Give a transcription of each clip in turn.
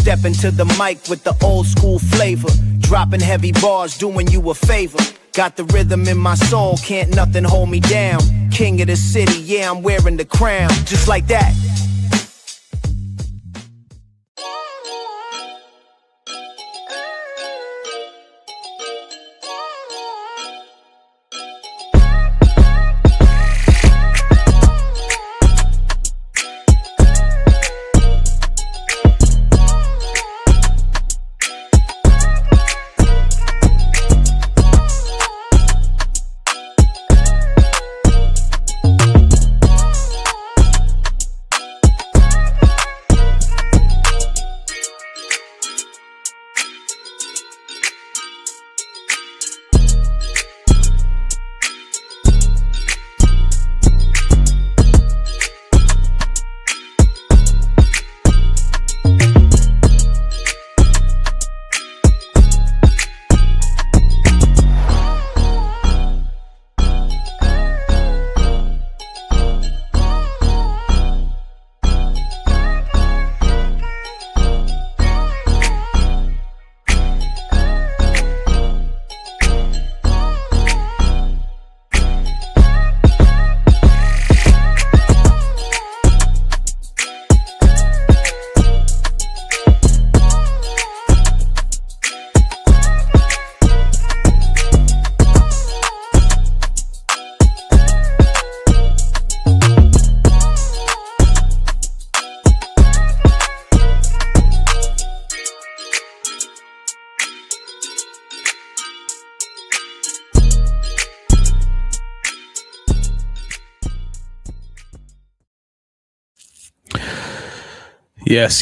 Step into the mic with the old school flavor, dropping heavy bars, doing you a favor. Got the rhythm in my soul, can't nothing hold me down. King of the city, yeah, I'm wearing the crown. Just like that.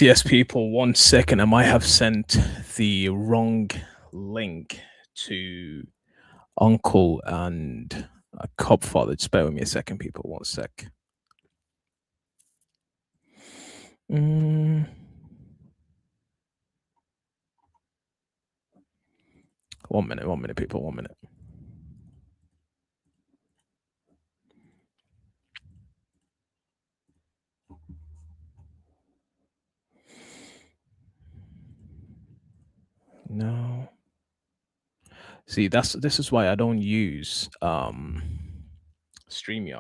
Yes, people. 1 second. I might have sent the wrong link to Uncle and Copfather. Just bear with me a second, people. 1 sec. 1 minute, people. 1 minute. No. See, this is why I don't use StreamYard.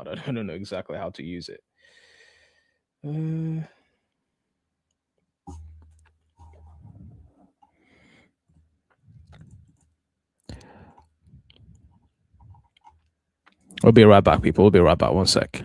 I don't know exactly how to use it. We'll be right back, people. We'll be right back. 1 sec.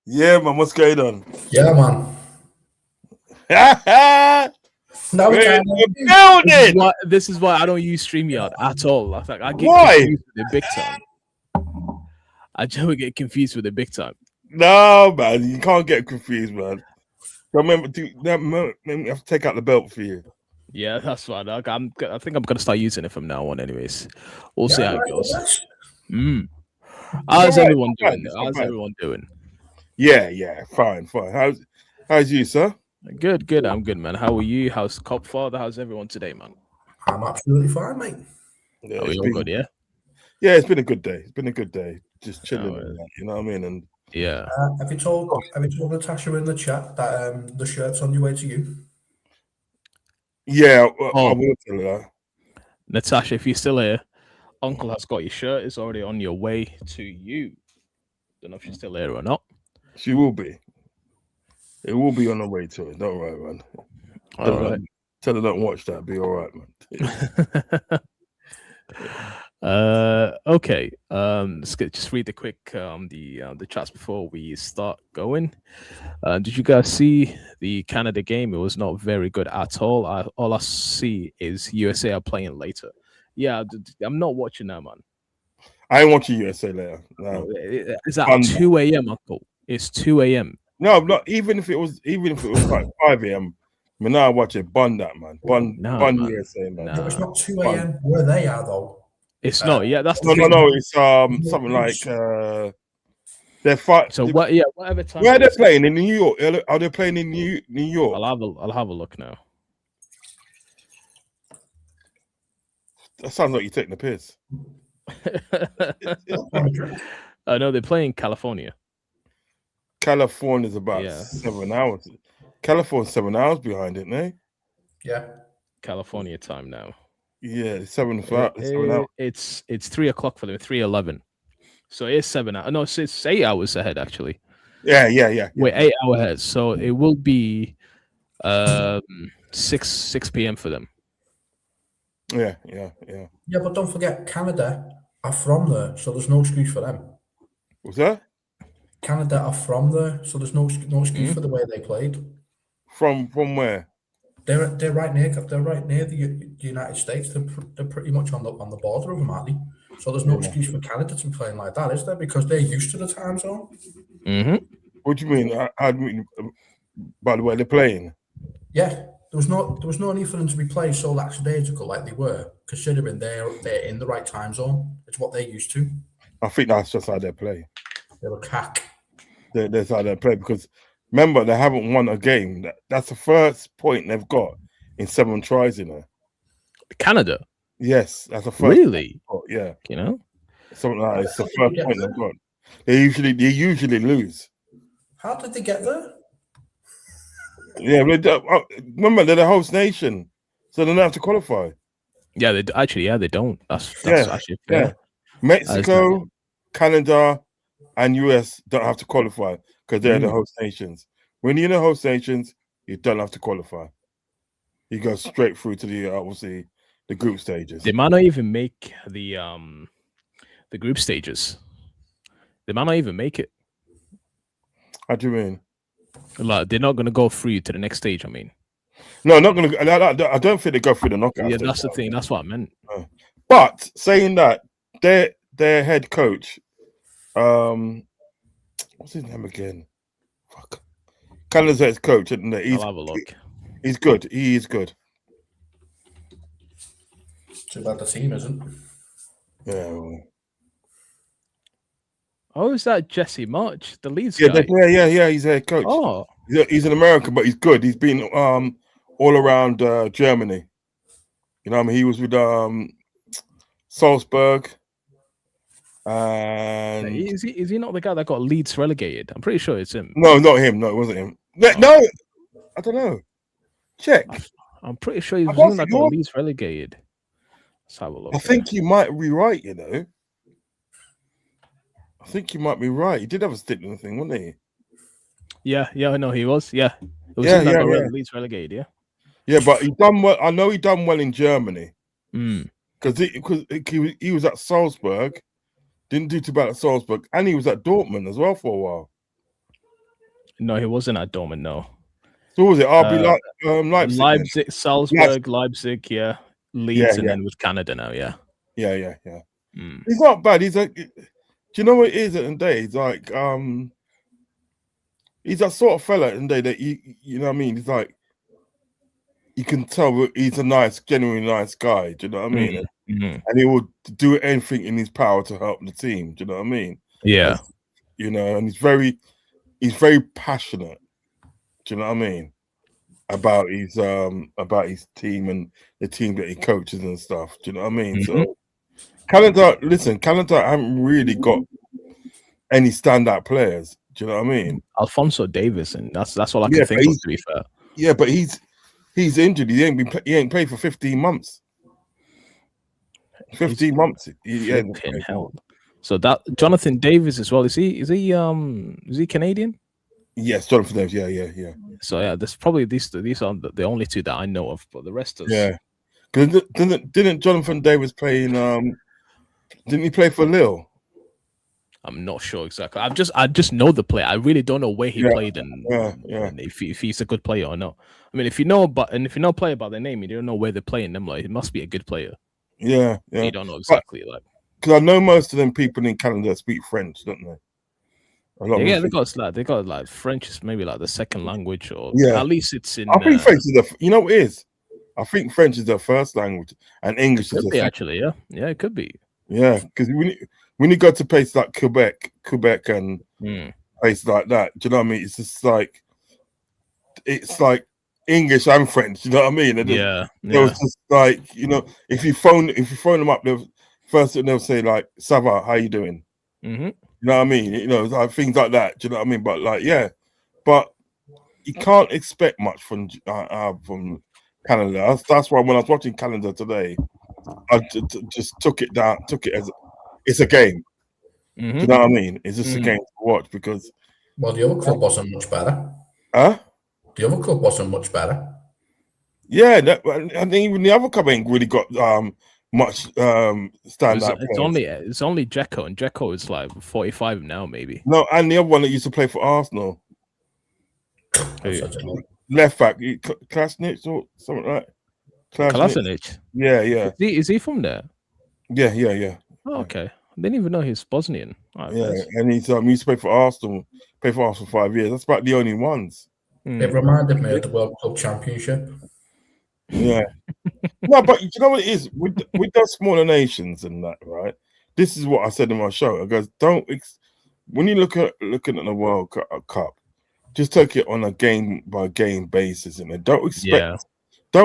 Yeah, man, what's going on? Yeah, man. Now we We're can. in the building. This is why I don't use StreamYard at all. I get Why? confused with it big time. I generally get confused with it big time. No, man, you can't get confused, man. Remember, I have to take out the belt for you. Yeah, that's fine. I think I'm gonna start using it from now on. Anyways, we'll see how it goes. How's everyone doing? How's everyone doing? Yeah, fine. How's you, sir? Good. I'm good, man. How are you? How's 𝗧𝗶𝗸? How's everyone today, man? I'm absolutely fine, mate. Yeah, are we all good? Yeah. Yeah, it's been a good day. Just chilling, you know what I mean? And yeah. Have you told Natasha in the chat that the shirt's on your way to you? Yeah, I will tell her. Natasha, if you're still here, Uncle has got your shirt. It's already on your way to you. Don't know if she's still here or not. She will be. It will be on the way to it. Don't worry, man. All right. Tell her don't watch that. Be all right, man. Okay. Let's just read the quick the chats before we start going. Did you guys see the Canada game? It was not very good at all. All I see is USA are playing later. Yeah, I'm not watching that, man. I ain't watching USA later. No. Is that 2 a.m., Uncle? It's 2 a.m. No, not even if it was like 5 a.m. I mean, now I watch it. Bun that, man. Bun USA, man. No, it's not 2 a.m. where they are, though. It's not. Yeah, that's no. It's something like they're fighting. So what? Yeah, whatever time. Where are they playing in New York? Are they playing in New York? I'll have a look now. That sounds like you're taking the piss. I know they're playing California. California's about 7 hours. California's 7 hours behind it, no? Yeah. California time now. Yeah, 7 hours. It's 3 o'clock for them. 3:11. So it's 7 hours. No, it's 8 hours ahead actually. Yeah. We're 8 hours ahead, so it will be 6 p.m. for them. Yeah. Yeah, but don't forget, Canada are from there, so there's no excuse for them. What's that? Canada are from there, so there's no excuse for the way they played. From where? They're right near the United States. They're pretty much on the border of them, aren't they? So there's no excuse for Canada to be playing like that, is there? Because they're used to the time zone. What do you mean? I mean, by the way they're playing. Yeah, there was no need for them to be playing so lackadaisical like they were, considering they're in the right time zone. It's what they're used to. I think that's just how they play. They're a cack. That's how they play, because remember, they haven't won a game. That's the first point they've got in 7 tries, you know. Canada? Yes, that's the first. Really? Yeah. You know? Something like that. It's the first point they've got. They usually lose. How did they get there? Yeah, remember, they're the host nation, so they don't have to qualify. Yeah, they don't. That's actually fair. Yeah. Mexico, Canada, and US don't have to qualify because they're the host nations. When you're in the host nations, you don't have to qualify. You go straight through to the obviously the group stages. They might not even make the group stages. They might not even make it. How do you mean? Like, they're not going to go through to the next stage. I mean, no, not going to. I don't think they go through the knockout. Yeah, that's the thing. That's what I meant. But saying that, their head coach, what's his name again? Fuck, Canada's head coach. I'll have a look. He's good. He is good. Too bad the team isn't. Yeah. Well. Oh, is that 𝗧𝗶𝗸, the Leeds guy? Yeah. He's a head coach. Oh, he's an American, but he's good. He's been all around Germany. You know what I mean? He was with 𝗧𝗶𝗸. And is he not the guy that got Leeds relegated? I'm pretty sure it's him. No, not him. No, it wasn't him. No, I don't know. Check. I'm pretty sure he was the one that got Leeds relegated. Let's have a look. I think you might be right, you know. I think you might be right. He did have a stick in the thing, wasn't he? Yeah, I know he was. Yeah. It was him that got Leeds relegated, yeah. Yeah, but he done well. I know he done well in Germany. Because he was at 𝗧𝗶𝗸, didn't do too bad at 𝗧𝗶𝗸, and he was at Dortmund as well for a while. No, he wasn't at Dortmund. No. So what was it? Leipzig. Leipzig, Salzburg, Leipzig. Yeah, Leeds, and then with Canada now. Yeah. Yeah. He's not bad. He's like, do you know what it is at the end of the day? He's like, he's that sort of fella at the end of the day that you know what I mean? He's like, you can tell he's a nice, genuinely nice guy. Do you know what I mean? And he will do anything in his power to help the team. Do you know what I mean? Yeah. You know, and he's very passionate. Do you know what I mean? About his team and the team that he coaches and stuff. Do you know what I mean? So Canada haven't really got any standout players. Do you know what I mean? Alphonso Davies, and that's all I can think of, to be fair. Yeah, but he's injured. He ain't played for 15 months. 15 months. He hell. So that Jonathan Davies as well. Is he Canadian? Yes, Jonathan Davies. Yeah. So yeah, there's probably these are the only two that I know of, but the rest is Because didn't Jonathan Davies play in didn't he play for Lille? I'm not sure exactly. I just know the player. I really don't know where he played and if he's a good player or not. I mean, if you know a player by their name, you don't know where they're playing them. Like, it must be a good player. Yeah. You don't know exactly because I know most of them people in Canada speak French, don't they? They got French is maybe like the second language, or at least it's in. I think French is you know what it is. I think French is their first language, and English is their actually. Yeah, it could be. Yeah, because when you go to places like Quebec, and places like that, do you know what I mean? It's just like English and French. You know what I mean? And it was just like, you know, if you phone them up, first they'll say like, "Ça va? How you doing?" You know what I mean? You know, like things like that. Do you know what I mean? But but you can't expect much from Canada. That's why when I was watching Canada today, I just took it as it's a game. Do you know what I mean? It's just a game to watch because. Well, the other club wasn't much better. Huh? The other club wasn't much better. Yeah, I think even the other club ain't really got much standout. It's only Dzeko, and Dzeko is like 45 now, maybe. No, and the other one that used to play for Arsenal, left back, Klasnic or something like that. Klasnic. Yeah. Is he from there? Yeah. Oh, okay. I didn't even know he's Bosnian. And he's used to play for Arsenal. Play for Arsenal for 5 years. That's about the only ones. It reminded me of the World Club Championship. Yeah. No, but you know what it is with those smaller nations and that, right? This is what I said in my show. I goes, when you looking at the World Cup, just take it on a game by game basis, and don't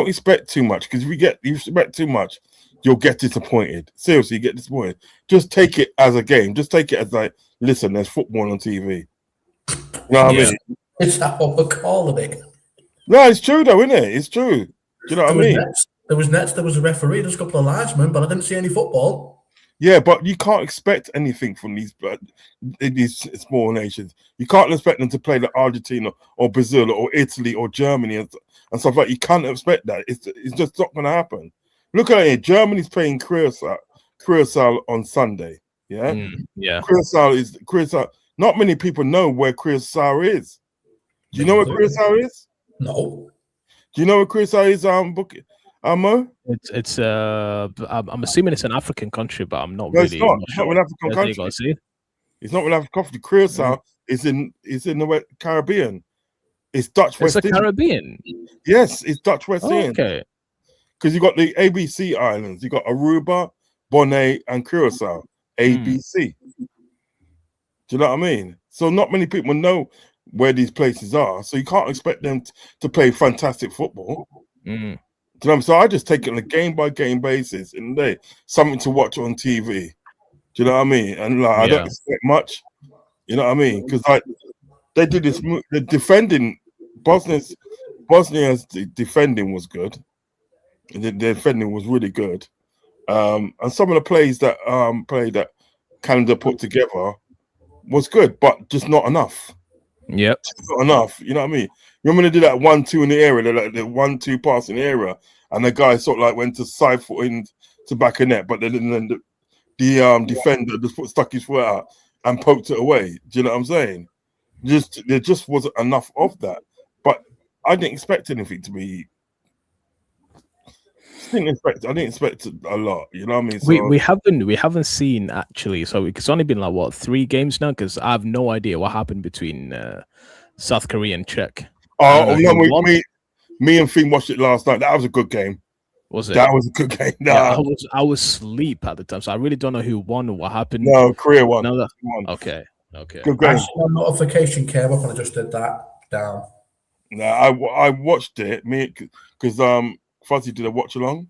expect too much, because if you expect too much, you'll get disappointed. Seriously, you get disappointed. Just take it as a game. Just take it as like, listen, there's football on TV. You know what I mean? Is that what we're calling it? No, it's true though, isn't it? It's true. Do you know what I mean? There was a referee, there's a couple of linesmen, but I didn't see any football. Yeah, but you can't expect anything from these small nations. You can't expect them to play like Argentina or Brazil or Italy or Germany and stuff like that. You can't expect that. It's just not going to happen. Look at it. Germany's playing Curaçao on Sunday. Yeah, Curaçao. Not many people know where Curaçao is. Do you know where Curaçao is? No. Do you know where Curaçao is? Mo? It's I'm assuming it's an African country, but I'm not really. It's not an African country. It's not an African country. Curaçao is in the Caribbean. It's Dutch West Indies. It's the Caribbean. Yes, it's Dutch West Indies. Okay. Because you got the ABC islands. You got Aruba, Bonaire, and Curaçao. ABC. Do you know what I mean? So not many people know where these places are. So you can't expect them to play fantastic football. Do you know? So I just take it on a game by game basis, and something to watch on TV. Do you know what I mean? And I don't expect much. You know what I mean? Because they did this. The defending, Bosnia's defending was good. The defending was really good. And some of the plays that Canada put together was good, but just not enough. Yep, not enough. You know what I mean? You remember they did that 1-2 in the area, the 1-2 pass in the area, and the guy sort of like went to side foot into back of net, but then the defender just stuck his foot out and poked it away. Do you know what I'm saying? there just wasn't enough of that. But I didn't expect anything to be. I didn't expect a lot. You know what I mean? So, we haven't seen actually. So it's only been like what 3 games now, because I have no idea what happened between South Korea and Czech. oh no, me and Finn watched it last night. That was a good game. Was it? That was a good game. Nah. Yeah, I was asleep at the time, so I really don't know who won or what happened. No, Korea won. No, won. Okay. Good game. Actually, a notification came up and I just did that down. No, I watched it. Me because Fuzzy did a watch along.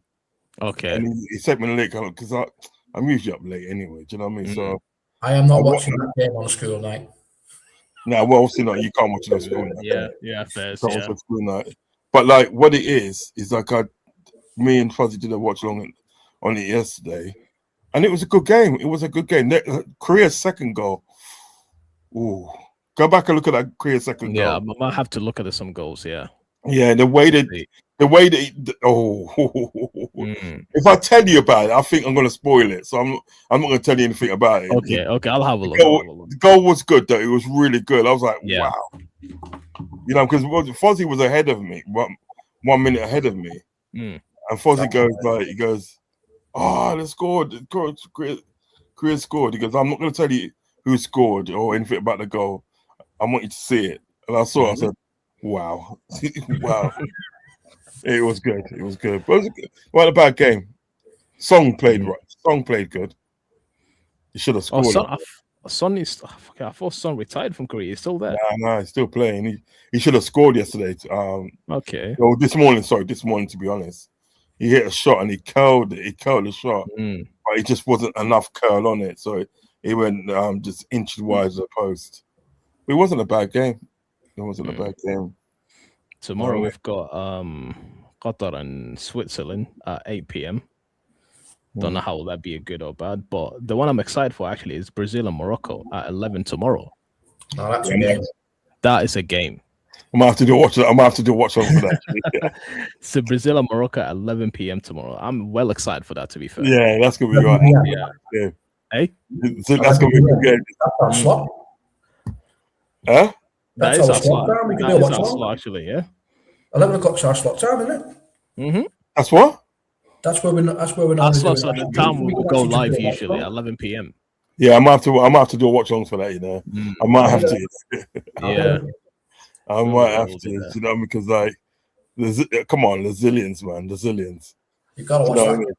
Okay. And he sent me the link because I'm usually up late anyway. Do you know what I mean? So I am not watching that game on a school night. No, well, obviously not. You can't watch it on school night. Yeah, fair. Can't watch school night. But like, what it is like me and Fuzzy did a watch along on it yesterday, and it was a good game. It was a good game. Korea's second goal. Ooh, go back and look at that Korea's second goal. Yeah, I might have to look at some goals. Yeah. Yeah, the way that if I tell you about it, I think I'm going to spoil it. So I'm not going to tell you anything about it. Okay, I'll have a look. The goal was good though. It was really good. I was like, wow. You know, because Fozzie was ahead of me, 1 minute ahead of me, and Fozzie goes, oh, they scored. Korea scored. He goes, I'm not going to tell you who scored or anything about the goal. I want you to see it. And I saw it. I said, wow, wow. It was good. It was good. But it was a bad game. Song played right. Song played good. He should have scored. I thought Son retired from Korea. He's still there. No, he's still playing. He should have scored yesterday. Okay. Well, this morning, to be honest. He hit a shot and he curled it. He curled the shot. But it just wasn't enough curl on it. So he went just inches wide of the post. But it wasn't a bad game. It wasn't a bad game. Tomorrow we've got Qatar and Switzerland at 8 p.m. Don't know how that'd be a good or bad, but the one I'm excited for actually is Brazil and Morocco at 11 tomorrow. Oh, that's a game. That is a game. I'm gonna have to do watch on for that. So Brazil and Morocco at 11 p.m. tomorrow. I'm well excited for that, to be fair. Yeah, that's gonna be right. Yeah. Hey? So that's gonna be a good game. That's our slot. Huh? That is our slot. That is our slot, actually, yeah. 11 o'clock's our slot time, isn't it? Mm-hmm. That's what? That's where we're. Our slot's at the time we will go live usually at 11 p.m. Yeah, I might have to do a watch along for that. You know, I might have to. Yeah, I might have to. You know, because like, come on, the zillions, man, the zillions. You gotta watch that.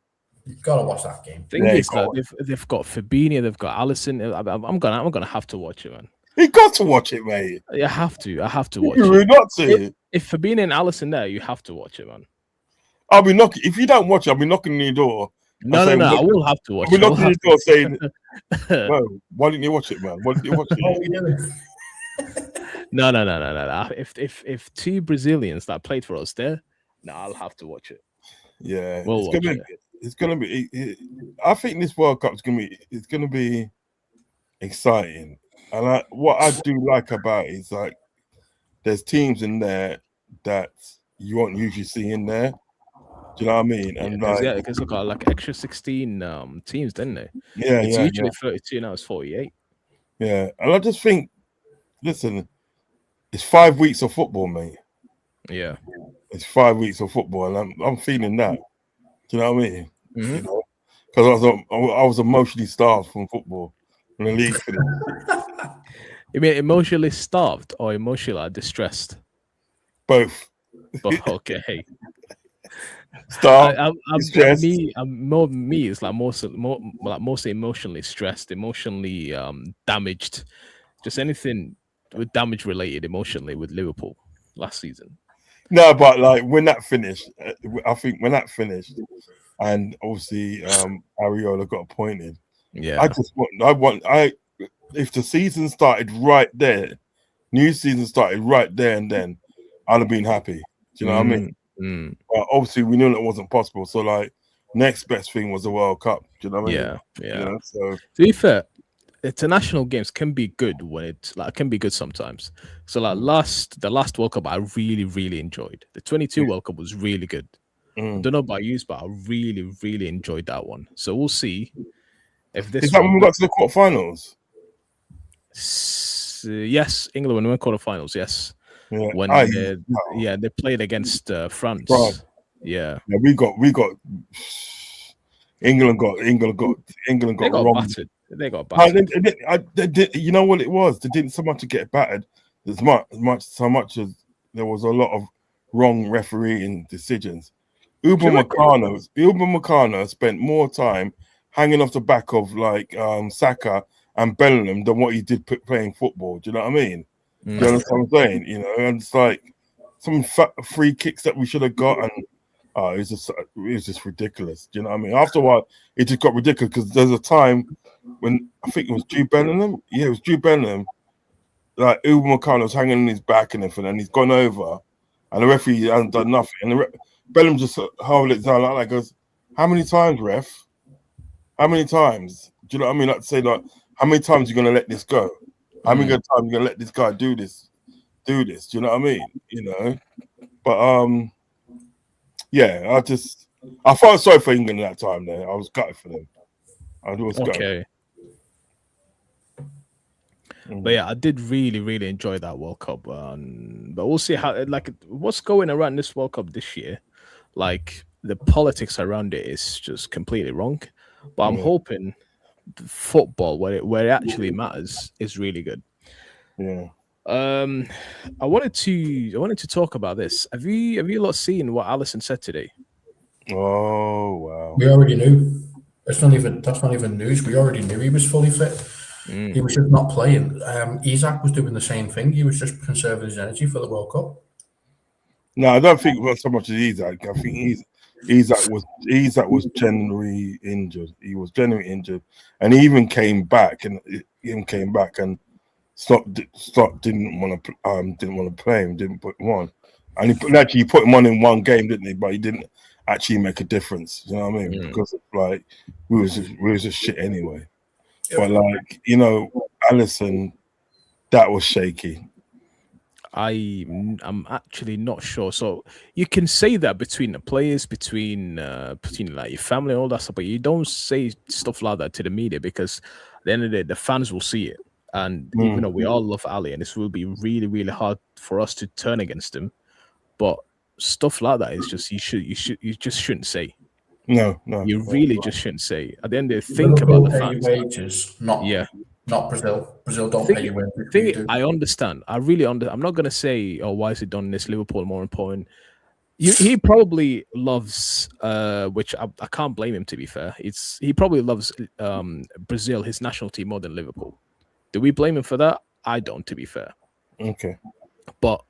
You gotta watch that game. Thing is that they've got Fabinho, they've got Allison. I'm gonna have to watch it, man. You got to watch it, mate. I have to watch it. You got to. If Fabinho and Allison there, you have to watch it, man. I'll be knocking. If you don't watch it, I'll be knocking on your door. No, I will have to watch it. I'll be knocking on your door saying, "Well, why didn't you watch it, man? Why didn't you watch it?" No. If 2 Brazilians that played for us there, no, I'll have to watch it. Yeah, it's gonna be. I think this World Cup is gonna be exciting. And what I do like about it is like there's teams in there that you won't usually see in there. Do you know what I mean? And because they've got like extra 16 teams, didn't they? Yeah, it's usually 32, now it's 48. Yeah, and I just think, listen, it's 5 weeks of football, mate. Yeah, it's 5 weeks of football, and I'm feeling that. Do you know what I mean? Mm-hmm. You know, because I was emotionally starved from football when the league finished. You mean emotionally starved or emotionally distressed? Both. Okay. Starved. Me is like mostly emotionally stressed, emotionally damaged, just anything with damage related emotionally with Liverpool last season. No, but like when that finished, I think when that finished, and obviously Ariola got appointed. Yeah, if the season started right there, new season started right there and then, I'd have been happy. Do you know what I mean? But obviously, we knew that wasn't possible. So, like, next best thing was the World Cup. Do you know what I mean? Yeah. You know, so to be fair, international games can be good can be good sometimes. So, like the last World Cup, I really, really enjoyed. The 22 World Cup was really good. I don't know about you, but I really, really enjoyed that one. So we'll see if this. Is that when we got to the quarterfinals? yes, England won quarterfinals. Yes, Yeah. when they played against France. France. Yeah, we got England got they got wrong. battered. They got battered. You know what it was? They didn't so much to get battered as much as there was a lot of wrong refereeing decisions. Upamecano spent more time hanging off the back of like Saka and Bellingham than what he did playing football. Do you know what I mean? Do you understand what I'm saying? You know, and it's like some free kicks that we should have got, and it was just ridiculous. Do you know what I mean? After a while, it just got ridiculous because there's a time when I think it was Jude Bellingham. Yeah, it was Jude Bellingham. Like Upamecano was hanging on his back and everything, and he's gone over, and the referee hasn't done nothing. And Bellingham just held it down like goes, "How many times, ref? How many times?" Do you know what I mean? Like to say, like, how many times are you gonna let this go? How many times are you gonna let this guy do this? Do this? Do you know what I mean? You know, but yeah, I felt sorry for England at that time. There, I was gutted for them. I was gutted. Okay. But yeah, I did really, really enjoy that World Cup. But we'll see how what's going around this World Cup this year. Like the politics around it is just completely wrong. But I'm hoping football, where it actually matters, is really good. Yeah. I wanted to talk about this. Have you lot seen what Alisson said today? Oh wow. We already knew. That's not even news. We already knew he was fully fit. He was just not playing. Isak was doing the same thing. He was just conserving his energy for the World Cup. No, I don't think it was so much as Isak. I think Isak was genuinely injured. He was genuinely injured, and he even came back and stopped. Didn't want to play him. Didn't put him on, and he put him on in one game, didn't he? But he didn't actually make a difference. You know what I mean? Because like we was just shit anyway. But like, you know, Alisson, that was shaky. I'm actually not sure. So you can say that between the players, between like your family and all that stuff, but you don't say stuff like that to the media because at the end of the day, the fans will see it. And even though we all love Ali, and this will be really, really hard for us to turn against him, but stuff like that is just you just shouldn't say. No, you really just shouldn't say. At the end of the day, think about the fans. Wages, not Brazil. Brazil don't pay you wages. I understand. I really understand. I'm not going to say, oh, why is he done this? Liverpool more important. He probably loves, which I can't blame him, to be fair. He probably loves Brazil, his national team, more than Liverpool. Do we blame him for that? I don't, to be fair. Okay. But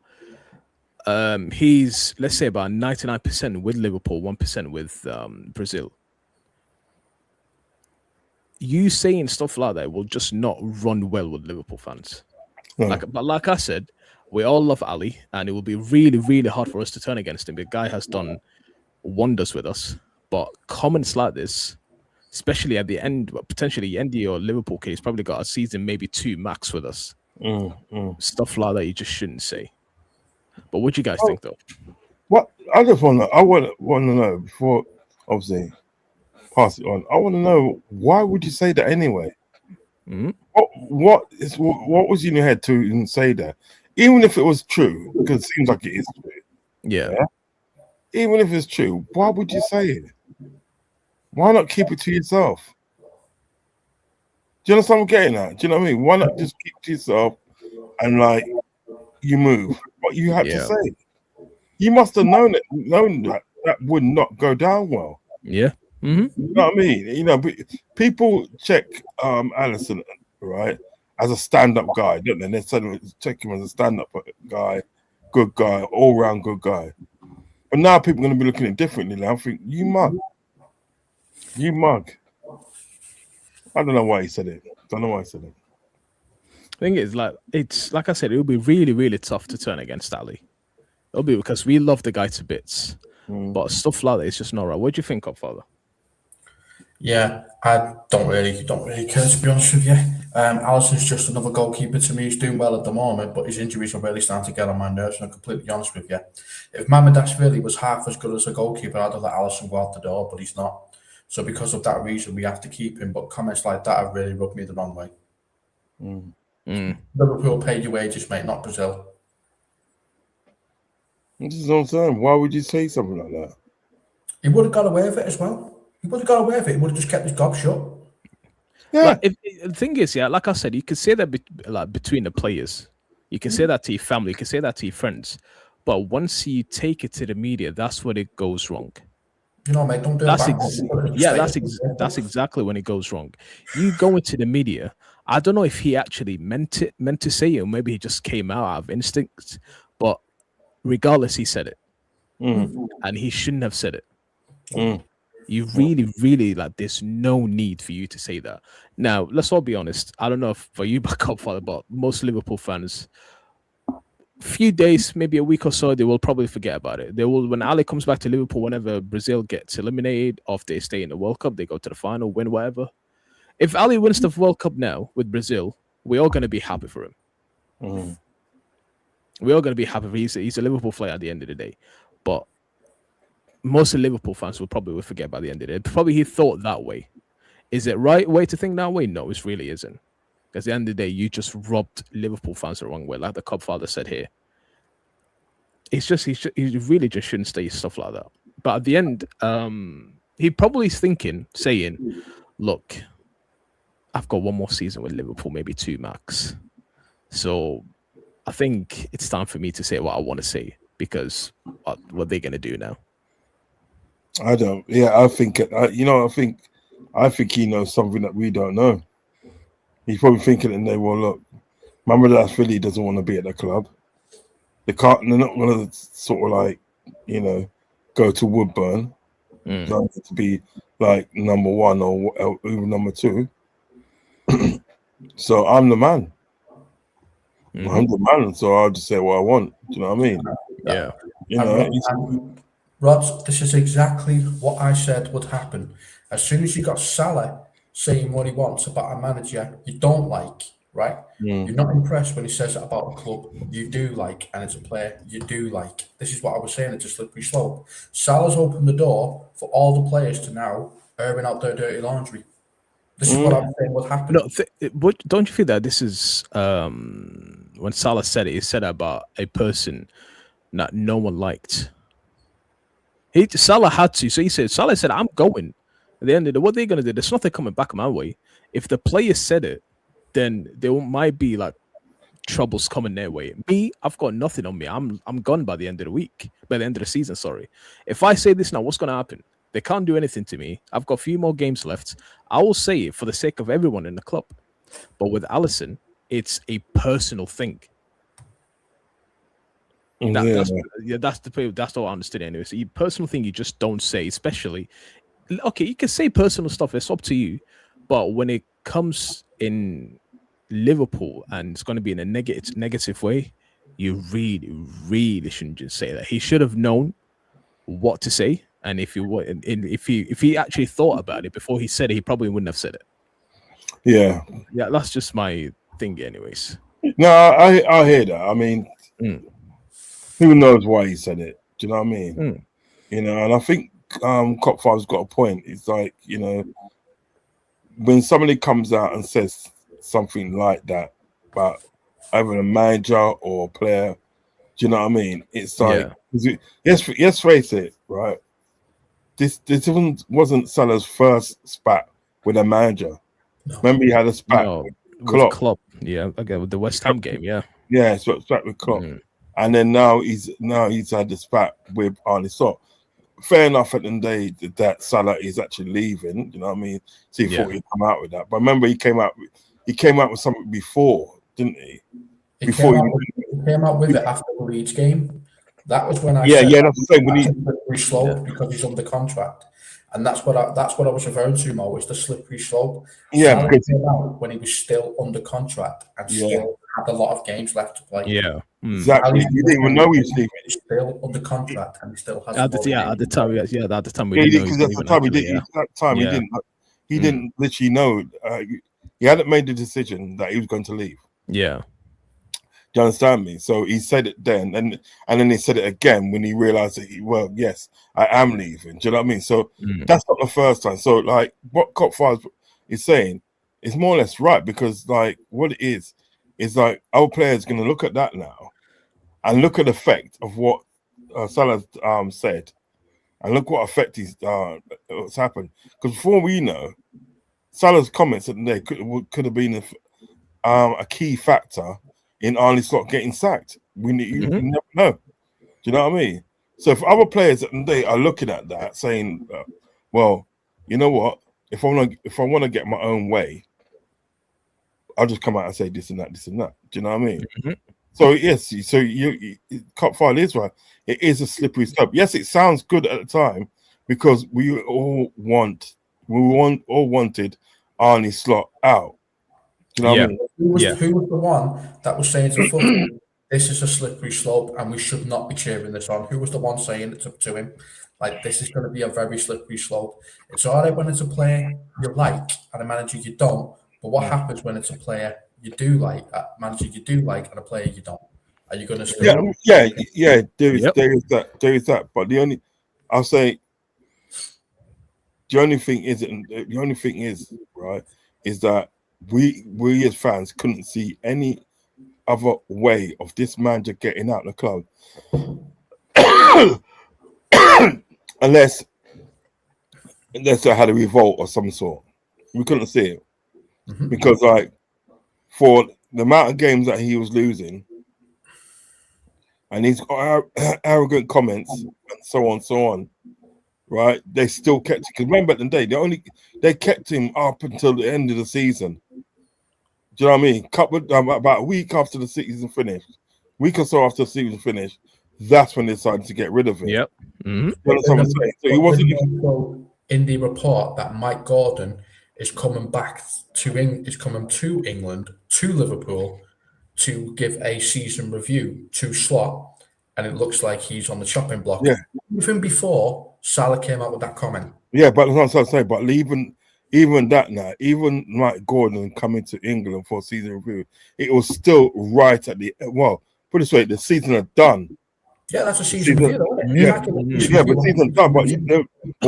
he's, let's say, about 99% with Liverpool, 1% with Brazil. You saying stuff like that will just not run well with Liverpool fans. But like I said, we all love Ali, and it will be really, really hard for us to turn against him. The guy has done wonders with us. But comments like this, especially at the end, potentially end of your Liverpool case, probably got a season, maybe 2 max with us. Stuff like that you just shouldn't say. But what do you guys think, though? What I want to know before, obviously, pass it on. I want to know, why would you say that anyway? What was in your head to even say that, even if it was true? Because it seems like it is true. Yeah. Even if it's true, why would you say it? Why not keep it to yourself? Do you understand what I'm getting at? Do you know what I mean? Why not just keep it to yourself and like you move what you had to say? You must have known that would not go down well. Yeah. You know what I mean? You know, people check Alisson, right, as a stand-up guy, don't they? They check him as a stand-up guy, good guy, all-round good guy. But now people are going to be looking at it differently. Now I think you mug. I don't know why he said it. The thing is, it's like I said, it will be really, really tough to turn against Ali. It'll be because we love the guy to bits, but stuff like that is just not right. What do you think of, Father? Yeah, I don't really care, to be honest with you. Alisson's just another goalkeeper to me. He's doing well at the moment, but his injuries are really starting to get on my nerves, and I'm completely honest with you. If YNWA was half as good as a goalkeeper, I'd have let Alisson go out the door, but he's not. So because of that reason, we have to keep him. But comments like that have really rubbed me the wrong way. Liverpool paid your wages, mate, not Brazil. This is what I'm saying. Why would you say something like that? He would have got away with it as well. He would have got away with it. He would have just kept his gob shut. Yeah. Like, the thing is, yeah, like I said, you can say that between the players. You can say that to your family. You can say that to your friends. But once you take it to the media, that's when it goes wrong. You know, mate, don't do that. That's exactly when it goes wrong. You go into the media. I don't know if he actually meant to say it, or maybe he just came out of instinct. But regardless, he said it, and he shouldn't have said it. You really like. There's no need for you to say that. Now, let's all be honest. I don't know if for you, Father, but most Liverpool fans, few days, maybe a week or so, they will probably forget about it. They will, when Ali comes back to Liverpool, whenever Brazil gets eliminated, or if they stay in the World Cup, they go to the final, win whatever. If Ali wins the World Cup now with Brazil, we're all going to be happy for him. We're all going to be happy for him. He's a Liverpool player at the end of the day. But most of Liverpool fans will probably forget by the end of the day. Probably he thought that way. Is it right way to think that way? No, it really isn't. Because at the end of the day, you just robbed Liverpool fans the wrong way, like the 𝗧𝗶𝗸 said here. It's just he really just shouldn't say stuff like that. But at the end, he probably is saying, look, I've got one more season with Liverpool, maybe 2 max. So I think it's time for me to say what I want to say, because what are they going to do now? I don't. Yeah, I think I think he knows something that we don't know. He's probably thinking that they will look. Mamadou Philly doesn't want to be at the club. They're not going to sort of like, go to Woodburn. They don't need to be like number 1 or even number 2. So I'm the man. I'm the man. So I'll just say what I want. Do you know what I mean? Yeah. Rod, this is exactly what I said would happen. As soon as you got Salah saying what he wants about a manager you don't like, right? You're not impressed when he says it about a club you do like, and it's a player you do like. This is what I was saying, it's a slippery slope. Salah's opened the door for all the players to now airing out their dirty laundry. This is what I'm saying would happen. No, don't you feel that this is when Salah said it, he said about a person that no one liked. Salah had to. So Salah said, I'm going. At the end of the day, what they're going to do, there's nothing coming back my way. If the player said it, then there might be like troubles coming their way. Me, I've got nothing on me. I'm gone by the end of the week, by the end of the season, sorry. If I say this now, what's going to happen? They can't do anything to me. I've got a few more games left. I will say it for the sake of everyone in the club. But with Alisson, it's a personal thing. That's all I understood anyway. So, personal thing you just don't say, especially. Okay, you can say personal stuff. It's up to you. But when it comes in Liverpool and it's going to be in a negative way, you really shouldn't just say that. He should have known what to say. And if he actually thought about it before he said it, he probably wouldn't have said it. Yeah, that's just my thing, anyways. No, I hear that. I mean, who knows why he said it? Do you know what I mean? And I think 𝗧𝗶𝗸's got a point. It's like, when somebody comes out and says something like that about either a manager or a player, do you know what I mean? It's like, yes, face it, right? This wasn't Salah's first spat with a manager. No. Remember, he had a spat with Klopp. Yeah, okay, with the West Ham game. Yeah, spat with Klopp, and then now he's had the spat with Arne Slot. Fair enough at the end of the day that Salah is actually leaving. You know what I mean? So he thought he'd come out with that, but remember he came out with something before, didn't he? He came out with it after the Leeds game. That was when I said that's the same. When slippery slope because he's under contract, and that's what I was referring to, Mo. It's the slippery slope. Yeah, because came out when he was still under contract and still had a lot of games left to play. Yeah, exactly. You didn't even know he was leaving. He's still under contract and he still has. At the time, we because at the time he didn't literally know. He hadn't made the decision that he was going to leave. Yeah. Do you understand me? So he said it then, and then he said it again when he realized that yes, I am leaving. Do you know what I mean? So that's not the first time. So like what 𝗧𝗶𝗸 is saying is more or less right, because like what it is, is like our players going to look at that now and look at the effect of what Salah said, and look what effect what's happened. Because before we know, Salah's comments that they could have been a key factor in Arne Slot getting sacked. You never know. Do you know what I mean? So if other players they are looking at that, saying, "Well, you know what? If I want to get my own way, I'll just come out and say this and that, this and that." Do you know what I mean? So yes, so you Cup final is right. It is a slippery slope. Yes, it sounds good at the time because we all wanted Arne Slot out. Do you know what I mean? Who was the one that was saying to football, this is a slippery slope and we should not be cheering this on? Who was the one saying it to him? Like, this is going to be a very slippery slope. It's all right when it's a player you like and a manager you don't, but what happens when it's a player you do like, a manager you do like, and a player you don't? Are you going to still? Yeah. There is that. But I'll say, the only thing is right is that we as fans couldn't see any other way of this manager getting out of the club unless they had a revolt of some sort. We couldn't see it because, like, for the amount of games that he was losing, and he's got arrogant comments and so on, right? They still kept it. Because remember, at the day, they kept him up until the end of the season. Do you know what I mean? About a week after the season finished, week or so after the season finished, that's when they decided to get rid of him. Yep. You know what I'm saying? So he wasn't in the report that Mike Gordon is coming back to England, to Liverpool, to give a season review to Slot, and it looks like he's on the chopping block. Yeah. Even before Salah came out with that comment. Yeah, but that's what I'm saying. But even that now, even Mike Gordon coming to England for a season review, it was still right at the put it this way, the season had done. Yeah, that's a season review. But season done. But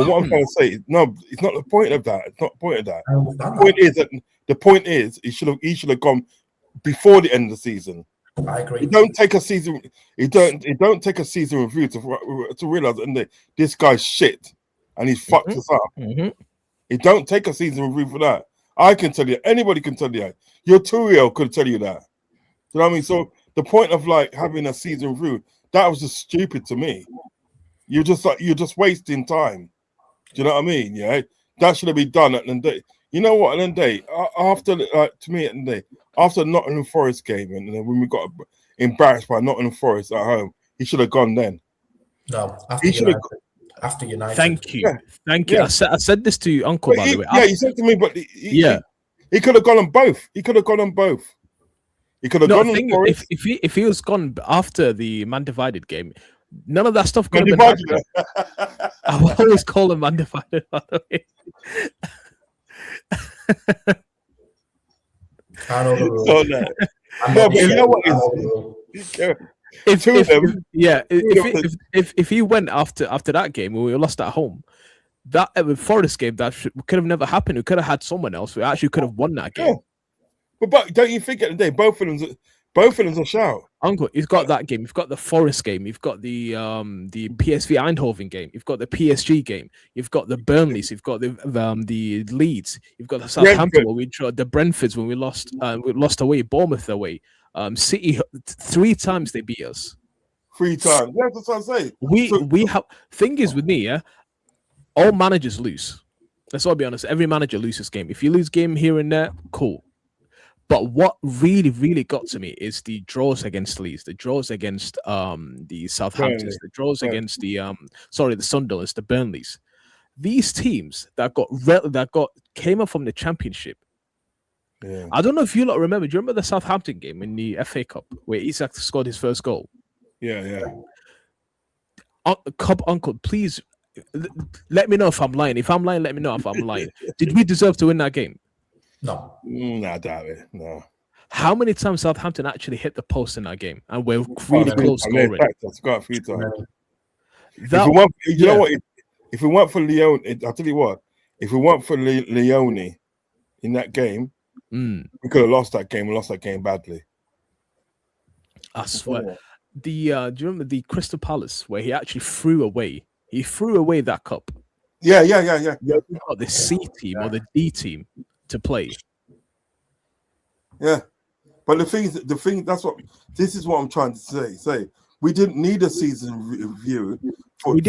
what I'm trying to say is, no, it's not the point of that. It's not the point of that. The point is he should have gone before the end of the season. I agree. You don't take a season. You don't take a season review to realize that this guy's shit and he's fucked us up. You don't take a season review for that. I can tell you. Anybody can tell you that. Your 2-year-old could tell you that. You know what I mean? So the point of like having a season review, that was just stupid to me. You're just wasting time. Do you know what I mean? Yeah, that should have been done at the end of the day. You know what? At the end of the day, after to me at the end of the day, after Nottingham Forest game, and then when we got embarrassed by Nottingham Forest at home, he should have gone then. No, after United. Thank you. I said this to Uncle, by the way. Yeah, you said to me, but he could have gone on both. He could have gone on both. He could have gone on Forest. If he was gone after the Man Divided game, none of that stuff could have been happening. I will always call him Man Divided, by the way. I know the rules. So, no, but you know what if he went after that game when we lost at home, that Forest game that could have never happened. We could have had someone else who actually could have won that game. Yeah. But don't you think at the day both of them's a shout? Uncle, he's got that game. You've got the Forest game. You've got the PSV Eindhoven game. You've got the PSG game. You've got the Burnleys. You've got the Leeds. You've got the Southampton where we drew, the Brentfords when we lost away, Bournemouth away. City 3 times they beat us. 3 times. Yeah, that's what I'm saying. We have thing is with me, all managers lose. Let's all be honest. Every manager loses game. If you lose game here and there, cool. But what really, really got to me is the draws against Leeds, the draws against the Southamptons, the draws against the Sunderlands, the Burnleys. These teams that came up from the Championship. Yeah. I don't know if you lot remember. Do you remember the Southampton game in the FA Cup where Isak scored his first goal? Yeah. Uncle, please let me know if I'm lying. If I'm lying, let me know if I'm lying. Did we deserve to win that game? No. I doubt it. No. How many times Southampton actually hit the post in that game and we're really close scoring? That's got a few times. If we went for Leone, I'll tell you what. If we went for Leone in that game, we could have lost that game and lost that game badly. I swear. Do you remember the Crystal Palace where he actually threw away? He threw away that cup. Yeah. He got the C team or the D team to play. Yeah. But the thing this is what I'm trying to say. We didn't need a season review for him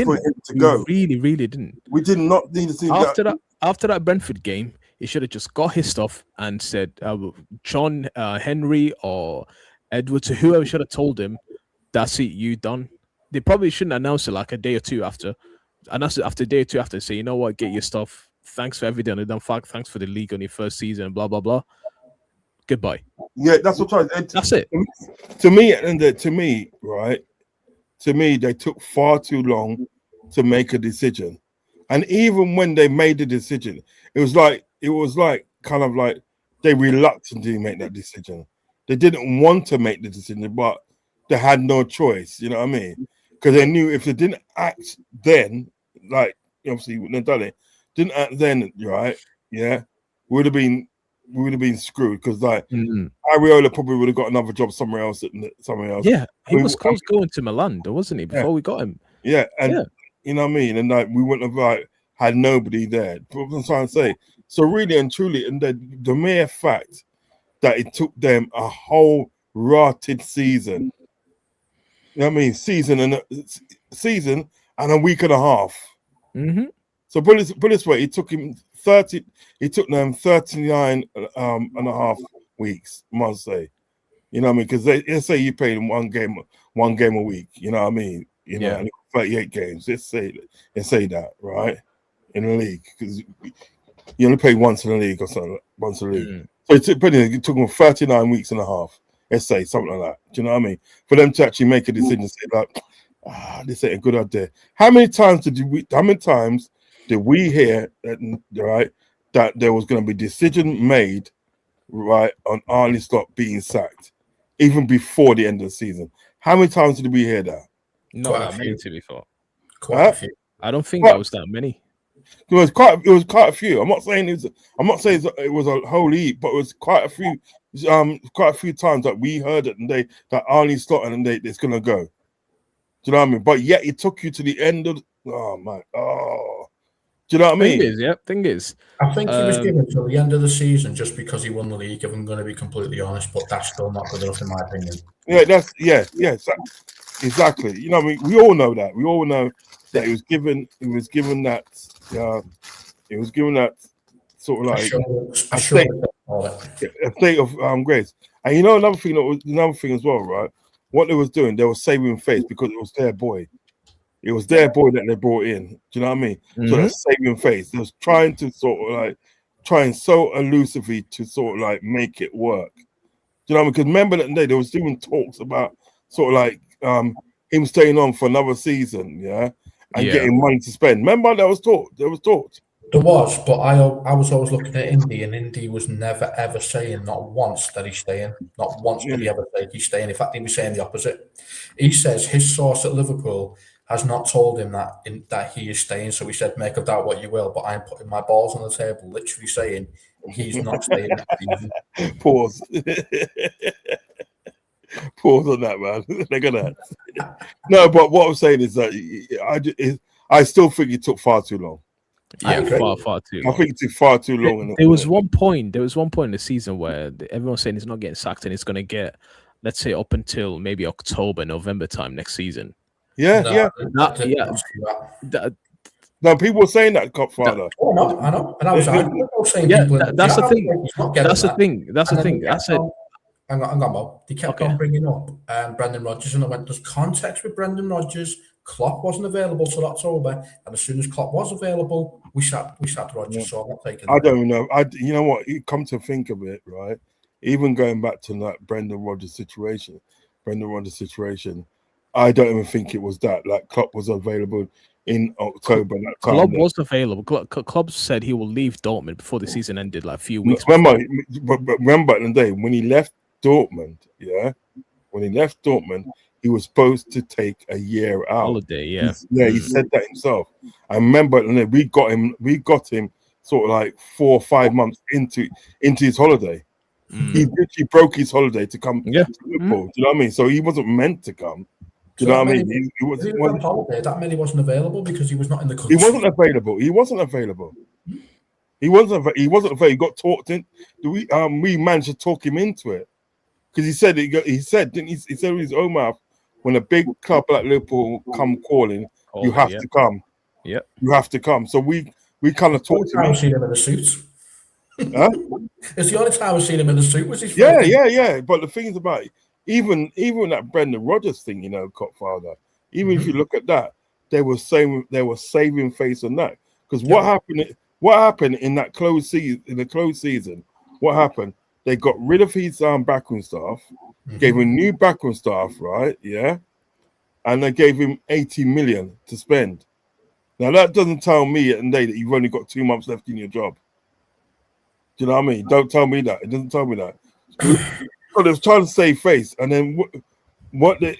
to go. Really, really didn't. We did not need a season. After that Brentford game, he should have just got his stuff and said, John, Henry, or Edwards, or whoever should have told him, that's it, you done. They probably shouldn't announce it like a day or two after. Announce it after a day or two after, say, you know what, get your stuff. Thanks for everything. And then thanks for the league on your first season, blah, blah, blah. Goodbye. Yeah, that's what I'm trying. That's it. To me, right? To me, they took far too long to make a decision. And even when they made the decision, it was like kind of like they reluctantly make that decision. They didn't want to make the decision, but they had no choice. You know what I mean? Because they knew if they didn't act then, like obviously you wouldn't have done it. Didn't act then, right? Yeah, we would have been screwed because like Areola probably would have got another job somewhere else. Yeah, he was close going to Milan, wasn't he? Before we got him. Yeah, and you know what I mean, and like we wouldn't have like had nobody there. But what I'm trying to say, so really and truly, and the mere fact that it took them a whole rotted season, you know what I mean, season and a week and a half. Mm-hmm. So put it this way, it took them 39 and a half weeks, I must say. You know what I mean? Because they say you play one game a week, you know what I mean? You know, and 38 games. Let's say that, right? In the league. Because you only play once in the league or something, once in the league. So it took them 39 weeks and a half. Let's say something like that. Do you know what I mean? For them to actually make a decision, say like, this ain't a good idea. How many times did we hear that, right, that there was going to be a decision made, right, on Arne Slot being sacked, even before the end of the season? How many times did we hear that? Not that many, to be fair. Quite a few. I don't think that was that many. It was quite a few. I'm not saying it was a whole heap, but it was quite a few times that we heard it and that Arne Slot and it's gonna go. Do you know what I mean? But yet it took you to the end of do you know what I mean? Thing is, I think he was given till the end of the season just because he won the league, if I'm going to be completely honest, but that's still not good enough in my opinion. Exactly. You know what I mean? We all know that. We all know that he was given that sort of like a state of grace. And you know another thing as well, right? What they was doing, they were saving face because it was their boy. It was their boy that they brought in. Do you know what I mean? So they're saving face. They was trying to so elusively to sort of like make it work. Do you know what I mean? Because remember that day there was even talks about sort of like him staying on for another season, and getting money to spend. Remember that was talk. There was talks. There was, but I was always looking at Indy, and Indy was never ever saying, not once, that he's staying. Not once did he ever say he's staying. In fact, he was saying the opposite. He says his source at Liverpool has not told him that he is staying. So he said, make of that what you will, but I'm putting my balls on the table, literally saying he's not staying next season. Pause. Pause on that, man. Look at that. No, but what I'm saying is that I still think it took far too long. Yeah, far too long. I think it took far too long. There was one point in the season where everyone's saying he's not getting sacked and it's going to get, let's say, up until maybe October, November time next season. No, people were saying that, Godfather. I know. And I was saying, that's the thing. That's the thing. I said, hang on, Mo. They kept on bringing up Brendan Rodgers, and I went, there's context with Brendan Rodgers. Klopp wasn't available till October, and as soon as Klopp was available, we sat Rodgers. So I'm not taking. I don't know. You know what? You come to think of it, right? Even going back to that Brendan Rodgers situation, I don't even think it was that. Like Klopp was available in October. Klopp was available. Klopp said he will leave Dortmund before the season ended, like a few weeks. Remember the day when he left Dortmund, he was supposed to take a year out. Holiday, he said that himself. I remember, and we got him sort of like 4 or 5 months into his holiday. He literally broke his holiday to come to Liverpool. Do you know what I mean? So he wasn't meant to come. Do you know what I mean? He was on holiday. That meant he wasn't available because he was not in the country. He wasn't available. He wasn't available. He wasn't. He got talked in. We managed to talk him into it because he said he said with his own mouth, when a big club like Liverpool come calling, you have to come. Yep. You have to come. So we kind of talked him. I've seen him in a suit. Huh? It's the only time I've seen him in a suit. Was his yeah. But the thing is about it, even that Brendan Rodgers thing, you know, Godfather. Even if you look at that, they were saving face on that because what happened in that closed season? What happened? They got rid of his backroom staff, gave him new backroom staff, right? Yeah, and they gave him 80 million to spend. Now that doesn't tell me at the day that you've only got 2 months left in your job. Do you know what I mean? Don't tell me that. It doesn't tell me that. So they was trying to save face, and then they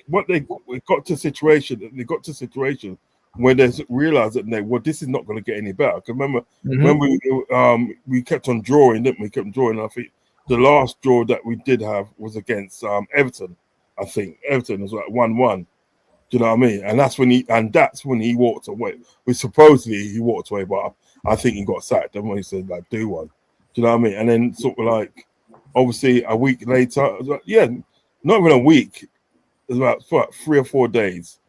got to a situation. They got to a situation where they realized that this is not going to get any better. Because remember when we kept on drawing, didn't we? Kept drawing. I think the last draw that we did have was against Everton. I think Everton was like 1-1. Do you know what I mean? And that's when he walked away. Which supposedly he walked away, but I think he got sacked. And when he said like, do one. Do you know what I mean? And then sort of like, obviously a week later, I was like, not even a week. It was about 3 or 4 days.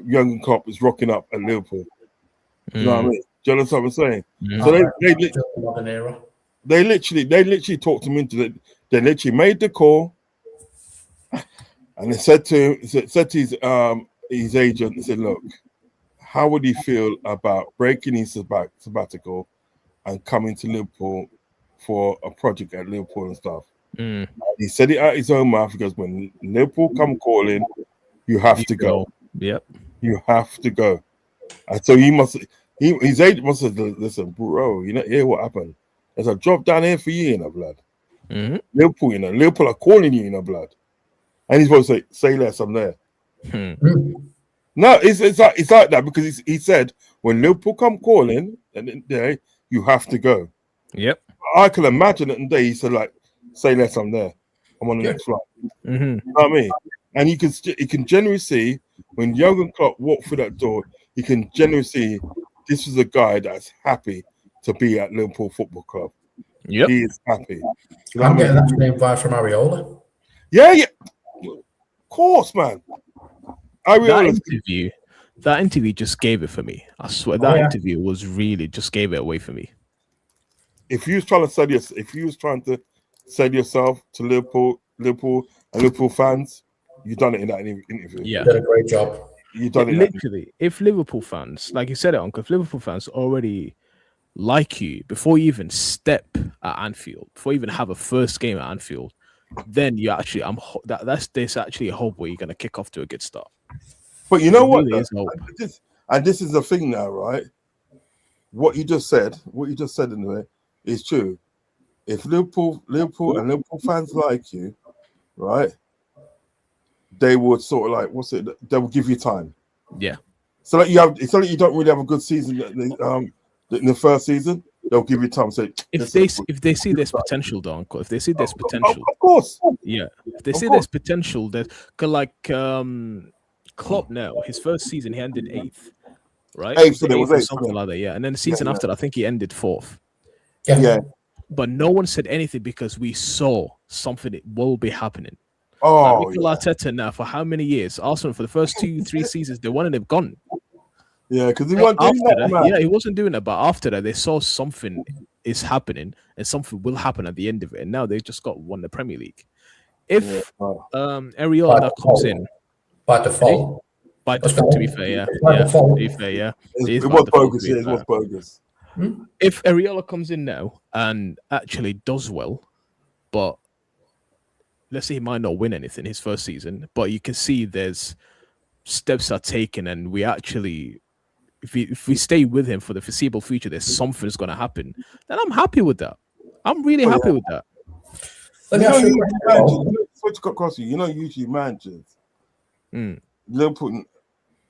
Jurgen Klopp is rocking up at Liverpool. You know what I mean? Do you understand what I'm saying? So they literally talked him into it. They literally made the call, and they said to his agent, they said, "Look, how would he feel about breaking his sabbatical and coming to Liverpool for a project at Liverpool and stuff?" He said it out his own mouth. He goes, "When Liverpool come calling, you have to go. Yep, you have to go." And so his agent must have said, "Listen, bro, you know, hear what happened? There's a job down here for you, blood. Liverpool, Liverpool are calling you, blood." And he's supposed to say less, I'm there. No, it's like that because he said when Liverpool come calling, and then you have to go. Yep. I can imagine it in the day he said like, say less, I'm there. I'm on the next flight. You know what I mean? And you can generally see when Jurgen Klopp walked through that door, you can generally see this is a guy that's happy to be at Liverpool Football Club. Yep. He is happy. I'm getting that name vibe from Areola. Yeah. Of course, man. That interview just gave it for me. I swear interview was really just gave it away for me. If you was trying to sell yourself to Liverpool and Liverpool fans, you done it in that interview. Yeah, you did a great job. You done it literally. If Liverpool fans, like you said it, Uncle, if Liverpool fans already like you before you even step at Anfield, before you even have a first game at Anfield, then you actually, there's actually a hope where you're going to kick off to a good start. But you know what? This is the thing now, right? What you just said in there is true. If Liverpool and Liverpool fans like you, right, they would sort of like they will give you time. Yeah. So like it's like you don't really have a good season in the first season. They'll give you time. Say if they see there's potential, though, Uncle, if they see there's potential, of course, yeah. If they see there's potential, that like Klopp now, his first season he ended 8th, right? 8th, so there was 8th, something like that, yeah. And then the season after that, I think he ended 4th. Yeah. But no one said anything because we saw something that will be happening. Oh, Mikel Arteta now for how many years? Arsenal for the first 2-3 seasons they wanted him gone. Yeah, because he wasn't doing that. Yeah, he wasn't doing that. But after that, they saw something is happening and something will happen at the end of it. And now they just won the Premier League. If Areola comes in by default, to be fair, yeah. To be fair, yeah. It was bogus. Yeah, it was bogus. If Areola comes in now and actually does well, but let's say he might not win anything his first season, but you can see there's steps are taken, and we actually, if we stay with him for the foreseeable future, there's something's going to happen. Then I'm happy with that. I'm really happy with that. Let me ask you, usually managers, Liverpool,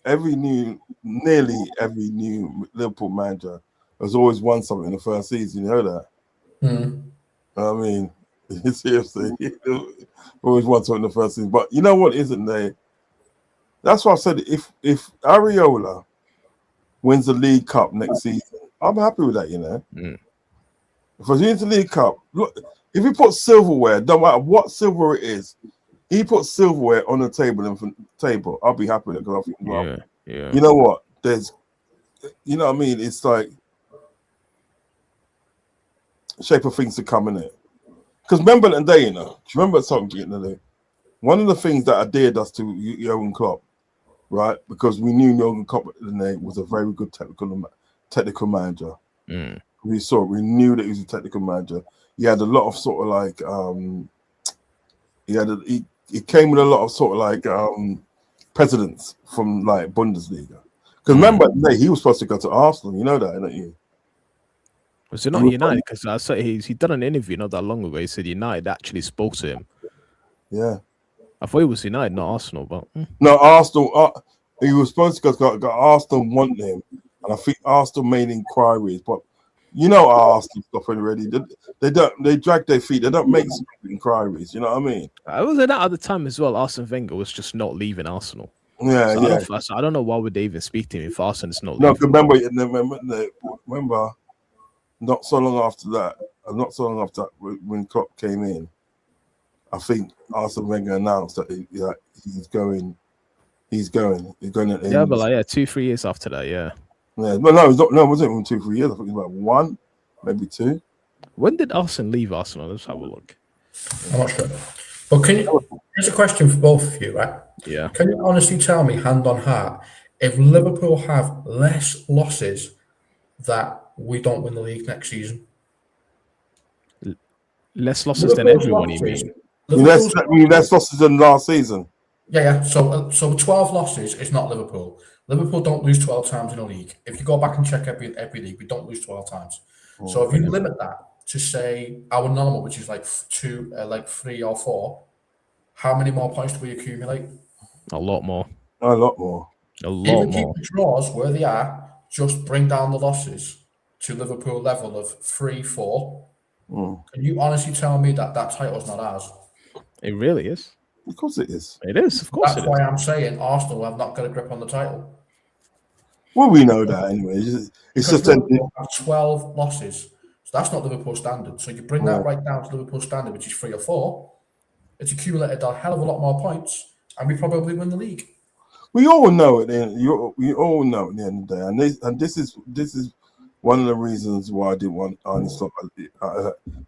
nearly every new Liverpool manager has always won something in the first season. You know that? I mean, Seriously, always want something in the first season. But you know what? Isn't there? That's why I said if Areola wins the League Cup next season, I'm happy with that. You know, if he wins the League Cup, look, if he puts silverware, no matter what silver it is, he puts silverware on the table. I'll be happy with it because I think, well, you know what? There's, you know what I mean? It's like shape of things to come in it. Because remember the day, you know, do you remember something in the day? One of the things that endeared us to Jurgen Klopp, right? Because we knew Jurgen Klopp was a very good technical manager. We knew that he was a technical manager. He had a lot of sort of like he came with a lot of sort of like presidents from like Bundesliga. Because remember, he was supposed to go to Arsenal. You know that, don't you? Was it not United? Because I said he done an interview not that long ago. He said United actually spoke to him. Yeah, I thought it was United, not Arsenal. But no, Arsenal. He was supposed to go. Arsenal wanted him, and I think Arsenal made inquiries. But you know, Arsenal stuff already. They drag their feet. They don't make inquiries. You know what I mean? I was at that other time as well. Arsene Wenger was just not leaving Arsenal. Yeah, so I don't know why would they even speak to him if Arsenal's not. No, remember, not so long after that, when Klopp came in, I think Arsene Wenger announced that he's going. Yeah, but like 2-3 years after that, yeah. Yeah, but no, it wasn't even 2-3 years. I think it was about 1, maybe 2. When did Arsene leave Arsenal? Let's have a look. I'm not sure. But here's a question for both of you, right? Yeah. Can you honestly tell me, hand on heart, if Liverpool have less losses, that we don't win the league next season? Less losses than everyone, you mean? Less losses than last season. Yeah. So 12 losses is not Liverpool. Liverpool don't lose 12 times in a league. If you go back and check every league, we don't lose 12 times. So if you limit that to say our normal, which is like 3 or 4, how many more points do we accumulate? A lot more. A lot more. Even keep the draws where they are, just bring down the losses to Liverpool level of 3-4. Can you honestly tell me that title's not ours? It really is. Of course it is. It is, of course. That's why I'm saying Arsenal have not got a grip on the title. Well, we know that anyway. It's just Liverpool have 12 losses. So that's not Liverpool standard. So you bring that right down to Liverpool standard, which is 3 or 4. It's accumulated a hell of a lot more points, and we probably win the league. We all know it. We all know at the end of the day, and this is one of the reasons why I didn't want Arne Slot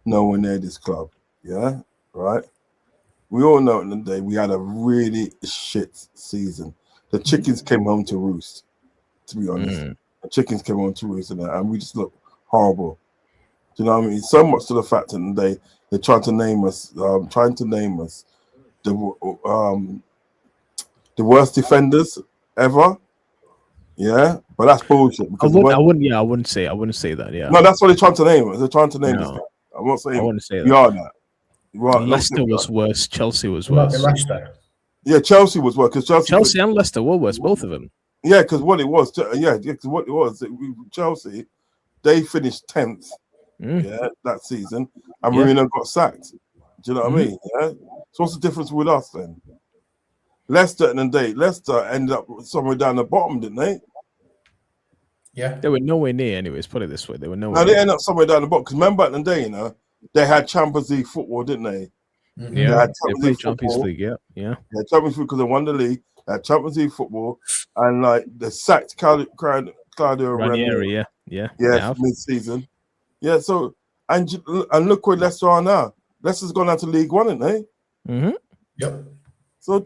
nowhere near this club. Yeah, right. We all know at the end of the day we had a really shit season. The chickens came home to roost. To be honest, the chickens came home to roost, and we just looked horrible. Do you know what I mean? So much to the fact that they're trying to name us the worst defenders ever. Yeah, but that's bullshit. I wouldn't say that. Yeah. No, that's what they're trying to name us. They're trying to name us. I'm not saying. I wouldn't say that. We are that. Right. Leicester was worse. Chelsea was worse. Leicester. Yeah, Chelsea was worse because Chelsea and Leicester were worse, both of them. Yeah, because what it was, Chelsea, they finished 10th. Yeah, that season, and Mourinho got sacked. Do you know what I mean? Yeah. So what's the difference with us then? Leicester ended up somewhere down the bottom, didn't they? Yeah, they were nowhere near. Anyways, put it this way, they were nowhere. No, they ended up somewhere down the bottom. Because remember at the day, they had Champions League football, didn't they? Yeah, they played Champions League. Yeah. Yeah, Champions League because they won the league. They had Champions League football, and like they sacked Claudio Ranieri. Yeah, mid-season. Yeah, so and look where Leicester are now. Leicester's gone out to League One, isn't they? Yep. So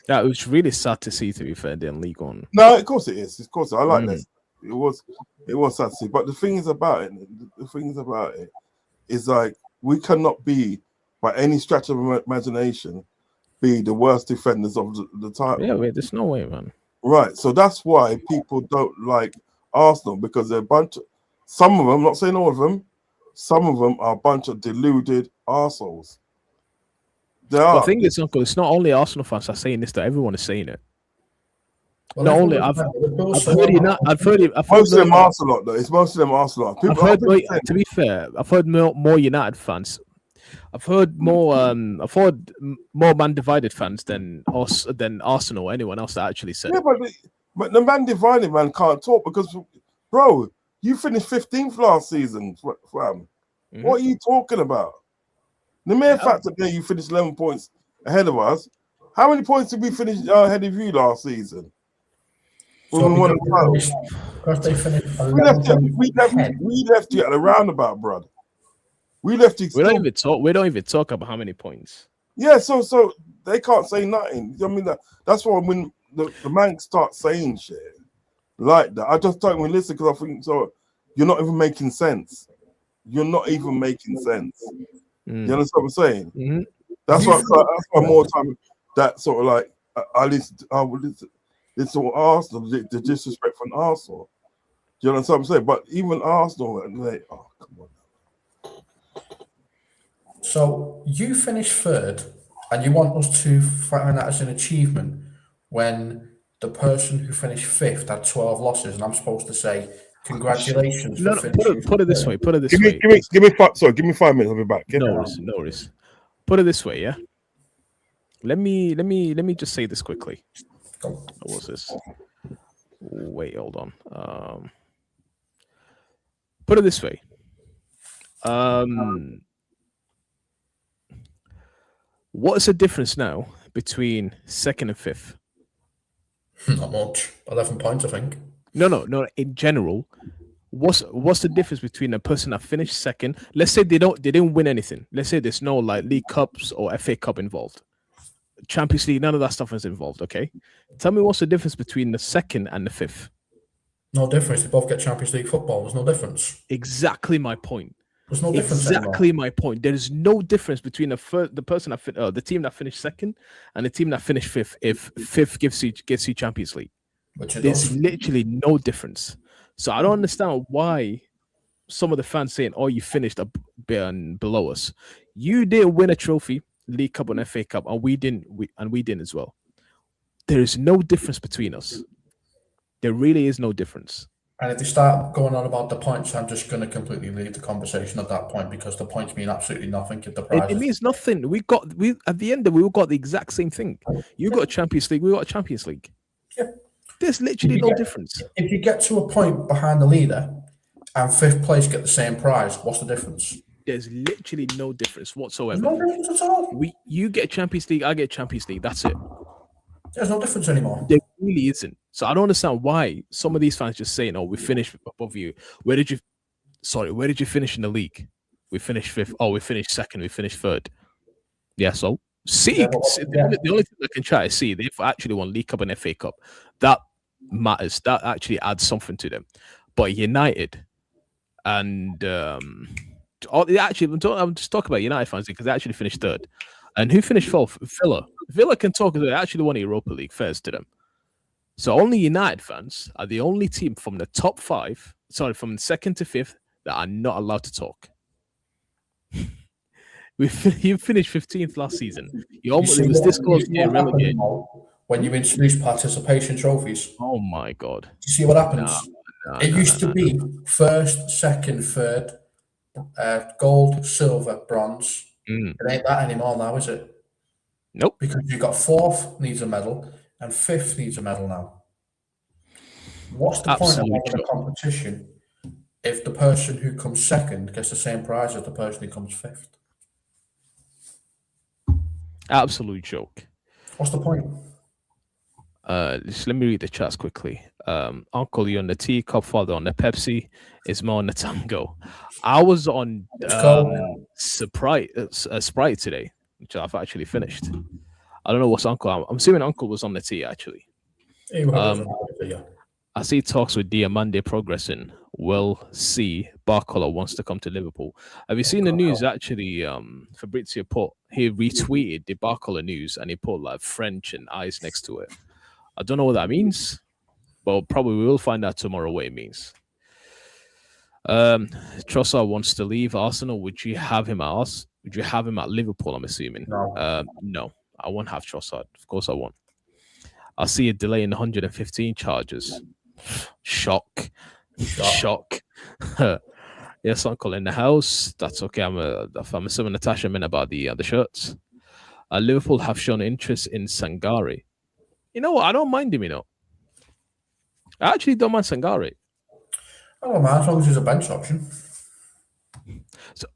that was really sad to see. To be fair, in League One. No, of course it is. Of course, I like Leicester. It was sad to see. But the thing is about it is like we cannot be, by any stretch of imagination, be the worst defenders of the title. Yeah, wait, there's no way, man. Right. So that's why people don't like Arsenal, because they're a bunch of, some of them, I'm not saying all of them, some of them are a bunch of deluded arseholes. The thing is, Uncle, it's not only Arsenal fans are saying this, that everyone is saying it. Well, not only I've heard most of them Arsenal though. It's most of them Arsenal. To be fair, I've heard more United fans. I've heard more. More Man Divided fans than us than Arsenal or anyone else that actually said. Yeah, but the Man Divided man can't talk because, bro, you finished 15th last season, fam. What are you talking about? The mere fact that you finished 11 points ahead of us. How many points did we finish ahead of you last season? So because they finished we left you at the roundabout, brother. We left you. We don't even talk about how many points. Yeah, so they can't say nothing. I mean, that's why when the man starts saying shit like that, I just don't even listen because I think so. You're not even making sense. You're not even making sense. You understand what I'm saying? Mm-hmm. That's why more time that sort of like I listen to Arsenal, the disrespect from Arsenal. Do you understand what I'm saying? But even Arsenal, like, oh come on. So you finished third, and you want us to find that as an achievement when the person who finished fifth had 12 losses, and I'm supposed to say congratulations. Put it this way. Give me 5 minutes. I'll be back. No worries. Put it this way, yeah. Let me just say this quickly. What was this? Wait, hold on. Put it this way. What is the difference now between second and fifth? Not much. 11 points, I think. No. In general, what's the difference between a person that finished second? Let's say they didn't win anything. Let's say there's no like League Cups or FA Cup involved. Champions League, none of that stuff is involved. Okay, tell me what's the difference between the second and the fifth? No difference. They both get Champions League football. There's no difference. Exactly my point. There's no difference. Exactly my point. There is no difference between the team that finished second and the team that finished fifth. If fifth gives you Champions League, there's literally no difference. So I don't understand why some of the fans saying, "Oh, you finished a bit below us." You didn't win a trophy, League Cup and FA Cup, and we didn't. We didn't as well. There is no difference between us. There really is no difference. And if they start going on about the points, I'm just going to completely leave the conversation at that point because the points mean absolutely nothing. It means nothing. We at the end we all got the exact same thing. You got a Champions League. We got a Champions League. Yeah. There's literally no difference. If you get to a point behind the leader and fifth place get the same prize, what's the difference? There's literally no difference whatsoever. There's no difference at all. You get Champions League, I get Champions League. That's it. There's no difference anymore. There really isn't. So I don't understand why some of these fans just saying, "Oh, we finished above you." Where did you finish in the league? We finished fifth. Oh, we finished second. We finished third. Yeah. So the only thing I can try to see they've actually won League Cup and FA Cup. That matters. That actually adds something to them. But United and I'm just talking about United fans because they actually finished third. And who finished fourth? Villa. Villa can talk because they actually won Europa League. Fairs to them. So only United fans are the only team from the top five, from second to fifth, that are not allowed to talk. You finished 15th last season. It was this close to getting relegated. When you introduce participation trophies. Oh my God. Do you see what happens? It used to be first, second, third, gold, silver, bronze. It ain't that anymore now, is it? Nope. Because you've got fourth needs a medal and fifth needs a medal now. What's the point of having a competition if the person who comes second gets the same prize as the person who comes fifth? Absolute joke. What's the point? Just let me read the chats quickly. Uncle, you're on the tea, Copfather on the Pepsi, Ismail on the Tango. I was on Sprite today, which I've actually finished. I don't know what's Uncle. I'm assuming Uncle was on the tea actually. I see talks with Diamande progressing. 𝗧𝗶𝗸 wants to come to Liverpool. Have you seen the news? Actually, 𝗧𝗶𝗸 he retweeted the 𝗧𝗸 news and he put like French and eyes next to it. I don't know what that means, but probably we will find out tomorrow what it means. Trossard wants to leave Arsenal. Would you have him at Liverpool? I'm assuming. No, I won't have Trossard. Of course I won't. I see a delay in 115 charges. Shock. Yes, Uncle in the house. That's okay. I'm assuming Natasha meant about the shirts. Liverpool have shown interest in Sangare. You know what? I don't mind him. I actually don't mind Sangare. I don't mind as long as he's a bench option. So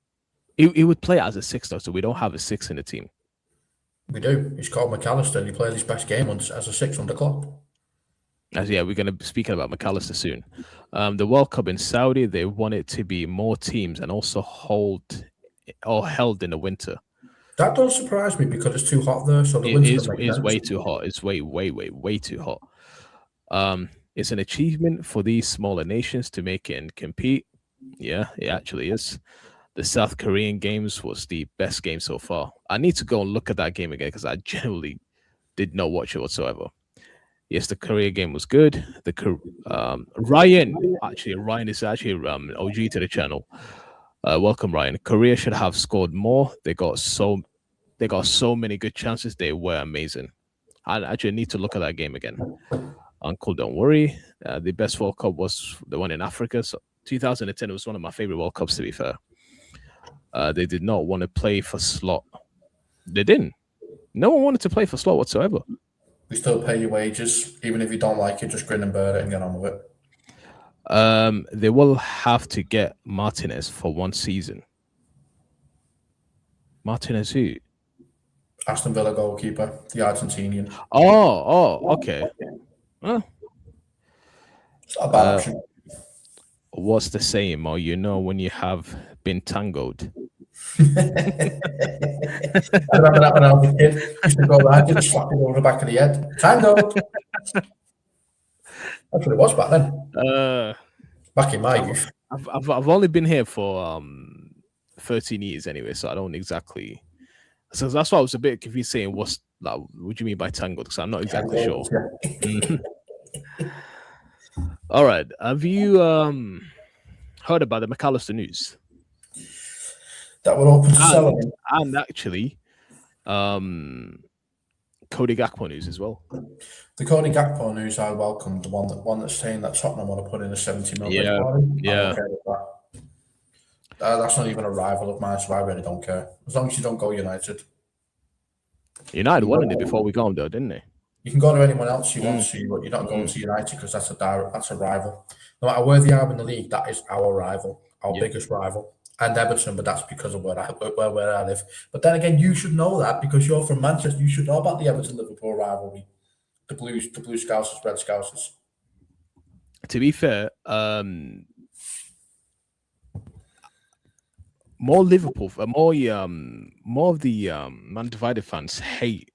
he would play as a 6 though. So we don't have a 6 in the team. We do. He's called McAllister, and he played his best game as a 6 under Klopp. Yeah, we're going to be speaking about McAllister soon. The World Cup in Saudi, they want it to be more teams and also held in the winter. That does surprise me because it's too hot there. So the It winter is way too hot. It's way too hot. It's an achievement for these smaller nations to make it and compete. Yeah, it actually is. The South Korean games was the best game so far. I need to go and look at that game again because I generally did not watch it whatsoever. Yes, the Korea game was good. Ryan is actually OG to the channel. Welcome, Ryan. Korea should have scored more. They got so many good chances. They were amazing. I actually need to look at that game again. Uncle, don't worry. The best World Cup was the one in Africa. So 2010 was one of my favorite World Cups, to be fair. They did not want to play for slot. They didn't. No one wanted to play for slot whatsoever. We still pay your wages, even if you don't like it, just grin and bear it and get on with it. They will have to get Martinez for 1 season. Martinez who? Aston Villa goalkeeper, the Argentinian. Oh, okay. Well, it's not a bad option. What's the saying? Or when you have been tangled. I remember that when I was a kid. Used to go around and slap it over the back of the head. Tangled. That's what it was back then. Back in my youth. I've only been here for 13 years anyway, so I don't exactly. So that's why I was a bit confused saying what do you mean by tangled? Because I'm not exactly sure. Yeah. All right. Have you heard about the McAllister news? That we're open to selling. And actually, Cody Gakpo news as well. The Cody Gakpo news I welcome. The one that's saying that Tottenham want to put in a 70 million. Yeah. Okay with that. That's not even a rival of mine, so I really don't care. As long as you don't go United. United wanted it before we got them, though, didn't they? You can go to anyone else you want to, but you're not going to United because that's a rival. No matter where they are in the league, that is our rival, our biggest rival. And Everton, but that's because of where I live. But then again, you should know that because you're from Manchester. You should know about the Everton-Liverpool rivalry. The Blue Scousers, Red Scousers. To be fair, more Liverpool, more of the Man Divided fans hate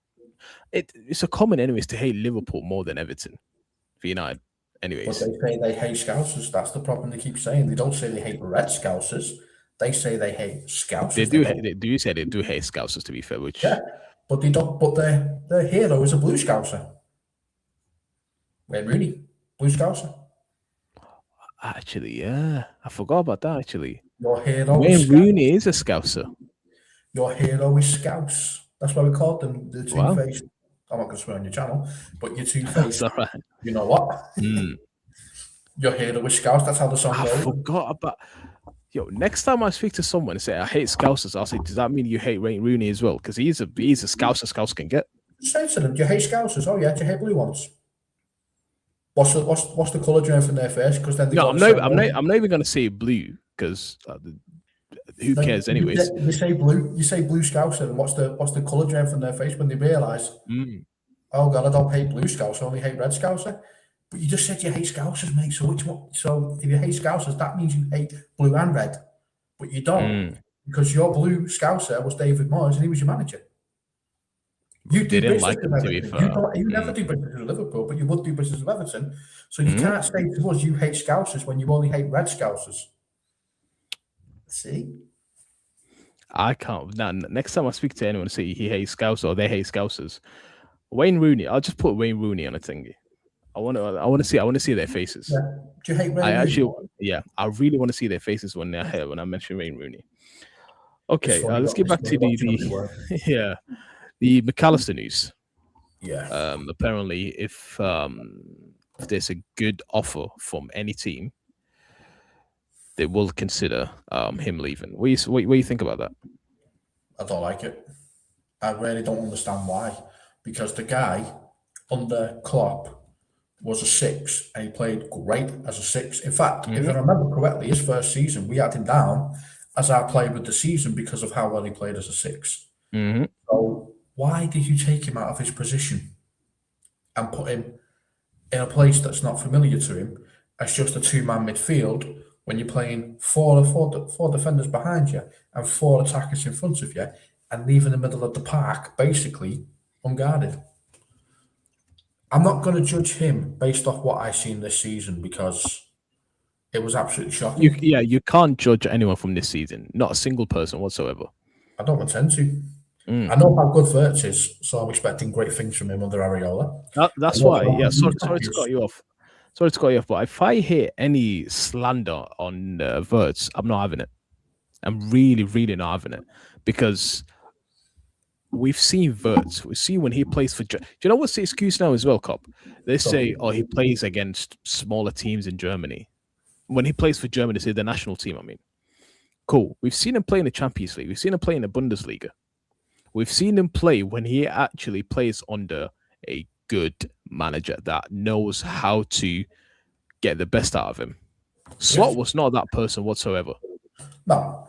it. It's a common anyways to hate Liverpool more than Everton for United. Anyways, but they say they hate Scousers. That's the problem. They keep saying they don't say they hate Red Scousers. They say they hate Scousers. They do say they do hate Scousers. To be fair, which but they don't. But their hero is a Blue Scouser. Wayne Rooney, Blue Scouser. Actually, yeah, I forgot about that. Actually, your hero. Wayne Rooney is a Scouser. Your hero is Scouse. That's why we called them the two-faced. I'm not going to swear on your channel, but you're two-faced. That's all right. You know what? Your hero is Scouse. That's how the song goes. I forgot about. Yo, next time I speak to someone and say I hate Scousers, I'll say, does that mean you hate Wayne Rooney as well? Because he's a Scouser. Scouse can get. Say to them, do you hate Scousers? Oh yeah, do you hate blue ones? What's the colour doing from their face? Because then I'm not even going to say blue because who cares anyways? You say blue. You say blue Scouser, and what's the colour doing from their face when they realise? Oh God, I don't hate blue Scouser, I only hate red Scouser. But you just said you hate Scousers, mate. So which one? So if you hate Scousers, that means you hate blue and red. But you don't, because your blue Scouser was David Moyes and he was your manager. You didn't like him, to be fair. You never do business with Liverpool, but you would do business with Everton. So you can't say to us you hate Scousers when you only hate red Scousers. See? I can't. Now, next time I speak to anyone and say he hates Scousers or they hate Scousers, Wayne Rooney, I'll just put Wayne Rooney on a thingy. I want to see their faces. Yeah. Do you hate Wayne Rooney? I really want to see their faces when they're here when I mention Wayne Rooney. Okay, let's get back to the McAllister news. Yeah. Apparently, if there's a good offer from any team, they will consider him leaving. What do you think about that? I don't like it. I really don't understand why. Because the guy under Klopp was a 6 and he played great as a 6. In fact, if I remember correctly, his first season, we had him down as our player of the season because of how well he played as a 6. So why did you take him out of his position and put him in a place that's not familiar to him as just a 2-man midfield when you're playing four defenders behind you and 4 attackers in front of you and leaving the middle of the park basically unguarded? I'm not going to judge him based off what I've seen this season because it was absolutely shocking. You can't judge anyone from this season. Not a single person whatsoever. I don't intend to. I know how good 𝗧𝗶 is, so I'm expecting great things from him under Areola. That's why. Yeah, sorry to cut you off. But if I hear any slander on 𝗧𝗶, I'm not having it. I'm really, really not having it because we've seen 𝗧𝗶. We see when he plays for. Do you know what's the excuse now as well, Cop? They say, "Oh, he plays against smaller teams in Germany." When he plays for Germany, say the national team. I mean, cool. We've seen him play in the Champions League. We've seen him play in the Bundesliga. We've seen him play when he actually plays under a good manager that knows how to get the best out of him. Slot was not that person whatsoever. No.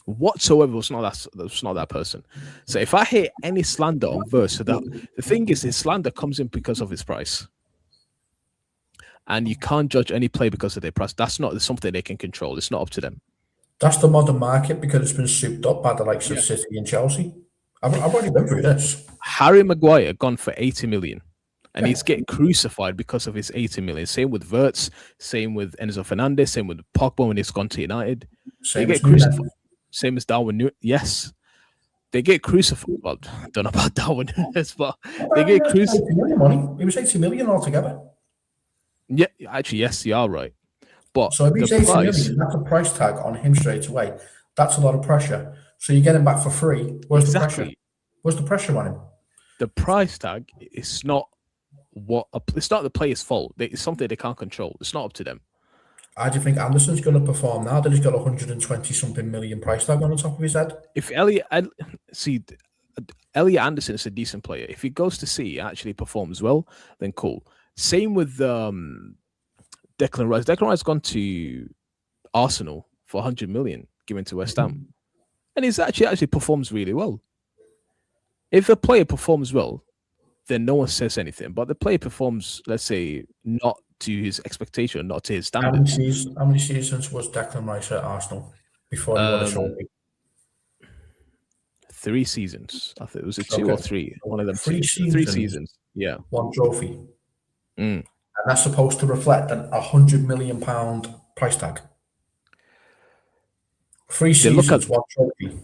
Whatsoever was not that person. So if I hear any slander on 𝗧𝗶, so that the thing is, his slander comes in because of his price, and you can't judge any play because of their price. That's not something they can control. It's not up to them. That's the modern market because it's been souped up by the likes of City and Chelsea. I've already been through this. Harry Maguire gone for 80 million. And he's getting crucified because of his 80 million. Same with 𝗧𝗶, same with Enzo Fernandez, same with Pogba when he's gone to United. They get crucified. Same as Darwin Núñez. Yes. They get crucified. Well, I don't know about Darwin Núñez, but they get crucified. It was 80 million altogether. Yeah, actually, yes, you are right. But so if he's 80 million, that's a price tag on him straight away. That's a lot of pressure. So you get him back for free. Where's the pressure? Where's the pressure on him? The price tag is not it's not the player's fault. It's something they can't control. It's not up to them. How do you think Anderson's going to perform now that he's got 120-something million price tag on the top of his head? If Elliot Anderson is a decent player. If he goes to City and actually performs well, then cool. Same with Declan Rice. Declan Rice gone to Arsenal for 100 million, given to West Ham, and he's actually performs really well. If a player performs well, then no one says anything. But the player performs, let's say, not to his expectation, not to his standards. How many seasons was Declan Rice at Arsenal before he won a trophy? 3 seasons. I think it was 2 or 3. One of them. 3 seasons. 3 seasons. Yeah. 1 trophy. And that's supposed to reflect an £100 million price tag. 3 seasons, 1 trophy.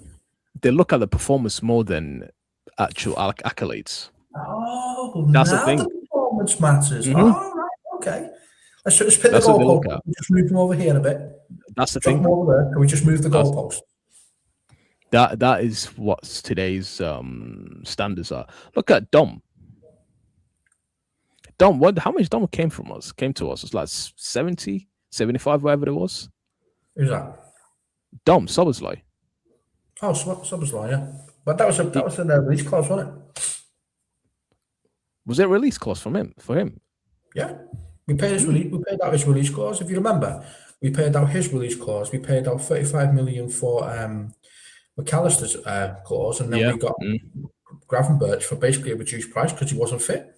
They look at the performance more than actual accolades. Oh, that's now the thing. The performance matters. Oh, right, okay. Let's pick the goalpost. Just move them over here a bit. That's the thing. Over there. Can we just move the goalpost? That is what today's standards are. Look at Dom. How much Dom came to us? It was like 70, 75, whatever it was. Who's that? Dom 𝗧𝗶. Oh, 𝗧𝗶, yeah. But that was in the release clause, wasn't it? Was it a release clause for him? Yeah. We paid out his release clause. If you remember, we paid out his release clause. We paid out 35 million for McAllister's clause, and then we got Gravenberch for basically a reduced price because he wasn't fit.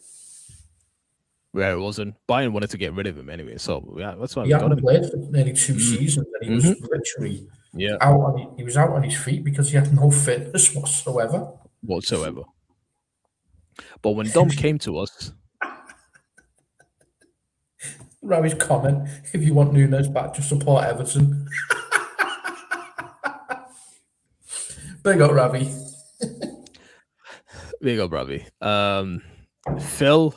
Yeah, it wasn't. Bayern wanted to get rid of him anyway, so yeah, that's why he hadn't played for nearly 2 seasons, and he was literally out. He was out on his feet because he had no fitness whatsoever. But when Dom came to us, Ravi's comment: if you want Núñez back, just support Everton. Big up, Ravi. Big up, Ravi. Phil.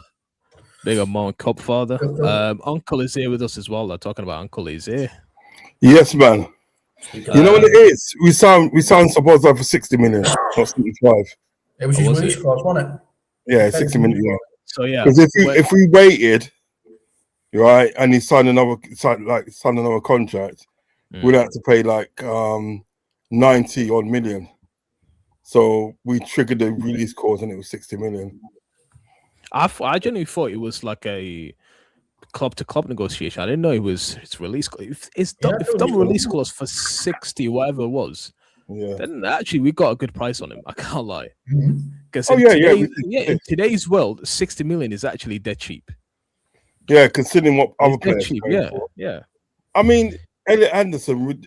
Big up, Mom, 𝗧𝗶. Uncle is here with us as well. They're talking about Uncle is here. Yes, man. You know what it is? We sound supposed to have for 60 minutes, not 75. It was his release clause, wasn't it? Yeah, 60 minutes. Yeah. So yeah, because if we waited, right, and he signed another contract, we'd have to pay like 90 odd million. So we triggered the release clause and it was 60 million. I genuinely thought it was like a club to club negotiation. I didn't know it's release. If done release clause for 60, whatever it was, then actually we got a good price on him. I can't lie. Because in today's world, 60 million is actually dead cheap. Yeah, considering what other players cheap. For. Yeah. I mean, Elliot Anderson,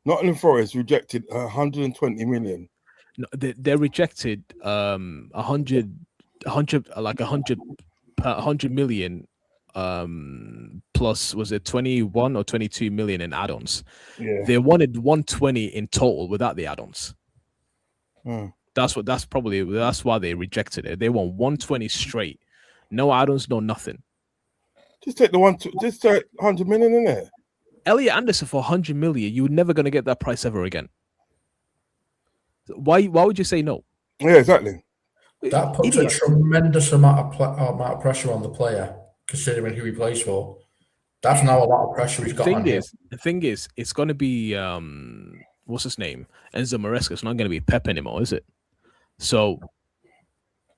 Nottingham Forest rejected 120 million. No, they rejected 100 million plus, was it 21 or 22 million in add-ons? They wanted 120 in total without the add-ons. That's why they rejected it. They want 120 straight, no add-ons, no nothing. Just take 100 million in there. Elliot Anderson for 100 million, you're never going to get that price ever again. Why would you say no? Yeah, exactly. That puts a tremendous amount of pressure on the player, considering who he plays for. That's now a lot of pressure he's got on him. The thing is, it's going to be what's his name, Enzo Maresca. It's not going to be Pep anymore, is it? So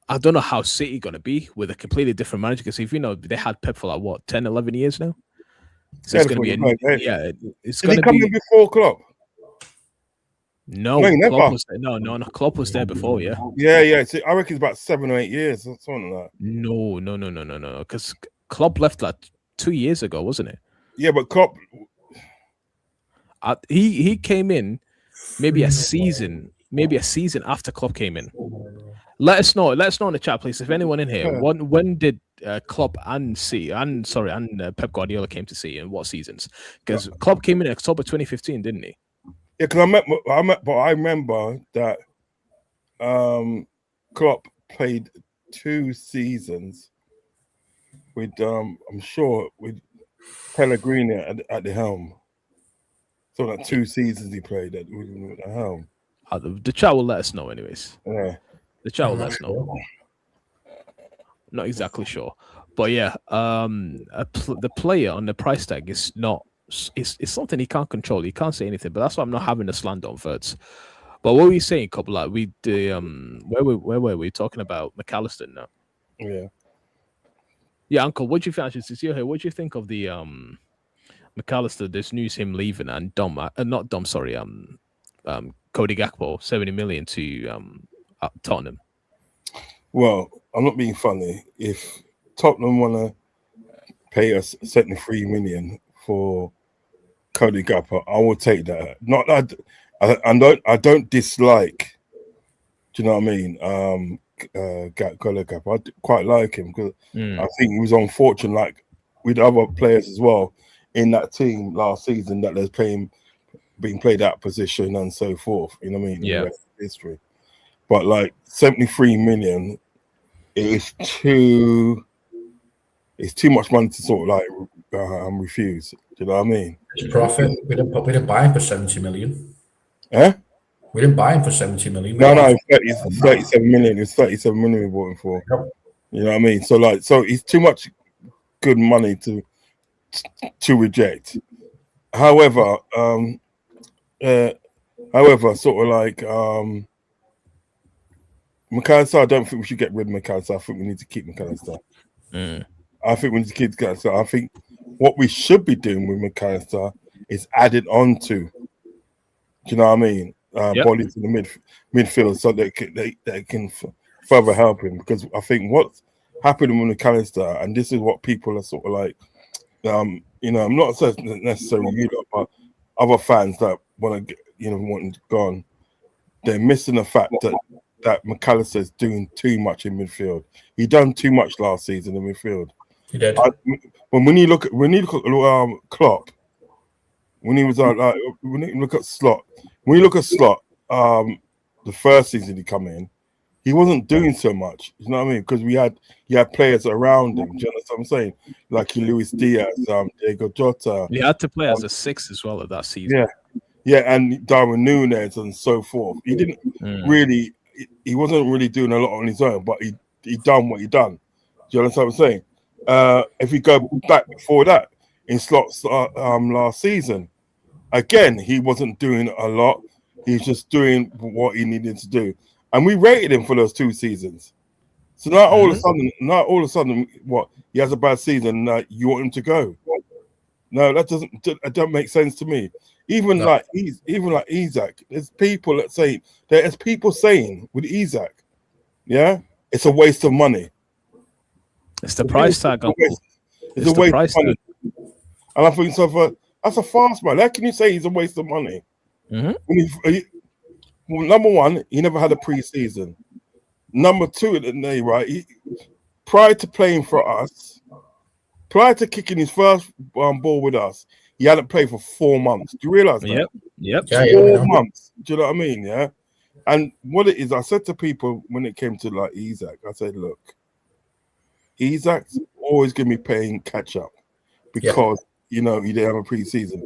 I don't know how City going to be with a completely different manager. Because if they had Pep for like what 10, 11 years now. So it's going to be it's going to be. Did he come in before Klopp? No, Klopp was there. No, Klopp was there before, yeah. Yeah. See, I reckon it's about 7 or 8 years, something like that. No. Because Klopp left like 2 years ago, wasn't it? Yeah, but Klopp, he came in maybe a season after Klopp came in. Let us know in the chat, please. If anyone in here, when did Klopp and Pep Guardiola came to see, and what seasons? Because Klopp came in October 2015, didn't he? Yeah, because I remember that Klopp played 2 seasons with I'm sure with Pellegrini at the helm. So like 2 seasons he played with the helm. The chat will let us know, anyways. Yeah, the chat will let us know. Not exactly sure, but yeah, the player on the price tag is not. It's something he can't control. He can't say anything, but that's why I'm not having a slander on ว์. But what were you saying, couple? Like where were we talking about McAllister now? Yeah, Uncle. What do you think? Since you're here, what do you think of the McAllister? There's news him leaving and Cody Gakpo 70 million to Tottenham. Well, I'm not being funny. If Tottenham want to pay us 73 million for Cody Gakpo, I will take that. Not that I don't dislike. Do you know what I mean? Cody Gakpo, I quite like him because I think he was unfortunate, like with other players as well in that team last season, that they're being played out of position and so forth. You know what I mean? Yeah. The rest of history. But like 73 million is too much money to sort of like refuse. Do you know what I mean? It's profit. We didn't buy him for 70 million. Eh? We didn't buy him for 70 million. No, it's 37 million. It's 37 million we bought him for. Yep. You know what I mean? So it's too much good money to reject. However, sort of like McAllister, I don't think we should get rid of McAllister. I think we need to keep McAllister. I think we need to keep McAllister. I think what we should be doing with McAllister is added on to. Do you know what I mean? Bodies in the midfield, so they can further help him. Because I think what's happening with McAllister, and this is what people are sort of like, I'm not necessarily you lot, but other fans that want to get, want him gone, they're missing the fact that McAllister is doing too much in midfield. He done too much last season in midfield. He did. When you look at Klopp, when he was when you look at Slot, the first season he come in, he wasn't doing so much. You know what I mean? Because you had players around him. Do you understand what I'm saying? Like Luis Diaz, Diego Jota. He had to play as a 6 as well at that season. Yeah, and Darwin Núñez and so forth. He didn't really. He wasn't really doing a lot on his own, but he done what he done. Do you understand what I'm saying? If we go back before that, in Slot's last season, again, he wasn't doing a lot. He's just doing what he needed to do, and we rated him for those 2 seasons. So not all of a sudden, what he has a bad season, you want him to go? No, that don't make sense to me. Even like Isaac, there's people saying with Isaac, yeah, it's a waste of money. It's the price tag, Uncle. It's a waste of money. And I think so. That's a fast man. How can you say he's a waste of money? When well, number one, he never had a pre-season. Number two, right? Prior to playing for us, prior to kicking his first ball with us, he hadn't played for 4 months. Do you realize that? Yep. 4 months. Do you know what I mean? Yeah. And what it is, I said to people when it came to like Isaac, I said, look, Isaac's always going to be playing catch up because you know he didn't have a pre-season.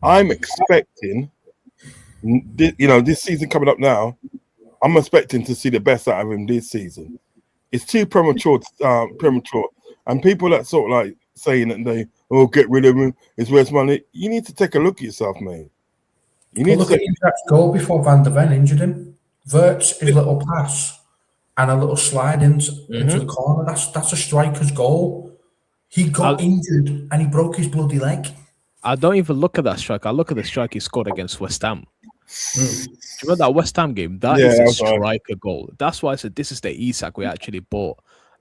I'm expecting, this season coming up now, I'm expecting to see the best out of him this season. It's too premature. And people that sort of like saying that they get rid of him, it's waste money. You need to take a look at yourself, mate. You need look at Isaac's goal before Van der Ven injured him. Wijnaldum's little pass and a little slide into the corner. That's a striker's goal. He got injured and he broke his bloody leg. I don't even look at that strike. I look at the strike he scored against West Ham. Do you remember that West Ham game? That is a striker goal. That's why I said this is the Isak we actually bought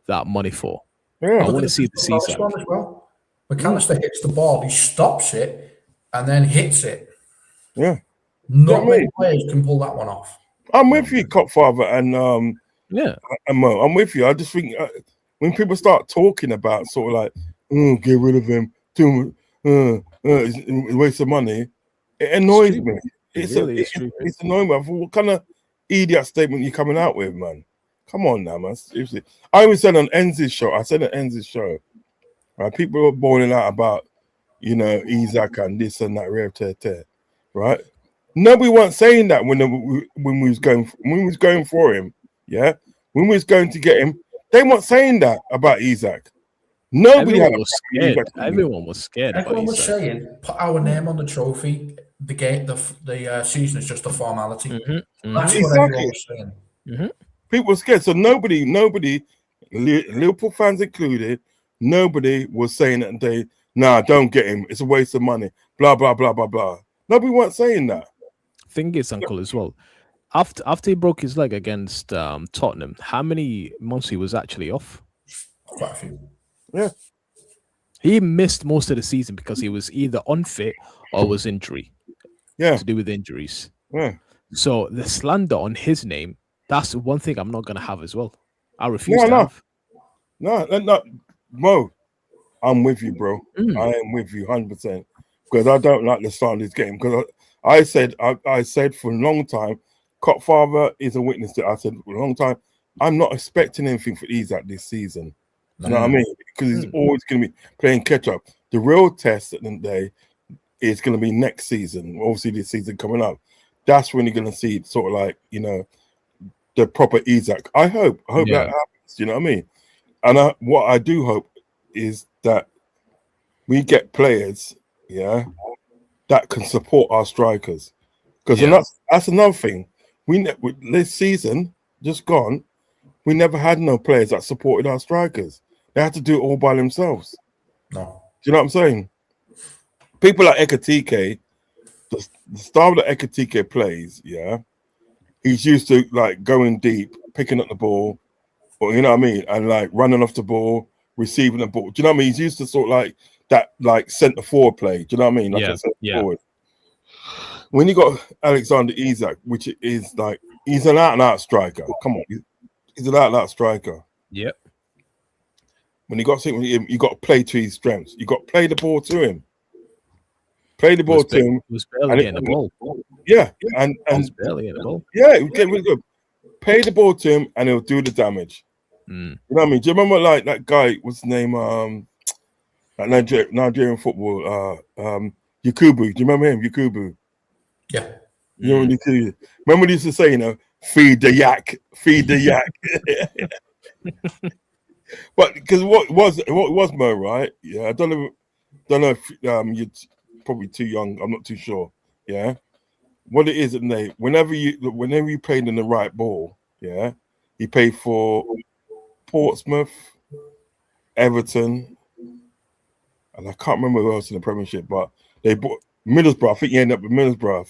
that money for. Yeah. I want to see the Isak. As well. McAllister hits the ball, he stops it, and then hits it. Yeah. Not many players can pull that one off. I'm with you, Copfather, and and Mo. I'm with you. I just think when people start talking about sort of like, get rid of him, it's a waste of money, it annoys me. It's annoying, man. What kind of idiot statement you coming out with, man? Come on now, man. Seriously. I even said on Enz's show, right? People were boiling out about, Isaac and this and that, right? Nobody was saying that when we was going for him, yeah? When we was going to get him, they weren't saying that about Isaac. Everyone was scared. Everyone was scared. Everyone was saying, put our name on the trophy. The season is just a formality. That's what everyone was saying. People were scared. So nobody, Liverpool fans included, nobody was saying that don't get him. It's a waste of money. Blah, blah, blah, blah, blah. Nobody weren't saying that. Thing is, Uncle, as well. After he broke his leg against Tottenham, how many months he was actually off? Quite a few. Yeah. He missed most of the season because he was either unfit or was injury. Yeah. To do with injuries. Yeah. So the slander on his name, that's one thing I'm not going to have as well. I refuse to have. No, Mo, I'm with you, bro. I am with you 100% because I don't like the start of this game. Because I said for a long time, Copfather is a witness to it. I said for a long time, I'm not expecting anything for Isaac this season. You know what I mean? Because he's always going to be playing catch up. The real test at the end of the day is going to be next season. Obviously, this season coming up. That's when you're going to see sort of like, the proper Isaac. I hope that happens. You know what I mean? And what I do hope is that we get players, that can support our strikers. Because that's another thing. This season, just gone, we never had no players that supported our strikers. They had to do it all by themselves. No. Do you know what I'm saying? People like Ekatike, the style that Ekatike plays, he's used to like going deep, picking up the ball, or you know what I mean, and like running off the ball, receiving the ball. Do you know what I mean? He's used to sort of like that, like centre forward play. Do you know what I mean? Like a centre forward. When you got Alexander Isak, which is like he's an out and out striker. Come on, he's an out and out striker. Yep. When you got something with him, you got to play to his strengths. You got to play the ball to him. Play the ball to him. He was barely getting the ball. Yeah, and he was barely getting the ball. Yeah, it was good. Pay the ball to him, and he'll do the damage. You know what I mean? Do you remember like that guy? What's his name? Like Nigerian football. Yakubu. Do you remember him? Yakubu. Yeah. You know Yakubu. Remember he used to say, feed the yak, feed the yak. But because what was Mo, right? Yeah, I don't know if you're probably too young. I'm not too sure. yeah. What it is, and whenever you played in the right ball, yeah, he played for Portsmouth, Everton, and I can't remember who else in the Premiership, but they bought Middlesbrough. I think he ended up with Middlesbrough.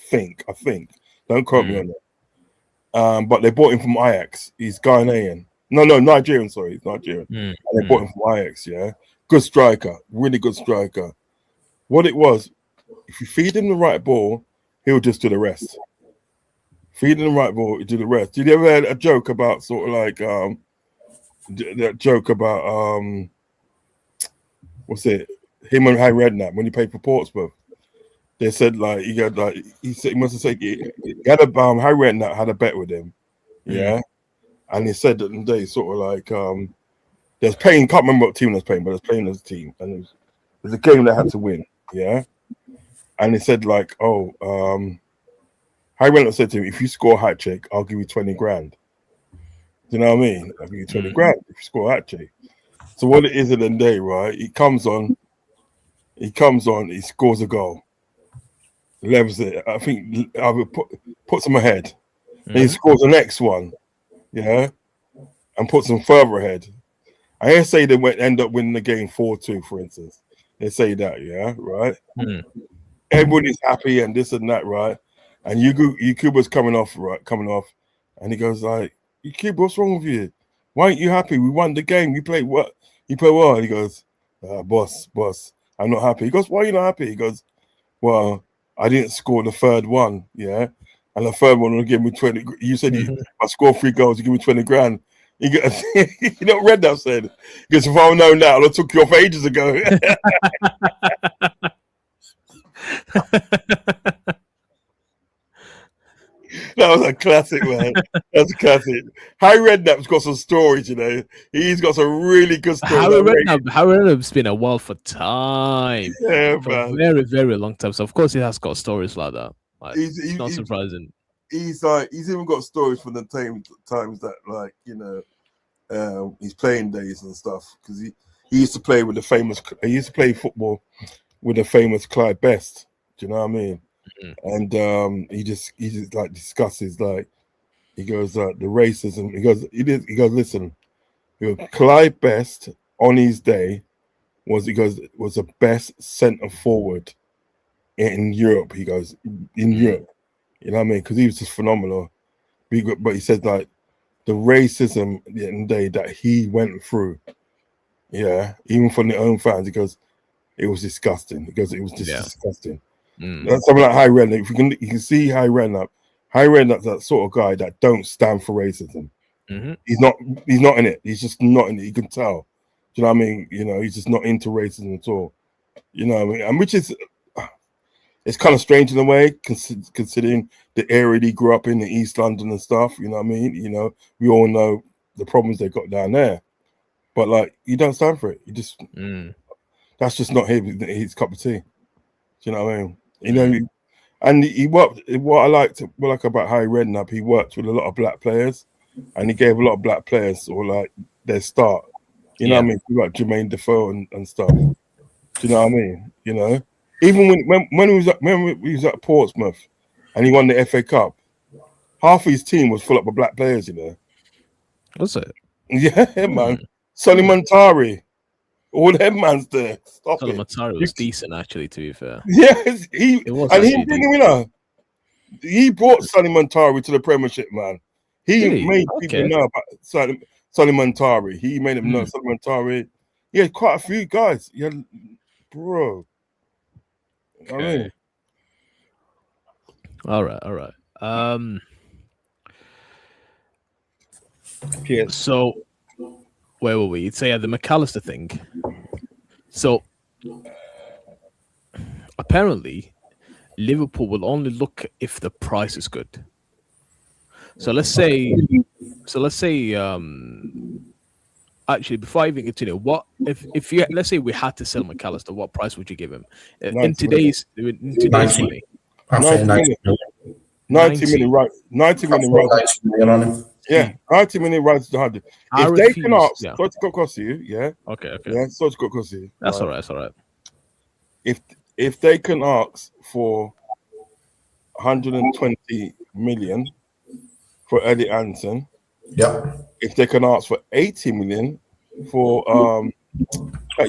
I think. Don't quote me on that. But they bought him from Ajax. He's Ghanaian. No, Nigerian. Sorry, he's Nigerian. And they bought him from Ajax. Yeah, good striker, really good striker. What it was, if you feed him the right ball, he'll just do the rest. Feed him the right ball, he'll do the rest. Did you ever heard a joke about sort of like that joke about what's it? Him and Harry Redknapp when he played for Portsmouth. They said like he must have said he had a Harry Redknapp had a bet with him, yeah, and he said that they sort of like there's playing, can't remember what team was playing, but there's playing as a team, and it was a game they had to win, yeah, and he said like Harry Redknapp said to him, if you score a hat trick, I'll give you 20 grand. Do you know what I mean? I'll give you 20 grand if you score a hat trick. So what it is at the end of the day, right? He comes on, he scores a goal. Levels it. I think I would puts him ahead. And he scores the next one, yeah, and puts him further ahead. I say they end up winning the game 4-2, for instance. They say that, yeah, right? Everybody's happy and this and that, right? And Yukuba's coming off, and he goes like, Yukuba, what's wrong with you? Why aren't you happy? We won the game. You played what? You play well. And he goes, boss, I'm not happy. He goes, why are you not happy? He goes, well, I didn't score the third one, yeah, and the third one will give me 20. You said I score 3 goals, you give me 20 grand. You get, you know what Redknapp said? Because if I know now, I took you off ages ago. That was a classic, man. That's a classic. Harry Redknapp's got some stories, you know. He's got some really good stories. Harry Redknapp's been a while for time. Yeah, for man. A very, very long time. So of course he has got stories like that. Like, it's not surprising. He's even got stories from the times that, like, you know, his playing days and stuff. Because he used to play with the famous. He used to play football with the famous Clyde Best. Do you know what I mean? And he just like discusses, like, he goes the racism. He goes listen, Clyde Best on his day was the best centre forward in Europe. He goes in Europe, you know what I mean? Because he was just phenomenal. But he said like the racism at the end of the day that he went through, yeah, even from the own fans, he goes, it was disgusting. He goes, it was just disgusting. That's something like Harry Redknapp. If you can see Harry Redknapp's that sort of guy that don't stand for racism. He's not in it. He's just not in it. You can tell. Do you know what I mean? You know, he's just not into racism at all. You know what I mean? And which is, it's kind of strange in a way, considering the area he grew up in East London and stuff. You know what I mean? You know, we all know the problems they got down there. But like, you don't stand for it. You just that's just not his cup of tea. Do you know what I mean? You know, and he worked. What I like about Harry Redknapp, he worked with a lot of black players, and he gave a lot of black players or like their start. You know what I mean? Like Jermaine Defoe and stuff. Do you know what I mean? You know, even when he was at Portsmouth, and he won the FA Cup, half his team was full up of black players. You know, was it? Yeah, man. Sonny Montari. All them man's there. Stop it. Matari was decent, actually, to be fair. Yes, he brought Sonny Montari to the Premiership, man. He made people know about Sonny Montari. He made them know Sonny Montari. He had quite a few guys. Yeah, bro. Okay. I mean. All right. Yes. So, where were we? You'd say the McAllister thing. So, apparently, Liverpool will only look if the price is good. So let's say, actually, before I even continue, what if you let's say we had to sell McAllister, what price would you give him in today's money? 90 million, right? 90 million, right? Yeah, 90 million rights to 100. If they can ask, sorry to go across you, yeah. Okay. Yeah, sorry to go across you. That's all right. If they can ask for 120 million for Elliot Anderson. Yeah. If they can ask for 80 million for that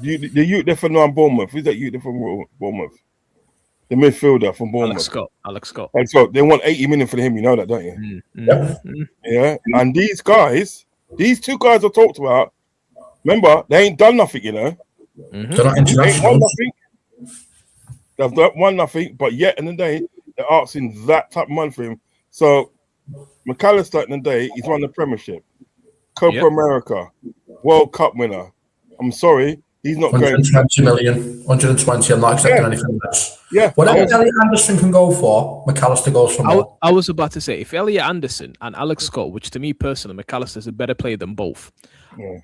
youth the youth there from Bournemouth. Who's that youth there from Bournemouth? The midfielder from Bournemouth. Alex Scott. So they want 80 million for him, you know that, don't you? Yep. Yeah. And these guys, these two guys I talked about, remember, they ain't done nothing, you know. They're not They ain't won international. nothing. They've won nothing, but yet in the day, they're asking that type of money for him. So McAllister in the day, he's won the Premiership, Copa America, World Cup winner. I'm sorry, he's not 120 million, 120. I'm not accepting anything less. Yeah. Whatever Elliot Anderson can go for, McAllister goes for more. I was about to say, if Elliot Anderson and Alex Scott, which to me personally, McAllister's a better player than both. Yeah.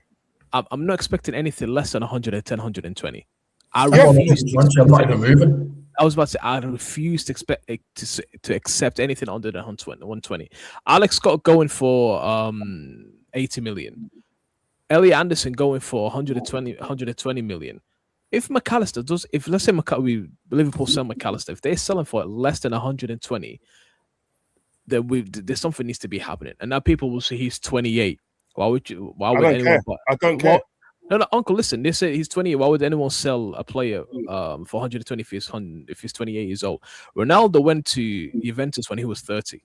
I'm not expecting anything less than 110, 120. I'm not even moving. I was about to say, I refuse to expect to accept anything under the 120. Alex Scott going for 80 million. Elliot Anderson going for 120 million. If McAllister does, if let's say Liverpool sell McAllister, if they're selling for less than 120, then there's something needs to be happening. And now people will say he's 28. Why would anyone? I don't care. No, Uncle, listen. They say he's 28. Why would anyone sell a player for 120 if he's 28 years old? Ronaldo went to Juventus when he was 30.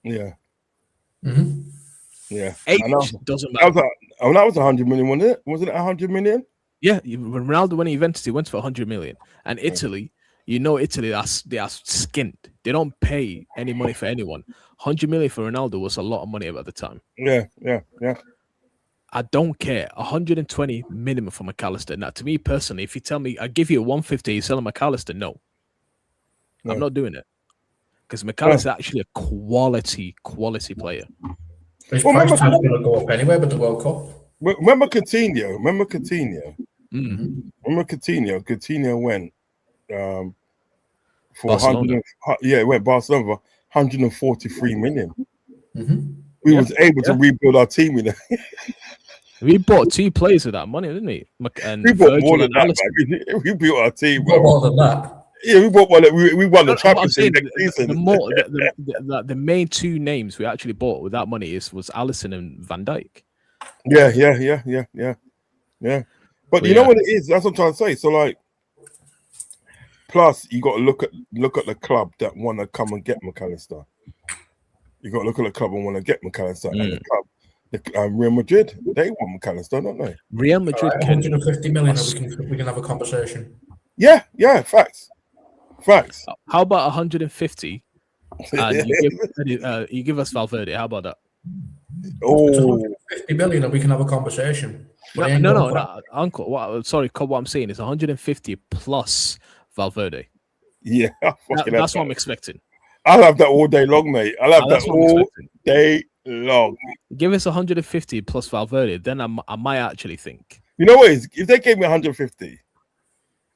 Yeah. Yeah. Age doesn't matter. That was 100 million, wasn't it? Wasn't it 100 million? Yeah, Ronaldo went to Juventus, he went for 100 million. And Italy, Italy, they are skint. They don't pay any money for anyone. 100 million for Ronaldo was a lot of money at the time. Yeah. I don't care. 120 minimum for McAllister. Now, to me personally, if you tell me I give you a 150, you're selling McAllister, no. I'm not doing it. Because McAllister is actually a quality player. His price tag's going to go up anyway with the World Cup. Remember Coutinho? Coutinho went for Barcelona. 100. Yeah, it went Barcelona for 143 million. We was able to rebuild our team with that. We bought 2 players with that money, didn't we? And we bought more than that. Man. We built our team. More than that. Yeah, we bought one. We won the championship next season. The main 2 names we actually bought with that money was Alisson and Van Dijk. Yeah. But you know what it is? That's what I'm trying to say. So like, plus you got to look at the club that want to come and get McAllister. You got to look at the club and want to get McAllister, and the club, Real Madrid, they want McAllister, don't they? Real Madrid, 150 million. We can have a conversation. Yeah, facts. How about 150? And you give us Valverde. How about that? Oh, 50 million, and we can have a conversation. No, Uncle. What I'm saying is 150 plus Valverde. Yeah, that's what I'm expecting. I'll have that all day long, mate. I'll have that all day long. Give us 150 plus Valverde, then I might actually think. You know what is? If they gave me 150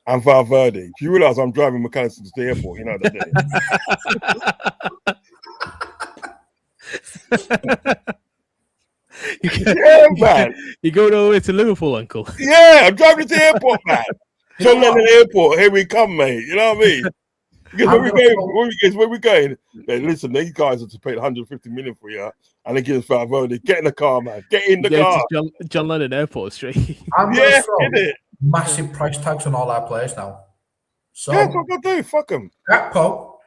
and Valverde, do you realize I'm driving McAllister to the airport? You know that day. Man. You go all the way to Liverpool, Uncle. Yeah, I'm driving to the airport, man. John Lennon Airport, here we come, mate. You know what I mean? Because where we going? Hey, listen, these guys are to pay 150 million for you, and they give us Valverde. Get in the car, man. Get in the car. John Lennon Airport straight. Massive price tags on all our players now. So that's what I'm gonna do. Fuck them. Gakpo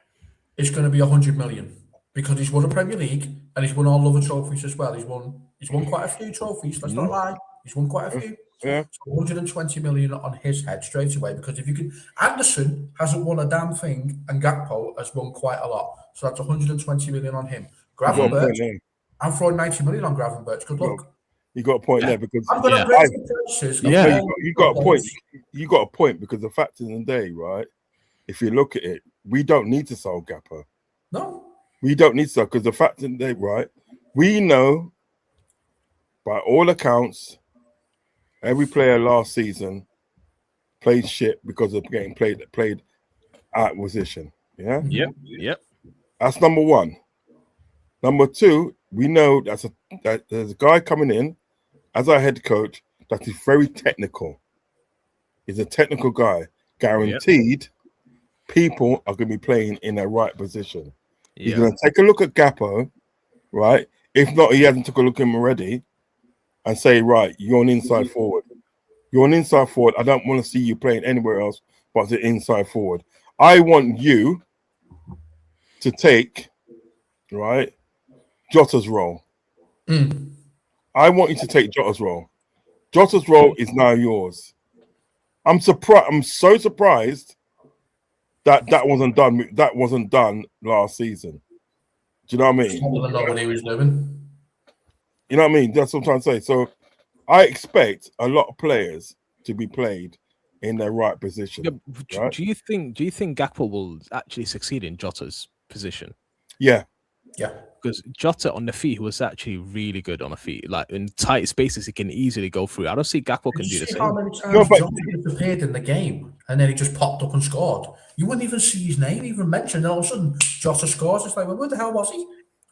is going to be 100 million because he's won a Premier League and he's won all other trophies as well. He's won quite a few trophies. Let's not lie. He's won quite a few. Yeah. So 120 million on his head straight away because if you can, Anderson hasn't won a damn thing and Gakpo has won quite a lot. So that's 120 million on him. Gravenberch, I'm throwing 90 million on Gravenberch because look. You got a point there because I'm going to raise the prices. You got a point. You got a point because the fact in the day, right? If you look at it, we don't need to sell Gakpo. No, we don't need to sell because the fact in the day, right? We know by all accounts, every player last season played shit because of getting played out of position. Yeah. Yep. That's number one. Number two, we know that there's a guy coming in as our head coach that is very technical. He's a technical guy, guaranteed people are going to be playing in the right position. You're Yeah. going to take a look at Gappo, right? If not, he hasn't took a look at him already, and say, right, you're an inside forward. You're an inside forward. I don't want to see you playing anywhere else but the inside forward. I want you to take, right, Jota's role. I want you to take Jota's role. Jota's role is now yours. I'm surprised. I'm so surprised that wasn't done. That wasn't done last season. Do you know what I mean? Someone know what he was doing. You know what I mean? That's what I'm trying to say. So I expect a lot of players to be played in their right position. Yeah, right? Do you think Gakpo will actually succeed in Jota's position? Yeah. Yeah. Because Jota on the feet, he was actually really good on the feet. Like in tight spaces, he can easily go through. I don't see Gakpo can do the How same. many times Jota disappeared in the game and then he just popped up and scored? You wouldn't even see his name even mentioned. And all of a sudden, Jota scores. It's like, well, where the hell was he?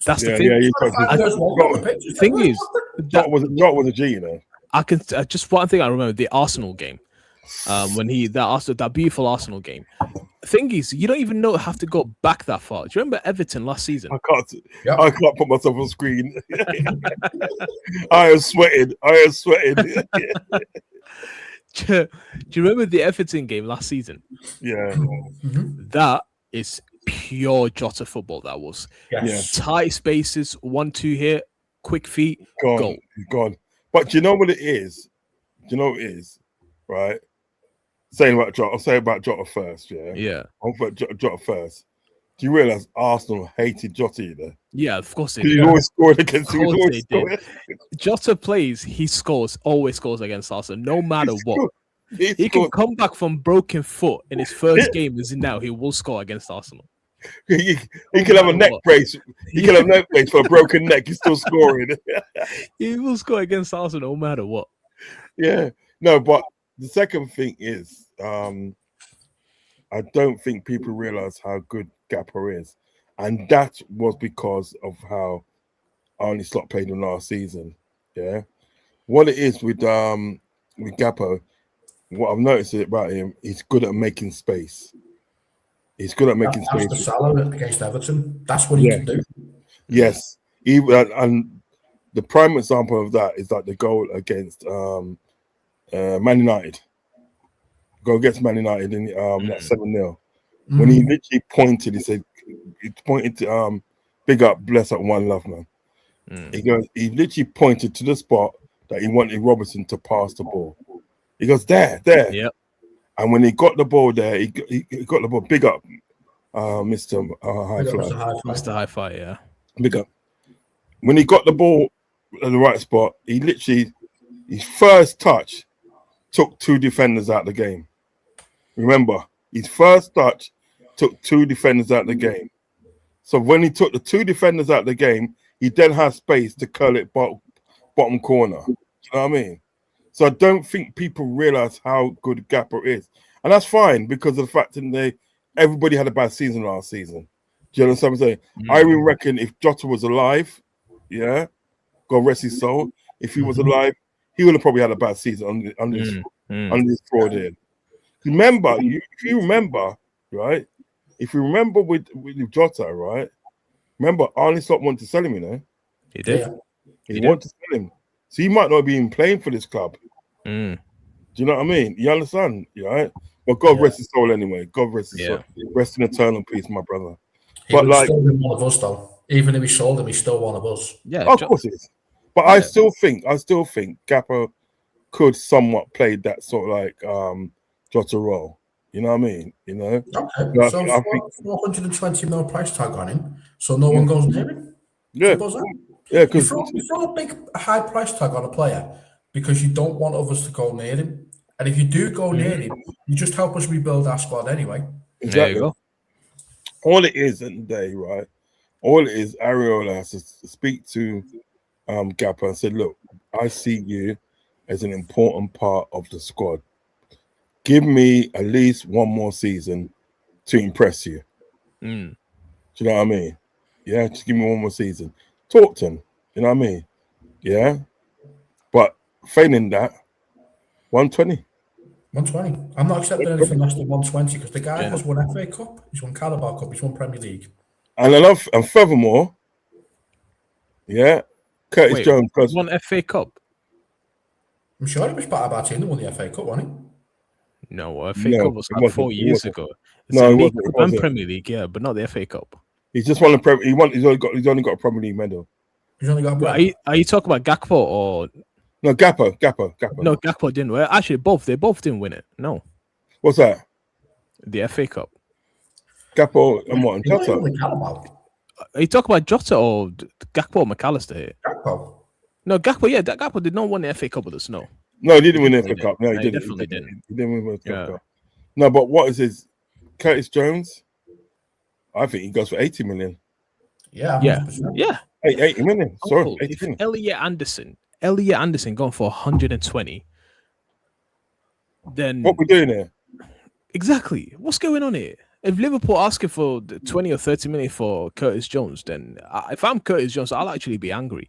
That's the Yeah, thing. yeah, The thing is, Jota was a G, you know. I can just one thing I remember the Arsenal game. When that beautiful Arsenal game. Thing is, you don't even have to go back that far. Do you remember Everton last season? I can't put myself on screen. I am sweating. Do you remember the Everton game last season? Yeah. That is pure Jota football. That was tight spaces, 1-2 here, quick feet, goal. But do you know what it is? Right? I'll say about Jota first, yeah? Yeah. I'll put Jota first. Do you realize Arsenal hated Jota either? Yeah, of course they did. He always scored against him. Jota plays, he always scores against Arsenal, no matter what. He can come back from broken foot in his first game as now, he will score against Arsenal. He can have a neck brace. He can have a neck brace for a broken neck. He's still scoring. He will score against Arsenal no matter what. Yeah. No, but the second thing is, I don't think people realize how good Gappo is, and that was because of how Arne Slot played him last season. Yeah, what it is with Gappo, what I've noticed about him, he's good at making space. He's good at making space. That's the Salah against Everton. That's what he can do. Yes, and the prime example of that is like the goal against Man United. Go against Man United in that 7-0. When he literally pointed, he pointed to big up, bless up, one love, man. He literally pointed to the spot that he wanted Robertson to pass the ball. He goes, there. Yep. And when he got the ball there, he got the ball, big up, Mr. Mr. Hi-Fi, yeah. Big up. When he got the ball at the right spot, he literally, his first touch took 2 defenders out of the game. Remember, his first touch took 2 defenders out of the game. So when he took the 2 defenders out of the game, he then has space to curl it bottom corner. Do you know what I mean? So I don't think people realize how good Gappo is. And that's fine because of the fact that everybody had a bad season last season. Do you understand what I'm saying? I even reckon if Jota was alive, yeah, God rest his soul, if he was alive, he would have probably had a bad season on this fraud here. Remember, if you remember, right? If you remember with Jota, right? Remember, Arne Slot wanted to sell him, you know? He did. He wanted to sell him. So he might not be even playing for this club. Do you know what I mean? You understand, right? But God rest his soul anyway. God rest his soul. Rest in eternal peace, my brother. But like, still one of us, though. Even if he sold him, he's still one of us. Yeah, of course he is. But I still think Gappo could somewhat play that sort of like Jota role. You know what I mean? You know. Okay. So I think 420 mil price tag on him, so no one goes near him. Yeah. Yeah, because you throw a big high price tag on a player because you don't want others to go near him, and if you do go near him, you just help us rebuild our squad anyway. Exactly. There you go. All it is in the day, right? All it is, Ariola has to speak to Gappo and say, look, I see you as an important part of the squad. Give me at least one more season to impress you. Do you know what I mean? Yeah, just give me one more season. Talk to him. You know what I mean? Yeah. But failing that, 120. 120. I'm not accepting anything less than 120 because the guy has won FA Cup, he's won Carabao Cup, he's won Premier League. And furthermore, yeah, Curtis Jones he won FA Cup. I'm sure he was part of our team that won the FA Cup, wasn't he? No, FA Cup was like 4 years ago. It's no, a it League wasn't. Cup and Premier League, yeah, but not the FA Cup. He's just won the He's only got a Premier League medal. He's only got. Are you talking about Gakpo or no? Gakpo. No, Gakpo didn't win. Actually, they both didn't win it. No. What's that? The FA Cup. Gakpo and what? And Jota. Are you talking about Jota or Gakpo or McAllister here? Gakpo. No, Gakpo. Yeah, Gakpo did not win the FA Cup with us. No. No, he didn't win the FA Cup. No, he didn't. Definitely didn't. He didn't win the FA Cup. No, but what is his? Curtis Jones? I think he goes for 80 million. Yeah. 80 million. Sorry, 80 if million. Elliot Anderson going for 120, then what we doing here? Exactly. What's going on here? If Liverpool asking for 20 or 30 million for Curtis Jones, then if I'm Curtis Jones, I'll actually be angry.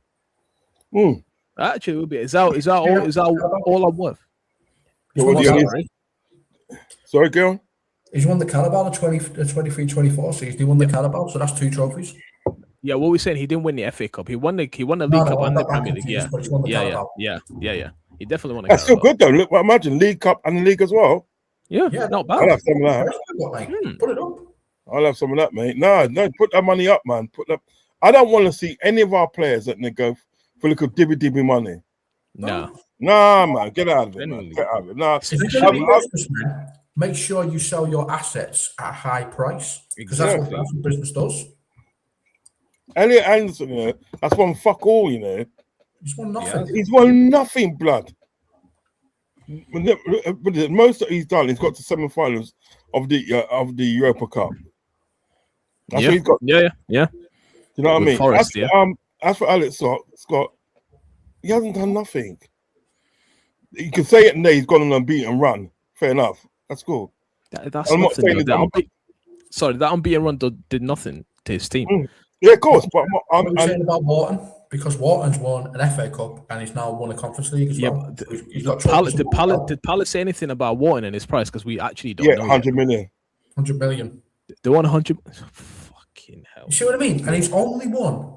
I actually will be. Is that all I'm worth? Sorry, go on. He's won the Carabao 23-24, so he's won the Carabao, so that's 2 trophies. Yeah, what we're saying, he didn't win the FA Cup. He won the League Cup and the Premier League. Yeah. He definitely won the That's still good though. Look, imagine League Cup and the league as well. Yeah, not bad. I'll have some of that. Put it up. I'll have some of that, mate. No, put that money up, man. I don't want to see any of our players that go for a little dibby money. No. Nah, man, get out of it, man. Get out of it. Nah. If you're going to be businessman, make sure you sell your assets at a high price because that's what business does. Elliot Anderson, that's one fuck all, He's won nothing. He's won nothing, blood. But most that he's done, he's got to semi-finals of the Europa Cup. That's what he's got. Yeah. You know what I mean? Forest, as for Alex Scott, he hasn't done nothing. You can say it and he's gone on an unbeaten run. Fair enough. That's cool. That's nothing. That unbeaten run did nothing to his team. Yeah, of course. But I'm saying about Wharton because Wharton's won an FA Cup and he's now won a Conference League as well. Did Palace say anything about Wharton and his price? Because we actually don't know. 100 million. 100 million. They won 100. Fucking hell. You see what I mean? And he's only won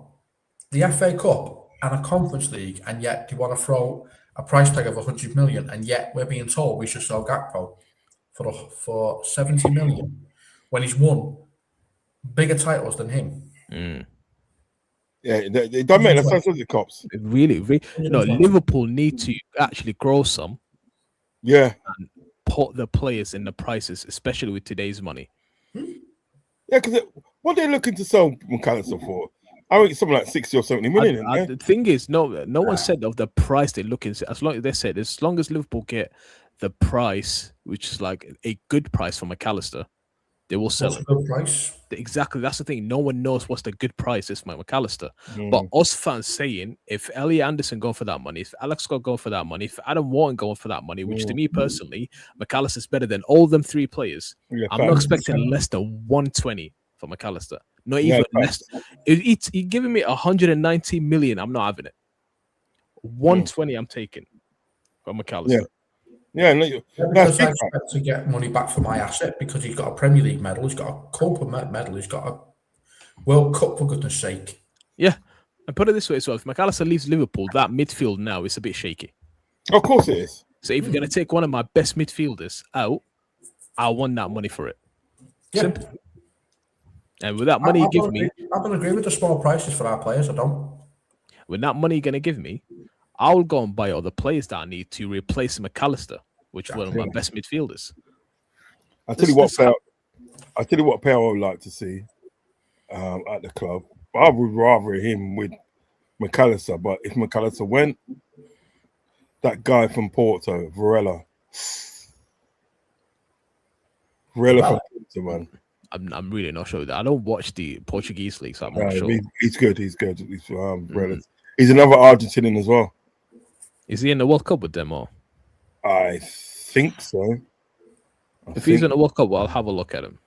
the FA Cup and a Conference League, and yet they want to throw a price tag of 100 million, and yet we're being told we should sell Gakpo for 70 million when he's won bigger titles than him. Yeah, it doesn't make sense of the cops. Really, Liverpool need to actually grow some. Yeah. And put the players in the prices, especially with today's money. Yeah, because what they're looking to sell McAllister for, I think something like 60 or 70 million. The thing is, no one said of the price they're looking. As long as Liverpool get the price, which is like a good price for McAllister, they will sell it. Good price? Exactly. That's the thing. No one knows what's the good price is for McAllister. But us fans saying, if Elliot Anderson go for that money, if Alex Scott go for that money, if Adam Wharton go for that money, which to me personally, McAllister's better than all them 3 players. I'm not expecting less than 120 for McAllister. Not even less. You're giving me 190 million. I'm not having it. 120 I'm taking for McAllister. Because I expect to get money back for my asset because he's got a Premier League medal, he's got a Copa medal, he's got a World Cup, for goodness sake. Yeah, and put it this way as well: if McAllister leaves Liverpool, that midfield now is a bit shaky. Of course it is. So if you're going to take one of my best midfielders out, I want that money for it. Simple. And with that money you give me, I don't agree with the small prices for our players. I don't. With that money you're going to give me, I'll go and buy other players that I need to replace McAllister, which is one of my best midfielders. I'll tell you what player I would like to see at the club. I would rather him with McAllister, but if McAllister went, that guy from Porto, Varela from Porto, man. I'm really not sure that I don't watch the Portuguese league, so I'm not sure. He's good. He's He's another Argentinian as well. Is he in the World Cup with them or? I think so. If he's in the World Cup, well, I'll have a look at him.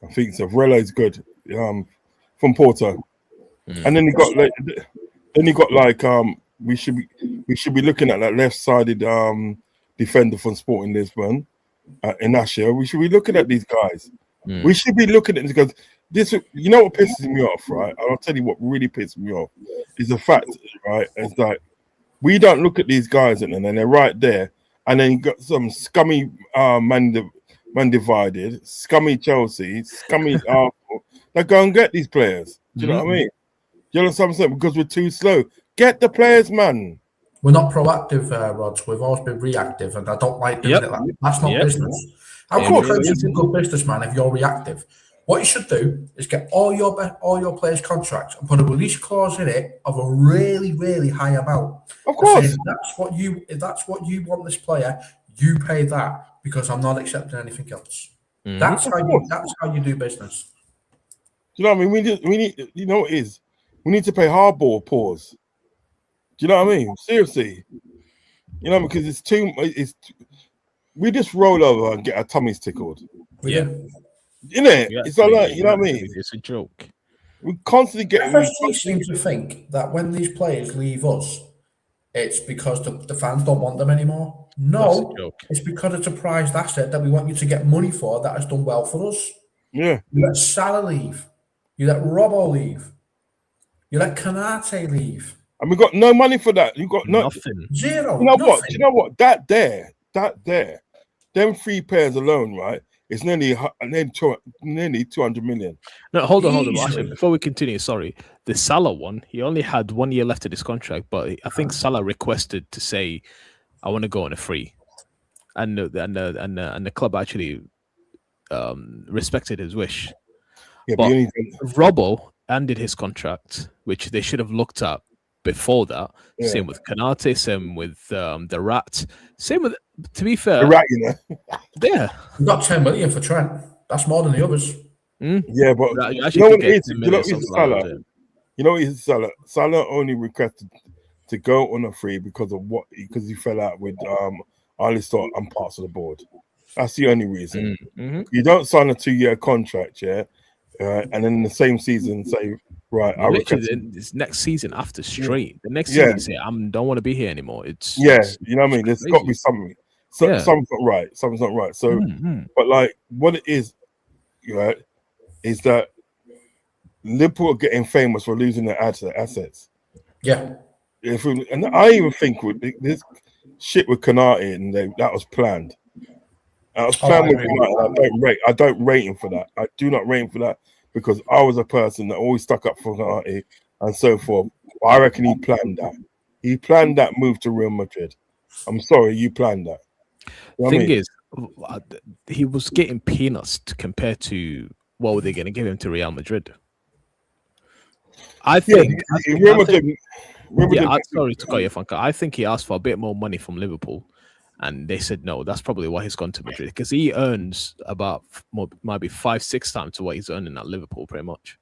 I think so. Varela is good. From Porto, and then we should be looking at that left-sided defender from Sporting Lisbon, in Asher. We should be looking at these guys. We should be looking at this because this, you know what pisses me off, right? I'll tell you what really pisses me off is the fact, right? It's like we don't look at these guys and then they're right there, and then you got some scummy man divided, scummy Chelsea, scummy Arsenal. They go and get these players. Do you know what I mean? You know what I'm saying? Because we're too slow. Get the players, man. We're not proactive, Rods. We've always been reactive, and I don't like doing it. That's not business. How can you be a good businessman if you're reactive? What you should do is get all your players' contracts and put a release clause in it of a really, really high amount. Of course, if that's what you want this player, you pay that because I'm not accepting anything else. That's how you do business. Do you know what I mean? We need. You know what it is? We need to pay hardball pause. Do you know what I mean? Seriously, you know, because we just roll over and get our tummies tickled. Yeah. Innit? It's all like, you know what I mean? It's a joke. We constantly get. FSG seem to think that when these players leave us, it's because the fans don't want them anymore. No, it's because it's a prized asset that we want you to get money for that has done well for us. Yeah. You let Salah leave. You let Robbo leave. You let Kanate leave. And we got no money for that. You got nothing. Zero. You know what? Do you know what? That there, them 3 pairs alone, right? It's nearly 200 million. No, hold on. Actually, before we continue, sorry. The Salah one, he only had 1 year left of his contract, but I think Salah requested to say, "I want to go on a free," and the club actually respected his wish. Yeah, but Robbo ended his contract, which they should have looked at before that. Yeah. Same with Kanate, same with the Rat, same with, to be fair, the Rat, you know. Yeah, we got 10 million for Trent. That's more than the others. Yeah, but you know what it is? You know it's Salah. You know it's Salah. Salah only requested to go on a free because he fell out with Alistar and parts of the board. That's the only reason. You don't sign a 2-year contract, yeah, and then in the same season say, right, this next season after straight. The next season say, I don't want to be here anymore. It's you know what I mean? There's got to be something. Something's not right. Something's not right. So, but like what it is, right, is that Liverpool are getting famous for losing their assets. Yeah. And I even think with this shit with Kanate and that was planned. I don't rate him for that. I do not rate him for that because I was a person that always stuck up for Kanate and so forth. I reckon he planned that. He planned that move to Real Madrid. I'm sorry, you planned that. You know Thing is, he was getting peanuts compared to what were they going to give him to Real Madrid. I think. Sorry to cut you, Funka. I think he asked for a bit more money from Liverpool. And they said no. That's probably why he's gone to Madrid because he earns about maybe 5-6 times what he's earning at Liverpool, pretty much.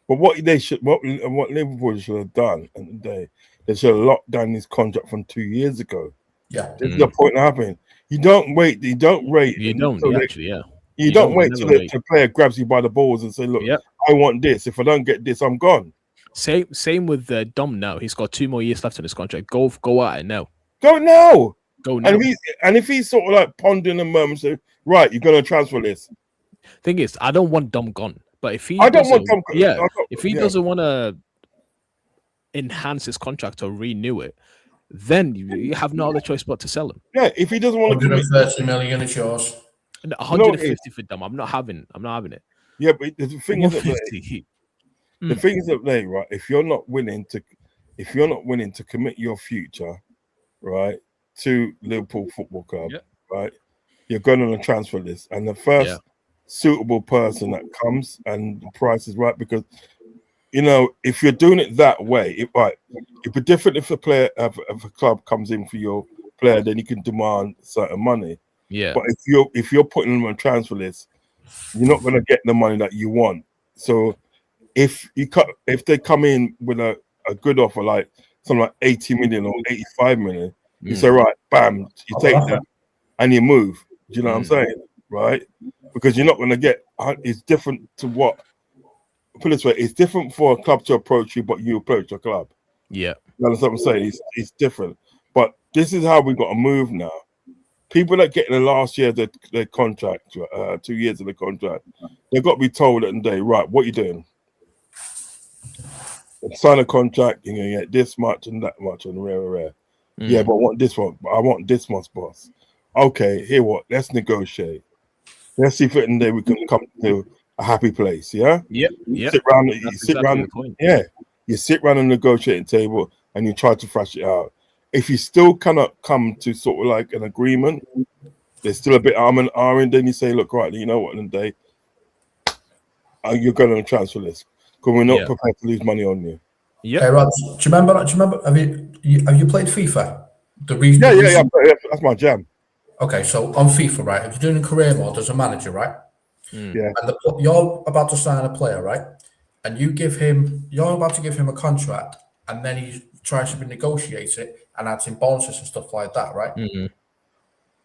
But what Liverpool should have done, and they should have locked down his contract from 2 years ago. Yeah, this is the point happening. You don't wait. You don't wait. You don't actually. Yeah. You don't wait till the player grabs you by the balls and say, "Look, I want this. If I don't get this, I'm gone." Same with Dom now. He's got 2 more years left on his contract. Go at it now. Go now. Go now. And if he's sort of like pondering a moment, say, right, you're going to transfer this. Thing is, I don't want Dom gone. But if he if he doesn't want to enhance his contract or renew it, then you have no other choice but to sell him. Yeah, if he doesn't want to 130 million, it's yours. 150 for Dom. I'm not having it. Yeah, but the thing is that right, if you're not willing to commit your future, right, to Liverpool Football Club, right, you're going on a transfer list, and the first suitable person that comes and the price is right, because you know if you're doing it that way, it'd be different if a club comes in for your player, then you can demand certain money. Yeah, but if you're putting them on a transfer list, you're not going to get the money that you want. So if they come in with a good offer, like something like 80 million or 85 million, you say, right, bam, you take that and you move. Do you know what I'm saying? Right? Because you're not going to get, it's different to what, put it this way, it's different for a club to approach you, but you approach a club. Yeah. You know what I'm saying? It's different. But this is how we got to move now. people that get in the last year of their contract, 2 years of the contract, they've got to be told at the day, right, what you doing? Sign a contract, you're gonna get this much and that much on rare. Yeah, but I want this one. I want this much, boss. Okay, here what? Let's negotiate. Let's see if in there we can come to a happy place. Yeah. Yep. You sit around. Yeah. You sit around the negotiating table and you try to thrash it out. If you still cannot come to sort of like an agreement, there's still a bit arm and ahhing. Then you say, look, right, you know what? In the day, you're going on a transfer list because we're not prepared to lose money on you. Yeah. Hey, Rod, do you remember? Have you played FIFA? Yeah. That's my jam. Okay, so on FIFA, right? If you're doing a career mode as a manager, right? Yeah. And you're about to sign a player, right? And you're about to give him a contract, and then he tries to negotiate it and adds in bonuses and stuff like that, right?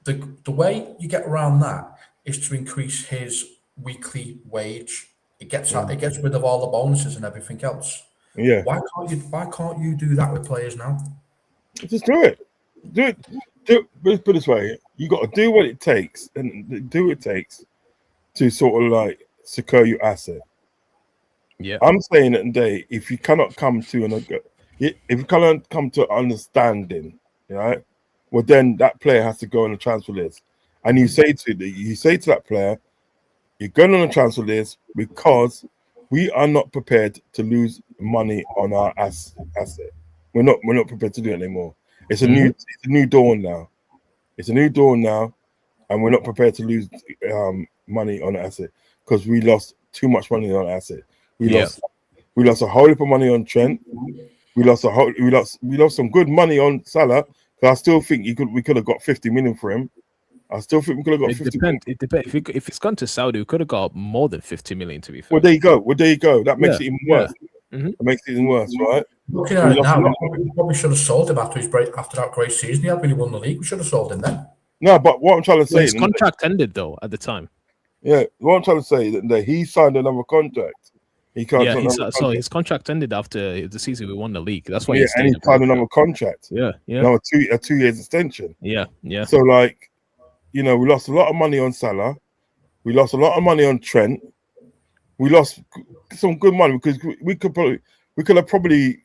The way you get around that is to increase his weekly wage. It gets rid of all the bonuses and everything else. Yeah. Why can't you do that with players now? Just do it. Put it this way: you got to do what it takes, and do what it takes to sort of like secure your asset. Yeah, I'm saying that today, if you cannot come to understanding, right? Well, then that player has to go on the transfer list, and you say to that player, you're going on the transfer list because we are not prepared to lose money on our asset. We're not prepared to do it anymore. It's a new dawn now. It's a new dawn now, and we're not prepared to lose money on the asset because we lost too much money on the asset. We lost a whole heap of money on Trent. We lost some good money on Salah. I still think we could have got 50 million for him. I still think we could have got 50 million. It depends. If it's gone to Saudi, we could have got more than 50 million, to be fair. Well, there you go. That makes it even worse. It makes it even worse, right? Looking at it now, we probably should have sold him after that great season. He had really won the league. We should have sold him then. No, but what I'm trying to say, his contract ended though at the time. Yeah, what I'm trying to say that he signed another contract. He can't. So his contract ended after the season we won the league. That's why he signed another contract. Yeah. No, a 2 years extension. Yeah. So like, we lost a lot of money on Salah. We lost a lot of money on Trent. We lost some good money because we could have probably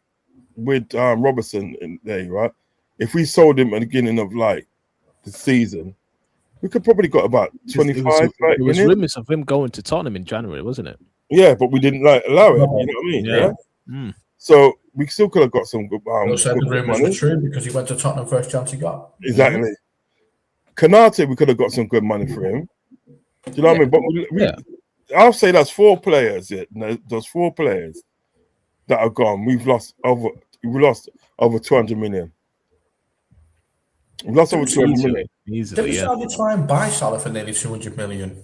with Robertson in there, right? If we sold him at the beginning of like the season, we could probably got about 25. There was rumors of him going to Tottenham in January, wasn't it? Yeah, but we didn't allow it. You know what I mean? Yeah. So we still could have got some good. The rumors were true because he went to Tottenham first chance he got. Exactly. Kanate, we could have got some good money for him. Do you know what I mean? But I'll say that's 4 players. Yeah, those 4 players that are gone. We lost over 200 million. We lost over 200 million. Easily, Did we try and buy Salah for nearly 200 million?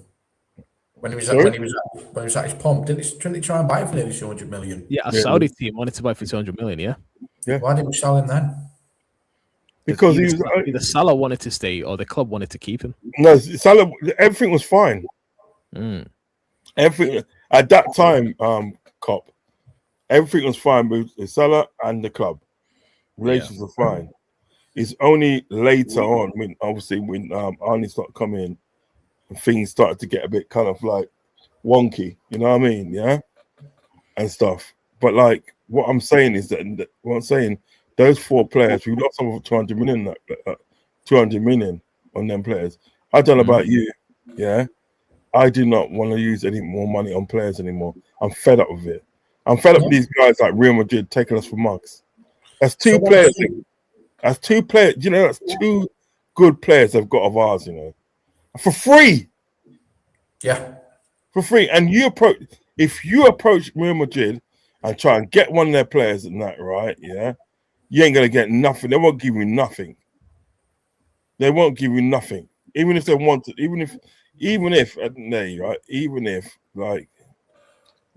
When he was at his pomp, didn't he try and buy him for nearly 200 million? Yeah, a Saudi team wanted to buy for 200 million. Yeah. Why didn't we sell him then? Because either Salah wanted to stay or the club wanted to keep him. No, Salah. Everything was fine. Everything at that time, everything was fine with Salah and the club. Relations were fine. It's only later on when Arnie started coming in, and things started to get a bit kind of like wonky. You know what I mean? Yeah, and stuff. But like what I'm saying is that those 4 players, we lost over 200 million. 200 million on them players. I don't know about you. Yeah, I do not want to use any more money on players anymore. I'm fed up with it. I'm fed up with these guys like Real Madrid taking us for mugs. That's 2 players. That's 2 players. That's 2 good players they've got of ours. For free. Yeah, for free. And if you approach Real Madrid and try and get one of their players in that, right? Yeah, you ain't gonna get nothing. They won't give you nothing. They won't give you nothing. Even if they want to. Even if right? Even if like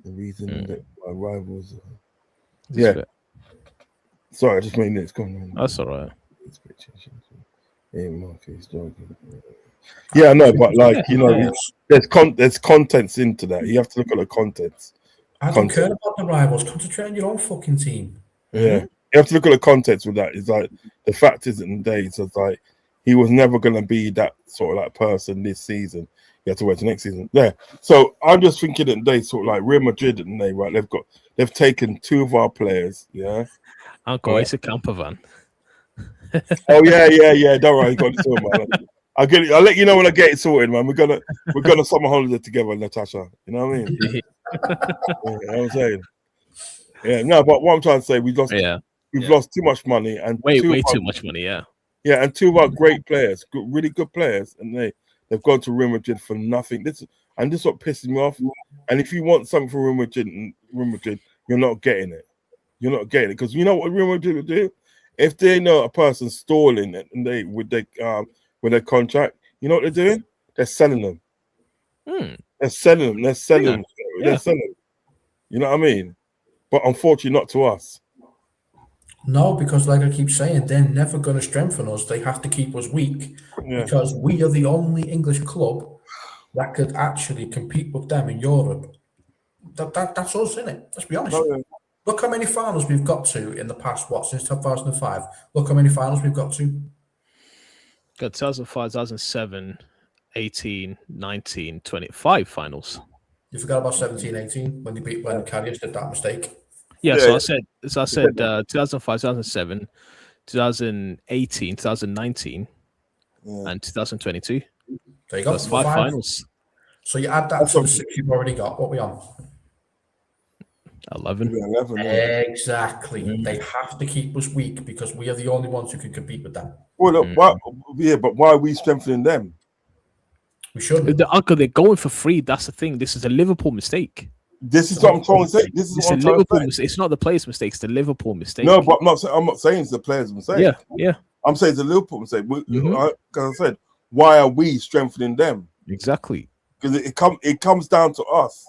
the reason that my rivals. Sorry, I just made this. Come on. That's all right. Yeah, no, but like there's contents into that. You have to look at the contents. I don't care about the rivals. Concentrate on your own fucking team. Yeah, you have to look at the contents with that. It's like the fact is in days. It's like he was never going to be that sort of like person this season. You have to wait till next season. Yeah. So I'm just thinking that they sort of like Real Madrid, and right? They've taken 2 of our players. Yeah. Uncle, it's a camper van. Oh yeah. Don't worry, got it sorted, man. I'll get it. I'll let you know when I get it sorted, man. We're gonna summer holiday together, Natasha. You know what I mean? You know what I'm saying? Yeah. No, but what I'm trying to say, we've lost too much money and way too much money. Yeah. Yeah, and 2 of our great players, really good players, and they've gone to Real Madrid for nothing. This is what pisses me off. And if you want something from Real Madrid, you're not getting it. You're not getting it because you know what Real Madrid will do? If they know a person stalling it and with their contract, you know what they're doing? They're selling them. They're selling them. They're selling them. They're selling them. You know what I mean? But unfortunately, not to us. No, because like I keep saying, they're never going to strengthen us. They have to keep us weak because we are the only English club that could actually compete with them in Europe. That's us, isn't it? Let's be honest. Look how many finals we've got to in the past, since 2005? Look how many finals we've got to. Got 2005, 2007, 18, 19, 25 finals. You forgot about 17, 18 when Carriers did that mistake. Yeah, so I said 2005, 2007, 2018, 2019, and 2022. There you go. That's 5 finals. So you add that to the 6 you've already got. What are we on? 11. Exactly. They have to keep us weak because we are the only ones who can compete with them. Well, look, but why are we strengthening them? We shouldn't. Uncle, they're going for free. That's the thing. This is a Liverpool mistake. This is what I'm trying to say. It's a Liverpool mistake. It's not the players' mistake. It's the Liverpool mistake. No, but I'm not saying it's the players' mistake. Yeah. I'm saying it's a Liverpool mistake. Because I said, why are we strengthening them? Exactly. Because it comes down to us.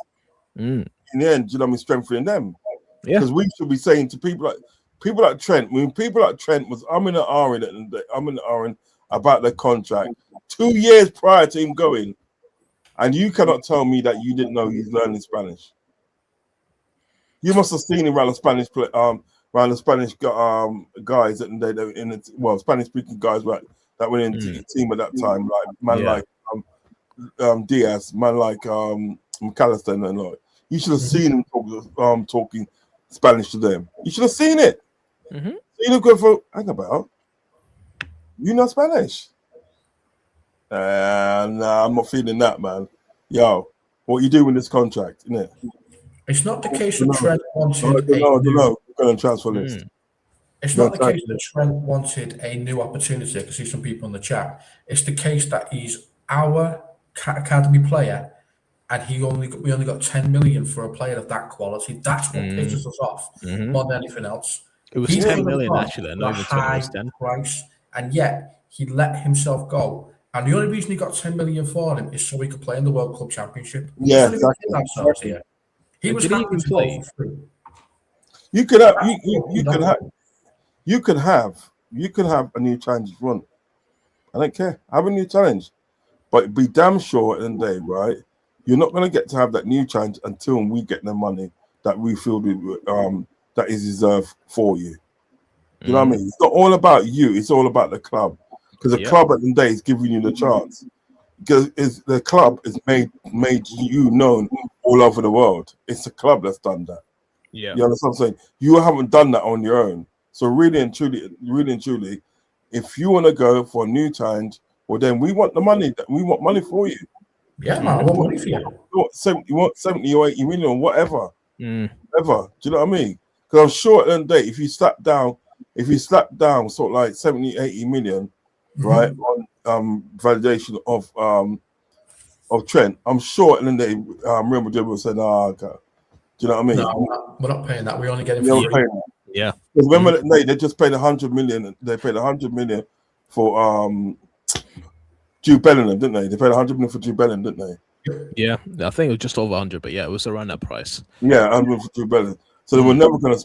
In the end, you know what I mean, strengthening them. Yeah. Because we should be saying to people like Trent, when people like Trent was I'm in the R about their contract 2 years prior to him going, and you cannot tell me that you didn't know he's learning Spanish. You must have seen him around the Spanish guys Spanish speaking guys that went into the team at that time, like Diaz, man like McAllister and like. You should have seen him talking Spanish to them. You should have seen it. Seen him go for hang about. You know Spanish? Nah, I'm not feeling that, man. Yo, what you do with this contract, innit? It's not the case that Trent wanted going to transfer list. It's not the case that Trent wanted a new opportunity. I can see some people in the chat. It's the case that he's our academy player, and we only got 10 million for a player of that quality. That's what pisses us off more than anything else. It was 10 million actually, not even high price, and yet he let himself go. And the only reason he got 10 million for him is so he could play in the World Club Championship. Yeah, exactly. He was happy to play. You could have a new challenge if you want. I don't care. Have a new challenge, but be damn sure at the end of the day, right? You're not going to get to have that new challenge until we get the money that we feel that is deserved for you. You know what I mean? It's not all about you. It's all about the club, because the club at the end of the day is giving you the chance. Because the club is made you known all over the world. It's the club that's done that. Yeah, you understand what I'm saying? You haven't done that on your own. So really and truly, if you want to go for a new challenge, well then we want the money. We want money for you. Yeah, man, I want money for you. You want 70 or 80 million or whatever. Whatever. Do you know what I mean? Because I'm sure at the end of the day, if you slap down sort of like 70, 80 million, right, on validation of Trent, I'm sure at the end of the day, Real Madrid will say, nah, okay. Do you know what I mean? No, we're not paying that. We only get it for free. Yeah. Because remember, they just paid 100 million. They paid 100 million for Jude Bellingham, didn't they? They paid 100 million for Jude Bellingham, didn't they? Yeah, I think it was just over 100, but yeah, it was around that price. Yeah, 100 million for Jude Bellingham. So they were never going to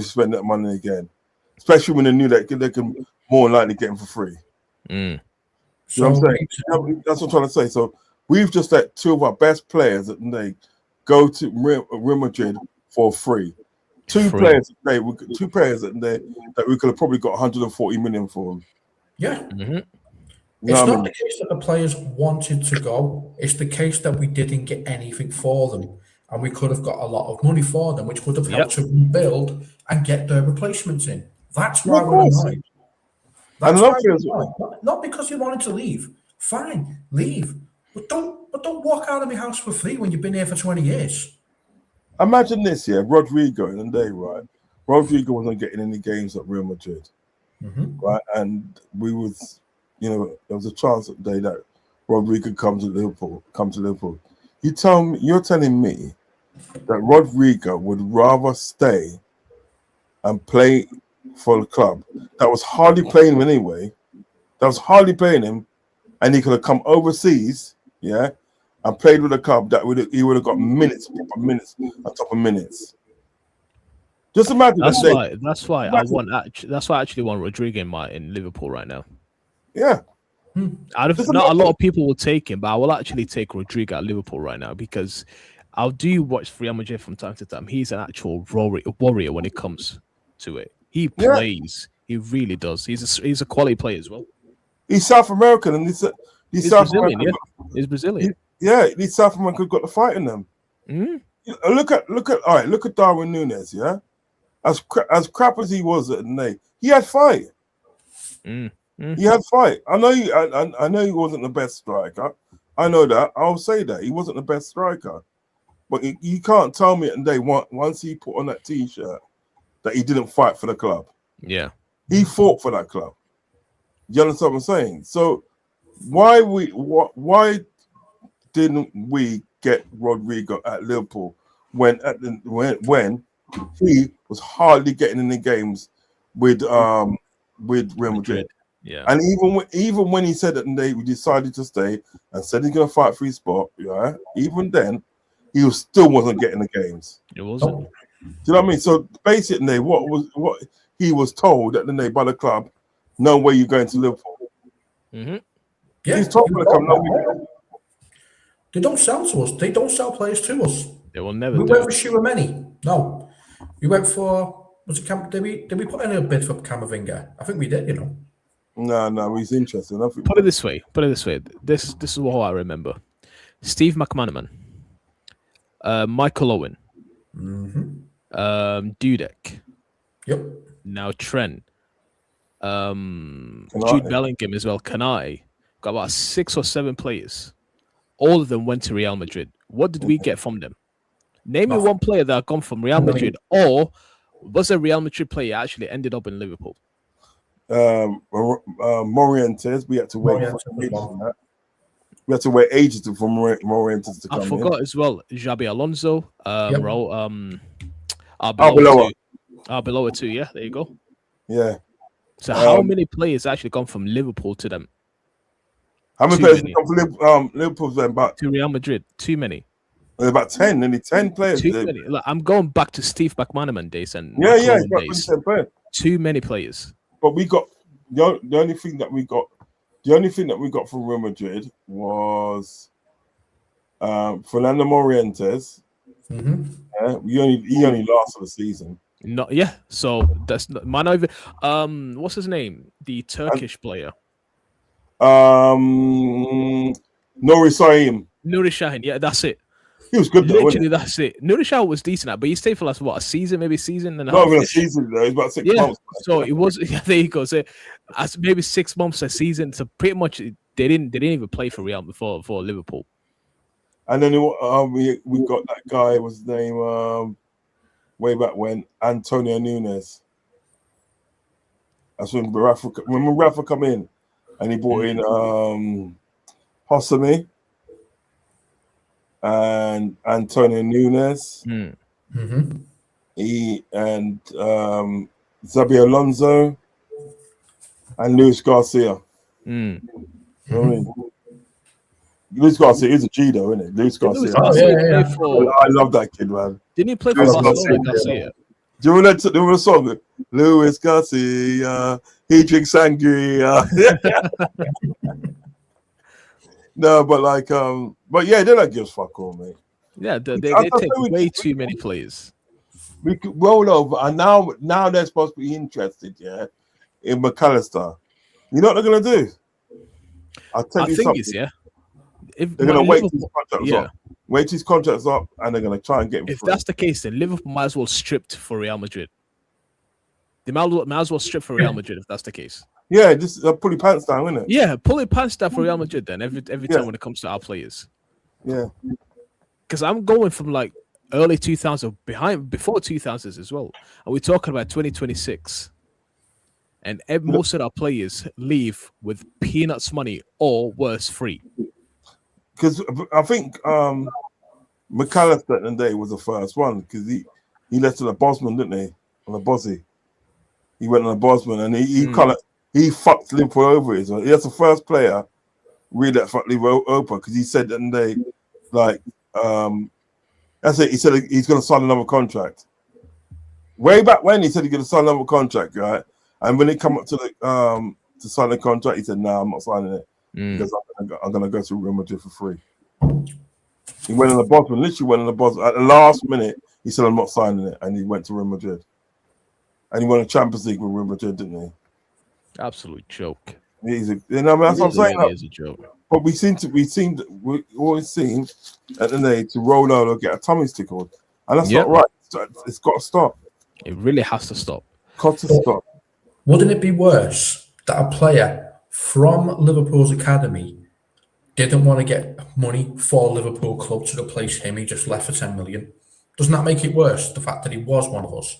spend that money again, especially when they knew that they can more likely get him for free. You know what I'm saying? That's what I'm trying to say. So we've just let 2 of our best players that they go to Real Madrid for free. Two players that we could have probably got 140 million for them. Yeah. Mm-hmm. It's not the case that the players wanted to go. It's the case that we didn't get anything for them. And we could have got a lot of money for them, which would have helped to rebuild and get their replacements in. That's why we're annoyed. That's why we're annoyed. Not because you wanted to leave. Fine, leave. But don't walk out of my house for free when you've been here for 20 years. Imagine this, yeah, Rodrigo in the day, right? Rodrigo wasn't getting any games at Real Madrid, right? And we was, you know, there was a chance that day that Rodrigo come to Liverpool. You're telling me that Rodrigo would rather stay and play for a club that was hardly playing him anyway, and he could have come overseas, yeah, and played with a club that he would have got minutes on top of minutes. Just imagine. That's why I actually want Rodrigo in Liverpool right now. Yeah. Not a lot of people will take him, but I will actually take Rodrigo at Liverpool right now because I do watch Real Madrid from time to time. He's an actual warrior when it comes to it. He plays. He really does. He's a quality player as well. He's South American, and he's South Brazilian. American. Yeah, he's Brazilian. These South Americans got the fight in them. Look at Darwin Núñez. Yeah, as crap as he was at the day, he had fight. He had fight. I know he wasn't the best striker. I know that. I'll say that he wasn't the best striker. But you can't tell me at the day once he put on that T-shirt that he didn't fight for the club. Yeah, he fought for that club. You understand what I'm saying? So why didn't we get Rodrigo at Liverpool when he was hardly getting in the games with Real Madrid? Yeah, and even when he said that they decided to stay and said he's going to fight for his spot, yeah, even then he still wasn't getting the games. It wasn't. Do you know what I mean? So basically, what he was told at the day by the club, no way you're going to Liverpool. Yeah, he's told by the club, no way. They don't sell to us. They don't sell players to us. They will never. We went for 𝗧𝗶𝗸. No, we went for did we put in a bid for Camavinga? I think we did. You know. No, he's interesting. Put it this way. This is what I remember. Steve McManaman, Michael Owen, Dudek. Yep. Now Trent, Jude Bellingham as well. Kanai got about 6 or 7 players. All of them went to Real Madrid. What did we get from them? Name me one player that gone from Real Madrid, or was a Real Madrid player actually ended up in Liverpool? Morientes. We had to wait. We had to wait ages for Morientes to come in. I forgot as well. 𝗧𝗶𝗸 Alonso. Arbeloa too. Yeah, there you go. Yeah. So how many players actually gone from Liverpool to them? How many players come from Liverpool to Real Madrid? Too many. About 10, nearly 10 players. Too many. Like, I'm going back to Steve McManaman days and days. Too many players. But we got the only thing that we got from Real Madrid was Fernando Morientes. Yeah, he only lasted a season. So that's not even. What's his name? The Turkish player. Nuri Sahin. Yeah, that's it. He was good. Literally, that's it. Nuri Sahin was decent, but he stayed for a season, maybe a season and a half. Not even a season though. It was about 6 months. So it was. Yeah, there you go. So maybe 6 months a season. So pretty much they didn't even play for Real for Liverpool. And then we got that guy. What's his name? Way back when, Antonio Nunes. That's when Rafa come in, and he brought in 𝗧𝗶𝗸 and Antonio Nunes. He and 𝗧𝗶𝗸 Alonso and Luis Garcia. You know what I mean? Luis Garcia is a G though, isn't it? Luis Garcia. I love that kid, man. Didn't he play for Barcelona, Garcia? Do you remember the song? Luis Garcia, he drinks sangria. No, but yeah, they don't give a fuck all, mate. Yeah, they take way too many players. We could roll over, and now they're supposed to be interested, yeah, in McAllister. You know what they're gonna do? I'll tell I you think something. it's if They're gonna wait till Liverpool, his contract's up. Wait till his contract's up, and they're gonna try and get him if free. that's the case, then Liverpool might as well strip for Real Madrid. They might as well strip for Real Madrid if that's the case. Yeah, just pull your pants down, innit? Yeah, pull your pants down for Real Madrid then every time when it comes to our players. Yeah. Because I'm going from like early 2000 before 2000s as well, and we're talking about 2026, and most of our players leave with peanuts money or worse, free. Because I think McAllister and Day was the first one because he left on a Bosman, didn't he? On a Bozzy. He went on a Bosman and he fucked Liverpool over. He was the first player really that fucked Liverpool over because he said that they like that's it. He said he's going to sign another contract. Way back when he said he's going to sign another contract, right? And when he come up to the to sign the contract, he said, "No, I'm not signing it because I'm going to go to Real Madrid for free." He went on the Bosman, literally went on the Bosman. At the last minute, he said, "I'm not signing it," and he went to Real Madrid. And he won a Champions League with Real Madrid, didn't he? Absolute joke. That's what I'm saying. It is a joke. But we always seem at the day to Ronaldo get a tummy tickled, and that's not right. It's got to stop. It really has to stop. Got to stop. Wouldn't it be worse that a player from Liverpool's academy didn't want to get money for Liverpool club to replace him? He just left for 10 million. Doesn't that make it worse? The fact that he was one of us.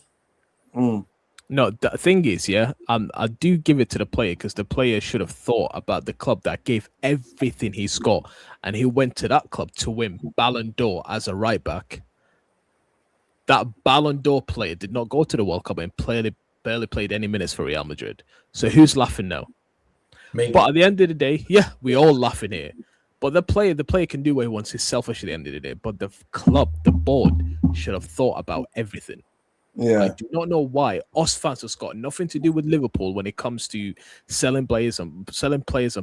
No, the thing is, I do give it to the player because the player should have thought about the club that gave everything he's got, and he went to that club to win Ballon d'Or as a right back. That Ballon d'Or player did not go to the World Cup and barely played any minutes for Real Madrid. So who's laughing now? Me. But at the end of the day, we all laughing here. But the player can do what he wants. He's selfish at the end of the day. But the club, the board, should have thought about everything. Yeah, I do not know why us fans has got nothing to do with Liverpool when it comes to selling players and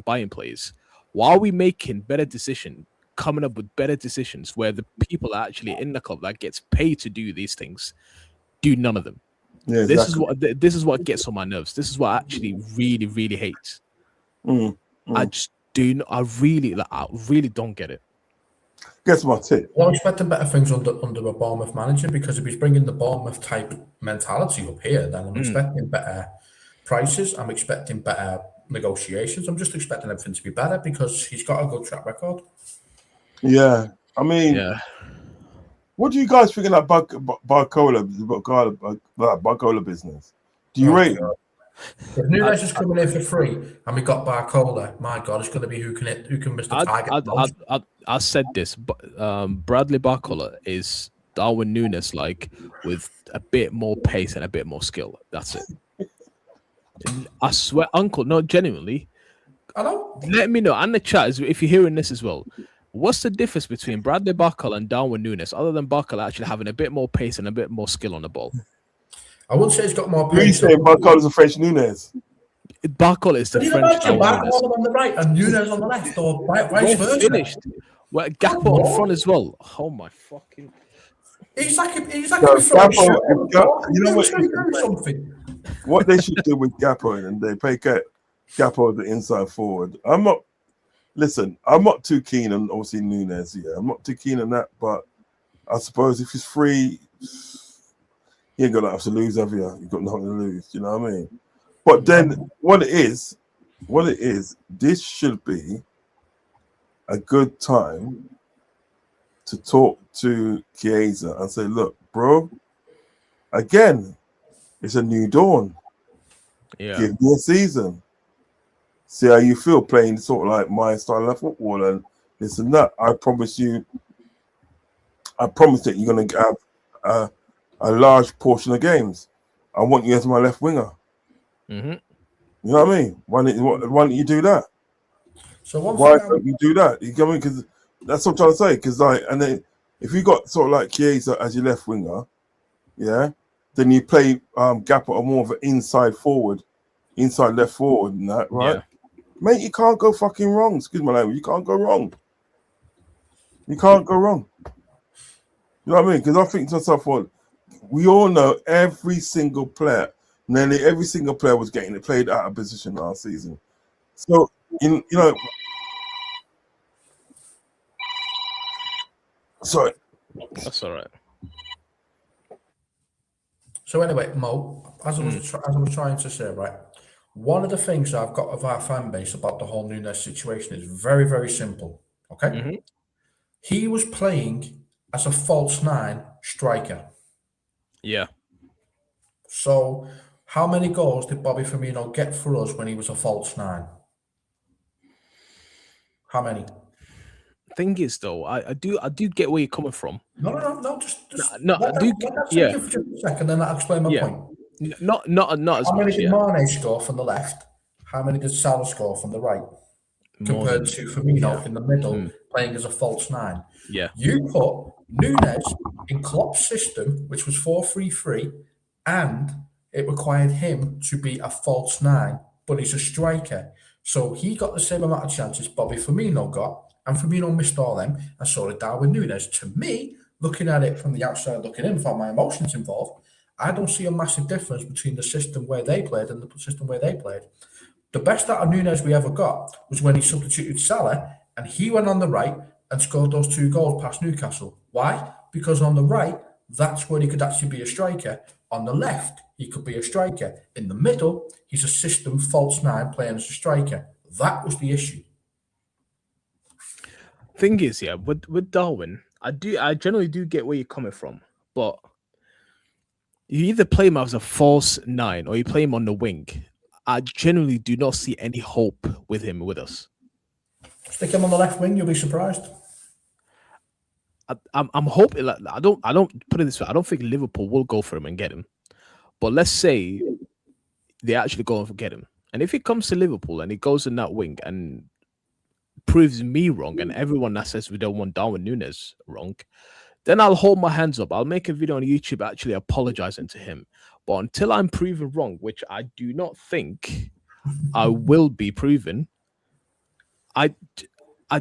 buying players. Why are we making better decisions, coming up with better decisions where the people are actually in the club that gets paid to do these things do none of them? yeah. Exactly. This is what gets on my nerves. This is what I actually really, really hate. I just do not. I really don't get it. Guess my tip. Well, I'm expecting better things under a Bournemouth manager because if he's bringing the Bournemouth type mentality up here, then I'm expecting better prices. I'm expecting better negotiations. I'm just expecting everything to be better because he's got a good track record. Yeah, I mean, what do you guys think of that Barcola business? Do you rate it? If Nunes is coming in for free and we got Barcola, my God, it's going to be who can miss the target. I said this, but Bradley Barcola is Darwin Nunes like with a bit more pace and a bit more skill. That's it. I swear, Uncle, no, genuinely. I know. Let me know. And the chat, if you're hearing this as well, what's the difference between Bradley Barcola and Darwin Nunes, other than Barcola actually having a bit more pace and a bit more skill on the ball? I wouldn't say he's got more pace. You say Barcola's a French Nunes? Barcola is the French Barcola on the right and Nunes on the left, or vice versa. Finished. Well, Gakpo on front as well. Oh my fucking! He's like you know what they should do with Gakpo, and they pay Gakpo the inside forward. I'm not too keen on obviously Nunes. Yeah, I'm not too keen on that, but I suppose if he's free, you ain't got nothing to lose, have you? You've got nothing to lose. You know what I mean? But then what it is, this should be a good time to talk to Chiesa and say, look, bro, again, it's a new dawn. Yeah. Give me a season. See how you feel playing sort of like my style of football and this and that. I promise that you're going to have a large portion of games. I want you as my left winger. Mm-hmm. You know what I mean? Why don't you do that? So why don't you do that? You know what I mean? Because that's what I'm trying to say. Because and then if you got sort of like Chiesa as your left winger, yeah, then you play Gakpo more of an inside left forward, and that, right? Yeah. Mate, you can't go fucking wrong. Excuse my language. You can't go wrong. You can't go wrong. You know what I mean? Because I think to myself, well, we all know nearly every single player was getting played out of position last season. So you know, sorry. That's all right. So anyway, Mo, as I was trying to say, right, one of the things I've got of our fan base about the whole Nunes situation is very, very simple. Okay, Mm-hmm. he was playing as a false nine striker. Yeah. So, how many goals did Bobby Firmino get for us when he was a false nine? How many? Thing is, though, I do get where you're coming from. No. Just No, let I do. that sink Yeah. in for just a second, then I'll explain my point. Not as How many much. did Yeah. Mane score from the left? How many did Salah score from the right? More Compared than to Firmino in the middle, Mm. playing as a false nine. Yeah. You put Nunes in Klopp's system, which was 4-3-3, and it required him to be a false nine, but he's a striker. So he got the same amount of chances Bobby Firmino got, and Firmino missed all them, and so did Darwin Nunes. To me, looking at it from the outside, looking in, without my emotions involved, I don't see a massive difference between the system where they played and the system where they played. The best out of Nunes we ever got was when he substituted Salah, and he went on the right and scored those 2 goals past Newcastle. Why? Because on the right, that's where he could actually be a striker. On the left, he could be a striker. In the middle, he's a system false nine playing as a striker. That was the issue. Thing is, yeah, with Darwin, I generally do get where you're coming from, but you either play him as a false nine or you play him on the wing. I generally do not see any hope with him with us. Stick him on the left wing, you'll be surprised. I'm hoping. Like, I don't put it this way. I don't think Liverpool will go for him and get him. But let's say they actually go and get him, and if it comes to Liverpool and he goes in that wing and proves me wrong and everyone that says we don't want Darwin Nunes wrong, then I'll hold my hands up. I'll make a video on YouTube actually apologizing to him. But until I'm proven wrong, which I do not think I will be proven, I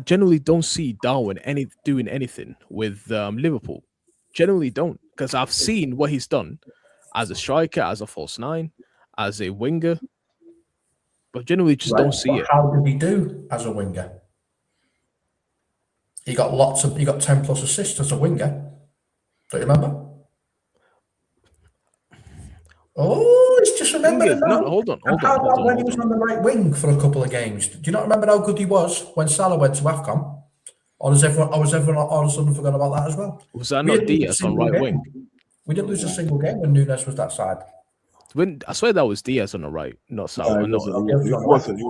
generally don't see Darwin doing anything with Liverpool. Generally don't, because I've seen what he's done as a striker, as a false nine, as a winger, but generally just don't see it. How did he do as a winger? He got 10 plus assists as a winger. Don't you remember? Oh, it's just remembered now. No, hold on. When he was on the right wing for a couple of games? Do you not remember how good he was when Salah went to AFCON? Or has everyone all of a sudden forgot about that as well? Was that not Diaz on right wing? We didn't lose a single game when Nunes was that side. I swear that was Diaz on the right, not Salah. It wasn't. It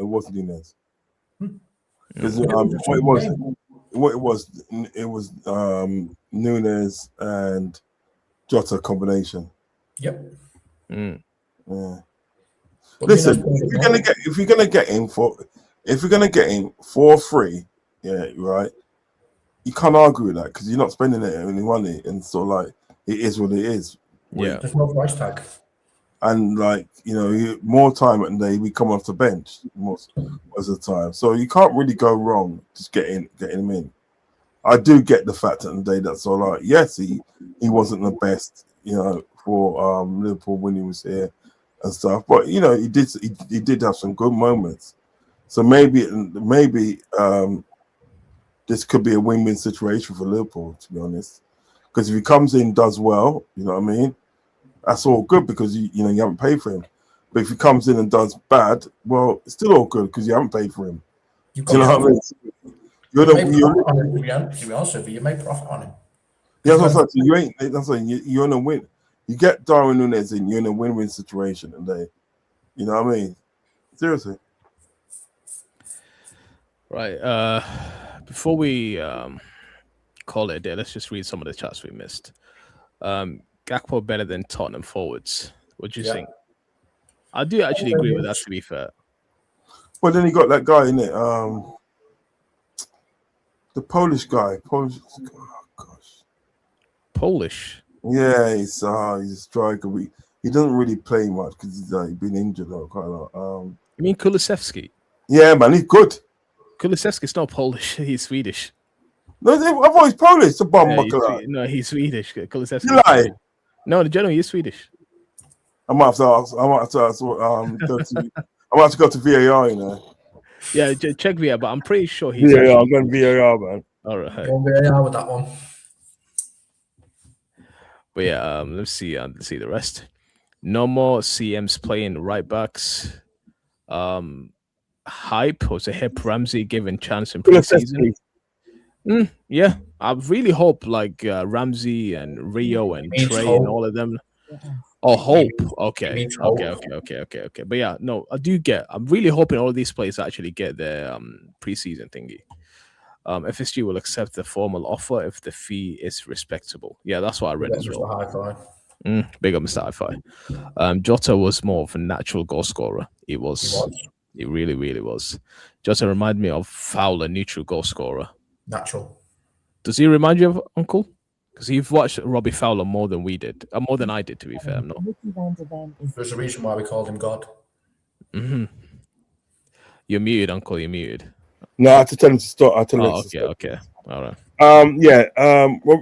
wasn't Nunes. Because it was Nunes and Jota combination. Yep. Yeah. Listen, if you're gonna get him 4-3, yeah, right. You can't argue with that because you're not spending any money, and so like it is what it is. Yeah. There's no price tag. And more time at the day we come off the bench most of the time, so you can't really go wrong just getting him in. I do get the fact at the day that's all right. Yes, he wasn't the best, for Liverpool when he was here and stuff, but he did have some good moments. So maybe this could be a win-win situation for Liverpool, to be honest. Because if he comes in, does well, you know what I mean, that's all good because you haven't paid for him. But if he comes in and does bad, well, it's still all good because you haven't paid for him. You know what I mean? You made profit on him. Yeah, that's what you're in a win. You get Darwin Nunes in, you're in a win-win situation, and you know what I mean? Seriously. Right. Before we call it a day, let's just read some of the chats we missed. Gakpo better than Tottenham forwards. What do you think? I do actually agree with that, to be fair. Well, then you got that guy in it, the Polish guy. Oh gosh. Polish. Yeah, he's a striker. He doesn't really play much because he's been injured quite a lot. You mean Kulusevski? Yeah, man, he's good. Kulusevski's not Polish. He's Swedish. No, I thought he's Polish. The bomb buckler. No, he's Swedish. Kulusevski. You lie. No, the general, he's Swedish. I might have to ask I'm about to go to VAR, you know. Yeah, check VAR, but I'm pretty sure he's VAR, actually. I'm going VAR, man. All right. Go VAR with that one. But yeah, let's see the rest. No more CMs playing right backs. Hype was a hip Ramsey given chance in preseason. Yeah, I really hope like Ramsey and Rio and Trey and all of them. Oh, hope. Okay. But yeah, no, I'm really hoping all of these players actually get their preseason thingy. FSG will accept the formal offer if the fee is respectable. Yeah, that's what I read as well. Big up Mr. Hi-Fi. Jota was more of a natural goal scorer. He really, really was. Jota reminded me of Fowler, neutral goal scorer. Natural. Does he remind you of Uncle? Because you've watched Robbie Fowler more than we did. More than I did, to be fair. No. There's a reason why we called him God. You're muted, Uncle. You're muted. No, I had to tell him to stop. I tell him to stop. Okay. All right.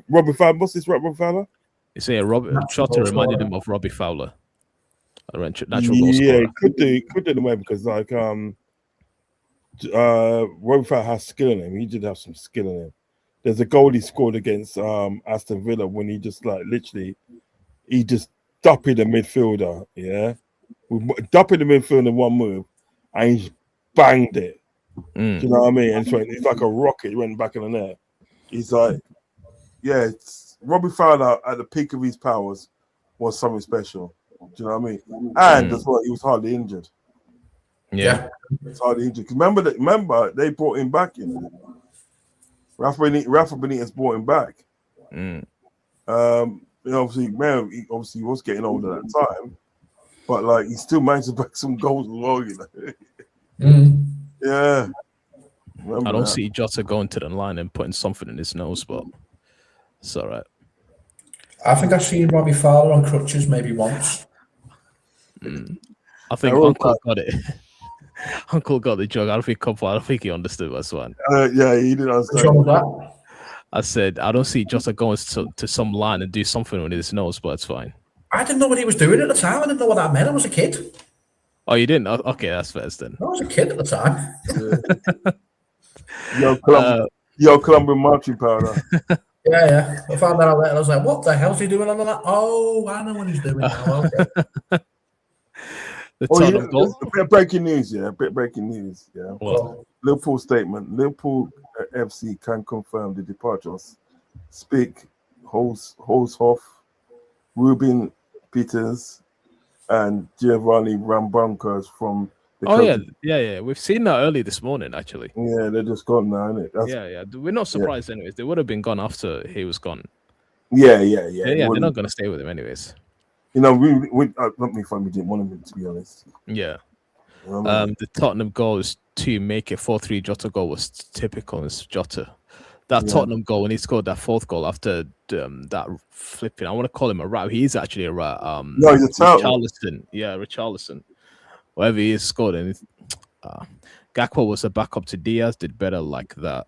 Robbie Fowler. What's this, Robbie Fowler? You say Jota reminded him of Robbie Fowler. Natural goal scorer. Yeah, could do in a way because like Robbie Fowler has skill in him. He did have some skill in him. There's a goal he scored against Aston Villa when he just he just duppied the midfielder. Yeah, duppied the midfielder in one move, and he banged it. Do you know what I mean? And it's like a rocket. He went back in the net. He's like, yeah, Robbie Fowler at the peak of his powers was something special. Do you know what I mean? And that's why he was hardly injured. Yeah, it's hardly injured. Remember, they brought him back in. Rafa Benitez brought him back. Obviously, he was getting older at that time, but like he still managed to back some goals as well. You know? Yeah. I don't see Jota going to the line and putting something in his nose, but it's all right. I think I've seen Robbie Fowler on crutches maybe once. I think Uncle got it. Uncle got the joke. I don't think he understood what's one. Yeah, he didn't understand. What's wrong with that? I said, I don't see Jota going to some line and do something with his nose, but it's fine. I didn't know what he was doing at the time. I didn't know what that meant. I was a kid. Oh, you didn't? Okay, that's fair then. I was a kid at the time. Colombian marching powder. Yeah. I found that out later. I was like, what the hell's he doing on that? Oh, I know what he's doing now. Okay. A bit of breaking news, yeah. What? Liverpool statement. Liverpool FC can confirm the departures. Speak, Holzhoff, Ruben Peters, and Giovanni Rambancas from the yeah. We've seen that early this morning, actually. Yeah, they're just gone now, isn't it? Yeah. We're not surprised anyways. They would have been gone after he was gone. Yeah. They're not going to stay with him anyways. You know, we didn't want him, to be honest. Yeah. The Tottenham goal is to make a 4-3 Jota goal was typical as Jota. That Tottenham goal, when he scored that fourth goal after that flipping, I want to call him a rat. He is actually a rat. No, he's a tout. Richarlison. Whatever he is scored. And Gakpo was a backup to Diaz, did better like that.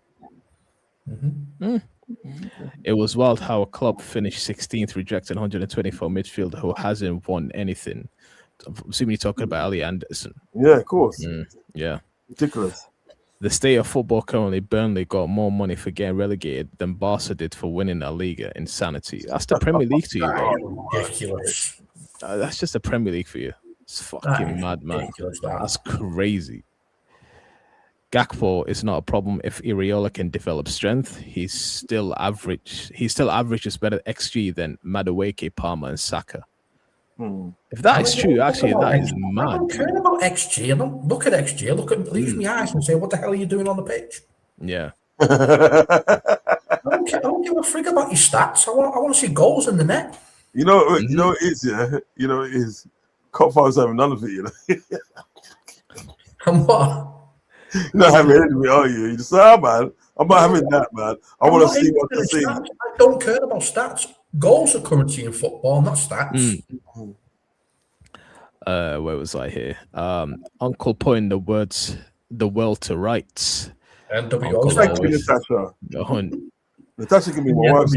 It was wild how a club finished 16th, rejecting 124 midfielder who hasn't won anything. I'm assuming you're talking about Ali Anderson. Yeah, of course. Yeah. Ridiculous. The state of football currently, Burnley got more money for getting relegated than Barca did for winning La Liga. Insanity. That's the Premier League to you, bro. Ridiculous. That's just the Premier League for you. It's fucking mad, man. That's crazy. Gakpo is not a problem if Iriola can develop strength. He's still average. He still averages better XG than Madueke, Palmer, and Saka. If that is true, actually, that is mad. I don't care about XG. I don't look at XG. I look at leave my eyes and say, "What the hell are you doing on the pitch?" Yeah. I don't give a frig about your stats. I want to see goals in the net. You know it is, yeah. You know it is. Cop-Fire's having none of it, you know. And what? You're not having anything, are you? You just say, man, I'm not having that, man. I want to see what to see. I don't care about stats. Goals are currency in football, not stats. Where was I here? Uncle pointing the world to rights. Natasha. Natasha can be more worse.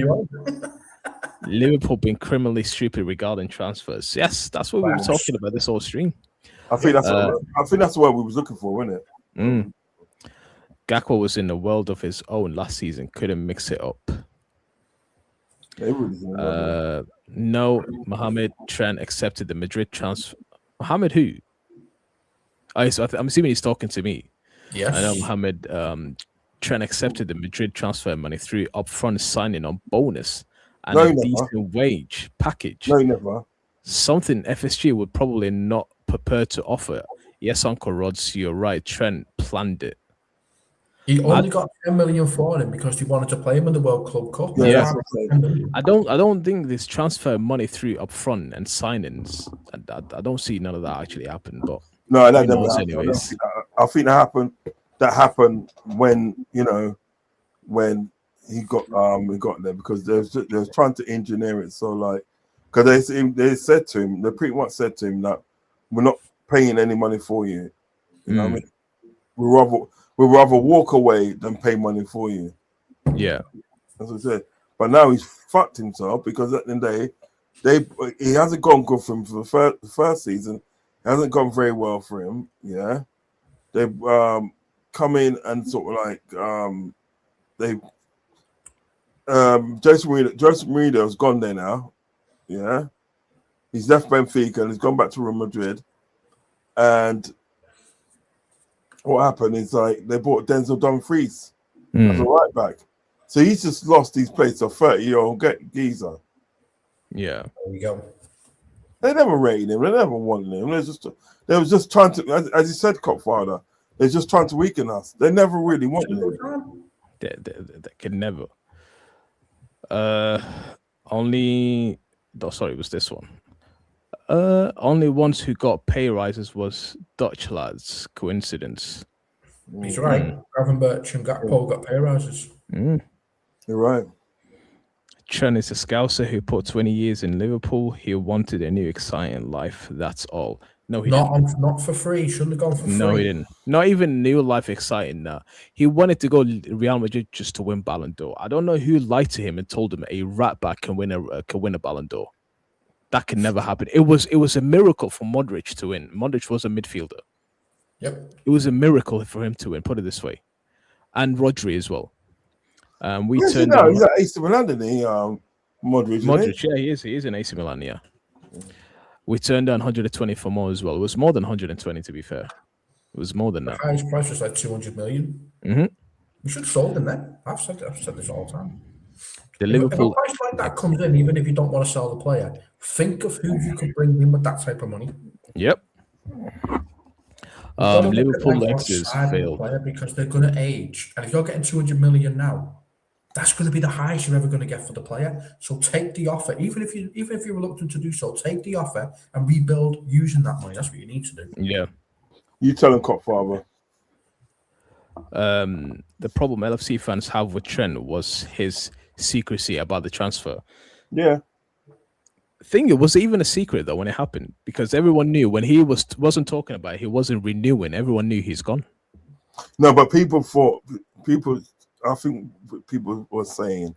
Liverpool being criminally stupid regarding transfers. Yes, that's what we were talking about this whole stream. I think that's what we was looking for, isn't it? Gakpo was in the world of his own last season. Couldn't mix it up. No, Mohamed Trent accepted the Madrid transfer. Mohamed who? I'm assuming he's talking to me. Yes. I know Mohamed Trent accepted the Madrid transfer money through upfront signing on bonus and a decent wage package. No, never. Something FSG would probably not prepare to offer. Yes, Uncle Rods, you're right. Trent planned it. He only got 10 million for him because he wanted to play him in the World Club Cup. Yeah, I don't think this transfer money through upfront and signings. I don't see none of that actually happen. But no, that never happened. Anyways, I think that happened. That happened when when he got there because they was trying to engineer it. So like, because they said to him, they pretty much said to him that we're not paying any money for you. You know what I mean? We'd rather walk away than pay money for you. Yeah, that's what I said. But now he's fucked himself because at the end of the day, he hasn't gone good for him for the first season. It hasn't gone very well for him. Yeah, they've come in and sort of like Jose Mourinho has gone there now. Yeah, he's left Benfica and he's gone back to Real Madrid, and what happened is like they bought Denzel Dumfries as a right back, so he's just lost his place to a 30-year-old geezer. Yeah, there you go. They never rated him. They never wanted him. They was just trying to, as you said, Cockfather. They're just trying to weaken us. They never really wanted him. They could never. Only. Oh, sorry, it was this one. Only ones who got pay rises was Dutch lads. Coincidence. He's right. Gravenberch and Gakpo got pay rises. You're right. Trent is a Scouser who put 20 years in Liverpool. He wanted a new exciting life. That's all. No, he didn't. Not for free. Shouldn't have gone for free. No, he didn't. Not even new life exciting. Nah. He wanted to go Real Madrid just to win Ballon d'Or. I don't know who lied to him and told him a rat back can win a Ballon d'Or. That can never happen. It was a miracle for Modric to win. Modric was a midfielder. Yep. It was a miracle for him to win. Put it this way, and Rodri as well. He's at AC Milan, isn't he? Modric, yeah, he is. He is in AC Milan, yeah. We turned down 120 for more as well. It was more than 120, to be fair. It was more than that. The highest price was like 200 million. Mm-hmm. We should have sold him then. I've said this all the time. The Liverpool, if a price like that comes in, even if you don't want to sell the player, think of who you could bring in with that type of money. Yep. Liverpool exes failed because they're going to age, and if you're getting 200 million now, that's going to be the highest you're ever going to get for the player. So take the offer, even if you're reluctant to do so. Take the offer and rebuild using that money. That's what you need to do. Yeah. You tell him, Cockfather. The problem LFC fans have with Trent was his secrecy about the transfer. Yeah. It was even a secret though when it happened, because everyone knew when he wasn't talking about it, he wasn't renewing. Everyone knew he's gone. No, but I think people were saying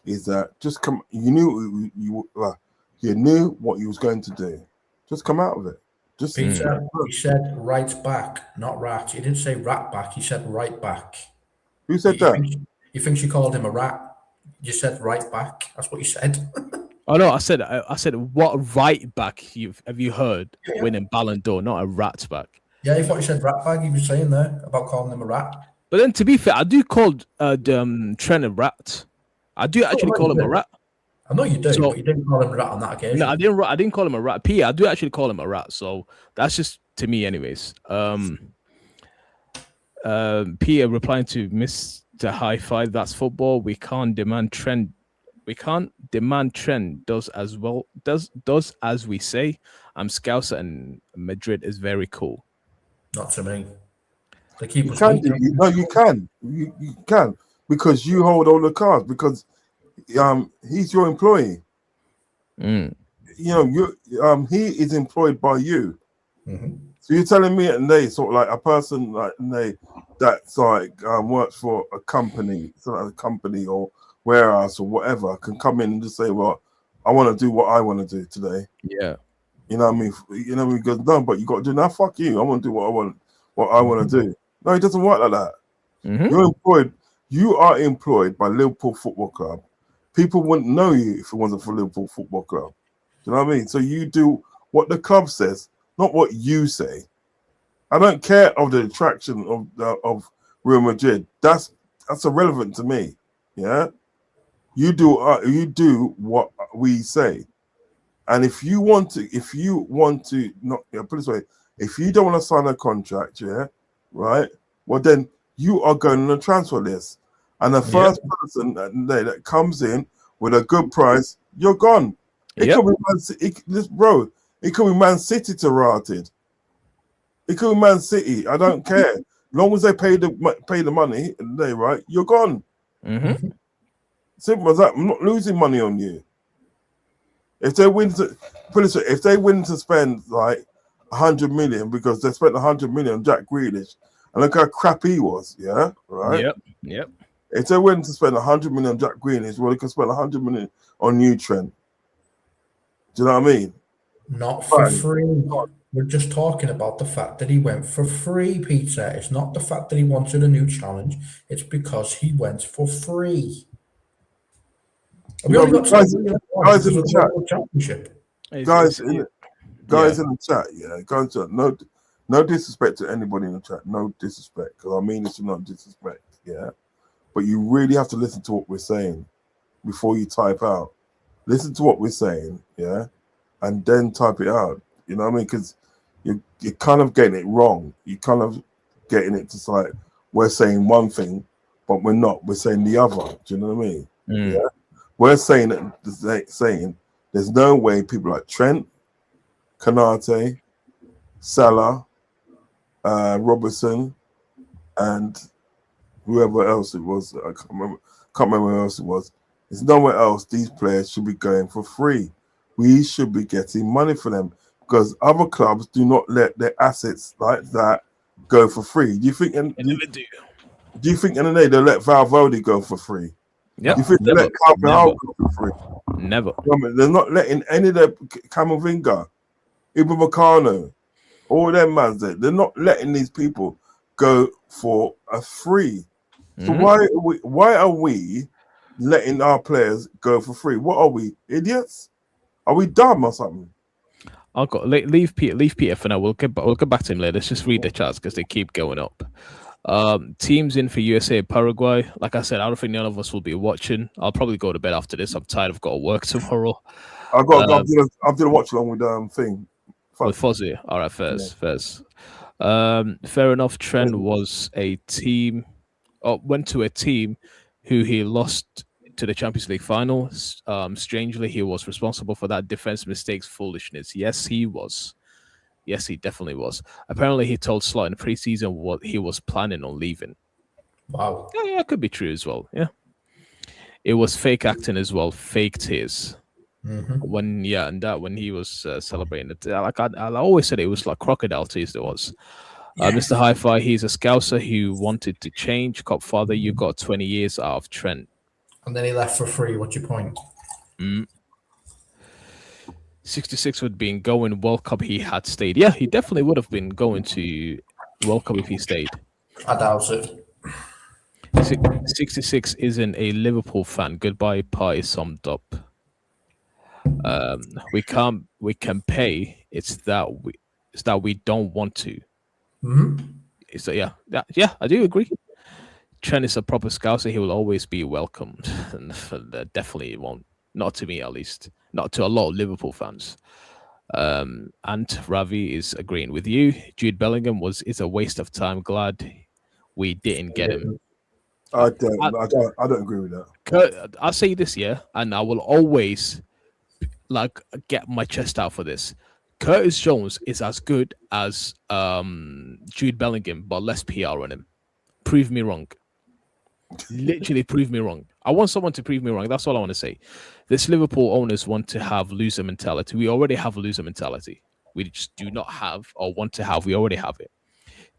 is that just come. You knew you knew what you was going to do. Just come out of it. Just he said right back, not rat. He didn't say rat back. He said right back. Who said that? He thinks you called him a rat. You said right back. That's what you said. Oh no, I said what right back have you heard winning Ballon d'Or, not a rat back. Yeah, he thought you said rat bag. He was saying there about calling him a rat. But then, to be fair, I do call Trent a rat. I do actually call him a rat. I know you do, but you didn't call him a rat on that occasion. No, I didn't call him a rat. I do actually call him a rat. So that's just to me, anyways. Peter replying to Mr. High Five. That's football. We can't demand Trent. Does as well. Does as we say. I'm Scouser and Madrid is very cool. Not to me. You can because you hold all the cards because he's your employee. You know, he is employed by you. Mm-hmm. So you're telling me and they sort of like a person like that's like works for a company, or warehouse or whatever can come in and just say, well, I want to do what I want to do today. Yeah. You know what I mean? You know what I mean? He goes, no, but you got to do now. Fuck you. I want to do what I want to do. No, it doesn't work like that. You're employed. You are employed by Liverpool Football Club. People wouldn't know you if it wasn't for Liverpool Football Club. Do you know what I mean? So you do what the club says, not what you say. I don't care of the attraction of Real Madrid. That's irrelevant to me. Yeah, you do what we say. And if you want to not put it this way, if you don't want to sign a contract, yeah, right, well then you are going on a transfer list, and the first person that comes in with a good price, you're gone. It could be it could be Man City to Rotted. It could be Man City. I don't care. As long as they pay the money, right, you're gone. Simple as that. I'm not losing money on you. If they win to spend like 100 million because they spent 100 million on Jack Grealish, and look how crap he was, yeah, right? Yep. If they went to spend 100 million on Jack Grealish, well, they could spend 100 million on you, Trent. Do you know what I mean? Not for free. We're just talking about the fact that he went for free, Peter. It's not the fact that he wanted a new challenge. It's because he went for free. We only got guys in the chat. Championship. Guys in the chat, yeah. Guys, no disrespect to anybody in the chat. No disrespect, because I mean this is not disrespect, yeah. But you really have to listen to what we're saying before you type out. Listen to what we're saying, yeah, and then type it out. You know what I mean? Because you're kind of getting it wrong. You're kind of getting it just like we're saying one thing, but we're not. We're saying the other. Do you know what I mean? Yeah. We're saying there's no way people like Trent, Kanate, Salah, Robertson, and whoever else it was, I can't remember who else it was. There's nowhere else these players should be going for free. We should be getting money for them because other clubs do not let their assets like that go for free. Do you think? Do you think in the day they'll let Valverde go for free? Yeah. You think they let Carvajal go for free? Never. They're not letting any of the Camavinga, Upamecano, all them mans there. They're not letting these people go for a free. So why are we letting our players go for free? What are we, idiots? Are we dumb or something? I'll go leave Peter for now. We'll get back to him later. Let's just read the chats because they keep going up. Teams in for USA and Paraguay. Like I said, I don't think none of us will be watching. I'll probably go to bed after this. I'm tired. I've got to work tomorrow. I'm gonna watch along with thing. With 𝗧𝗶𝗸. All right, Fez. Fair enough. Trent was a team, went to a team who he lost to the Champions League final. Strangely, he was responsible for that defense mistakes foolishness. Yes, he was. Yes, he definitely was. Apparently, he told Slot in preseason what he was planning on leaving. Wow. Yeah, it could be true as well. Yeah. It was fake acting as well. Fake tears. When he was celebrating it. Like I always said, it was like crocodile tears there was. Mr. Hi-Fi, he's a Scouser who wanted to change. Copfather, you got 20 years out of Trent. And then he left for free. What's your point? 66 would have been going World Cup he had stayed. Yeah, he definitely would have been going to World Cup if he stayed. I doubt it. 66 isn't a Liverpool fan. Goodbye party summed up. We can pay. It's that we don't want to. So yeah, I do agree. Trent is a proper Scouser. He will always be welcomed, and definitely won't. Not to me, at least. Not to a lot of Liverpool fans. And Ravi is agreeing with you. Jude Bellingham is a waste of time. Glad we didn't get him. I don't agree with that. I'll say this, yeah, and I will always get my chest out for this. Curtis Jones is as good as Jude Bellingham, but less PR on him. Prove me wrong. Literally prove me wrong. I want someone to prove me wrong. That's all I want to say. This Liverpool owners want to have loser mentality. We already have a loser mentality. We just do not have or want to have. We already have it.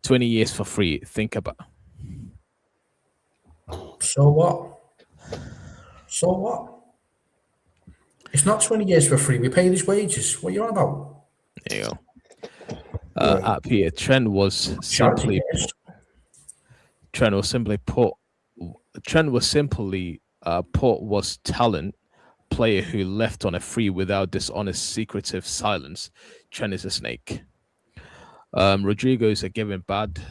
20 years for free. Think about. So what? It's not 20 years for free. We pay his wages. What are you on about? There you go. At Peter, Trent was simply put was talent player who left on a free without dishonest, secretive silence. Trent is a snake. Rodrigo is given bad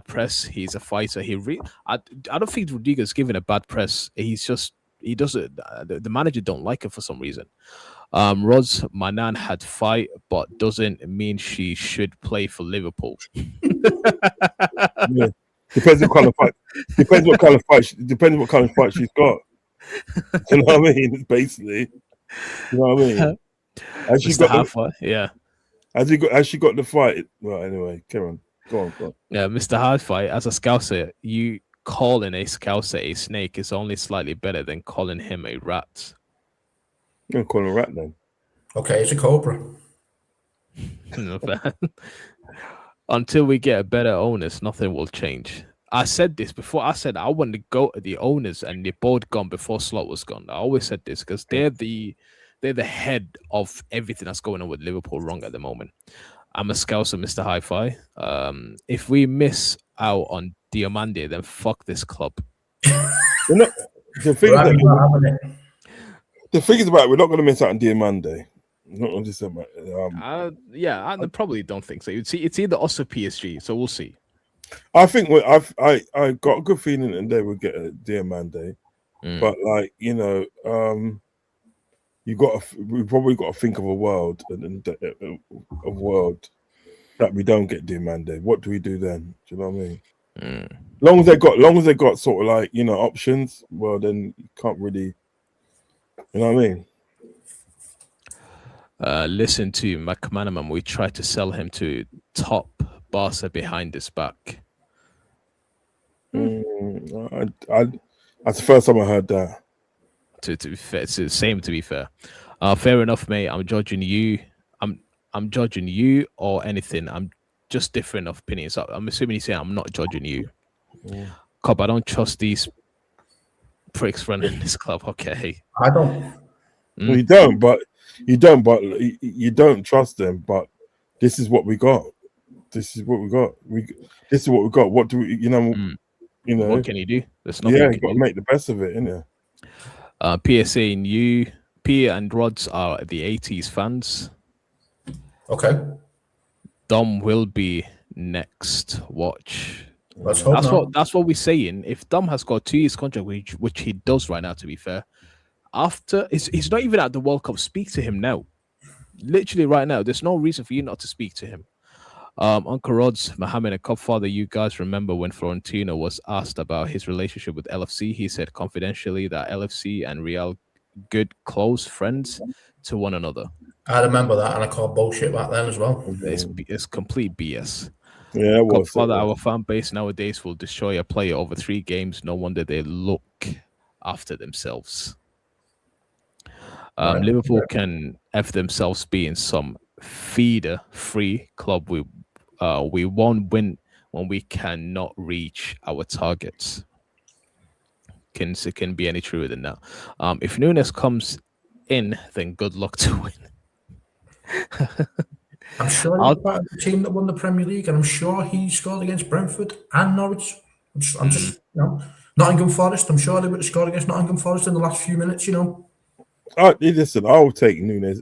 press. He's a fighter. I don't think Rodrigo's given a bad press. He doesn't. The manager don't like it for some reason. Roz Manan had fight, but doesn't mean she should play for Liverpool. Yeah. Depends what kind of fight. Depends what kind of fight she's got. You know what I mean? Basically, you know what I mean. Has she got fight? Yeah. Has she got the fight? Well, anyway, come on, go on. Yeah, Mr. Hard Fight. As a Scouser, you calling a Scouser a snake is only slightly better than calling him a rat. I'm calling a rat then. Okay, it's a cobra. Until we get a better owners, nothing will change. I said this before. I said I want to go to the owners, and they're both gone before Slot was gone. I always said this because they're the head of everything that's going on with Liverpool wrong at the moment. I'm a Scouser, Mr. Hi-Fi. If we miss out on Diamande, then fuck this club. The thing is about it, we're not going to miss out on Diamande. Not on December. I probably don't think so. It's either us or PSG, so we'll see. I think I got a good feeling that they would get a Diamande, but like we probably got to think of a world that we don't get Diamande. What do we do then? Do you know what I mean? Long as they got sort of like options, well then you can't really. You know what I mean? Listen to McManaman. We tried to sell him to top Barca behind his back. That's the first time I heard that. To be fair, it's the same. To be fair, fair enough, mate. I'm judging you. I'm judging you or anything. I'm just different of opinions. I'm assuming he's saying I'm not judging you. Cobb, I don't trust these pricks running this club. Okay, I don't. Well, you don't, but you don't trust them. But this is what we got. This is what we got. This is what we got. What do we? What can you do? There's nothing. Yeah, you got to make the best of it, innit? PSA and you, Pia and Rods are the 80s fans. Okay. Dom will be next. Watch. Let's hope that's what we're saying. If Dom has got 2 years contract, which he does right now, to be fair, after he's not even at the World Cup. Speak to him now. Literally right now. There's no reason for you not to speak to him. Uncle Rods, Mohammed and Cupfather, you guys remember when Florentino was asked about his relationship with LFC? He said confidentially that LFC and Real good close friends to one another. I remember that, and I called bullshit back then as well. It's complete BS. Yeah, it was. Cupfather, our fan base nowadays will destroy a player over 3 games. No wonder they look after themselves. Liverpool can F themselves be in some feeder-free club. We won't win when we cannot reach our targets. Can be any truer than that. If Nunes comes in, then good luck to win. I'm sure he's part of the team that won the Premier League, and I'm sure he scored against Brentford and Norwich. I'm just Nottingham Forest. I'm sure they would have scored against Nottingham Forest in the last few minutes. Listen, I'll take Nunes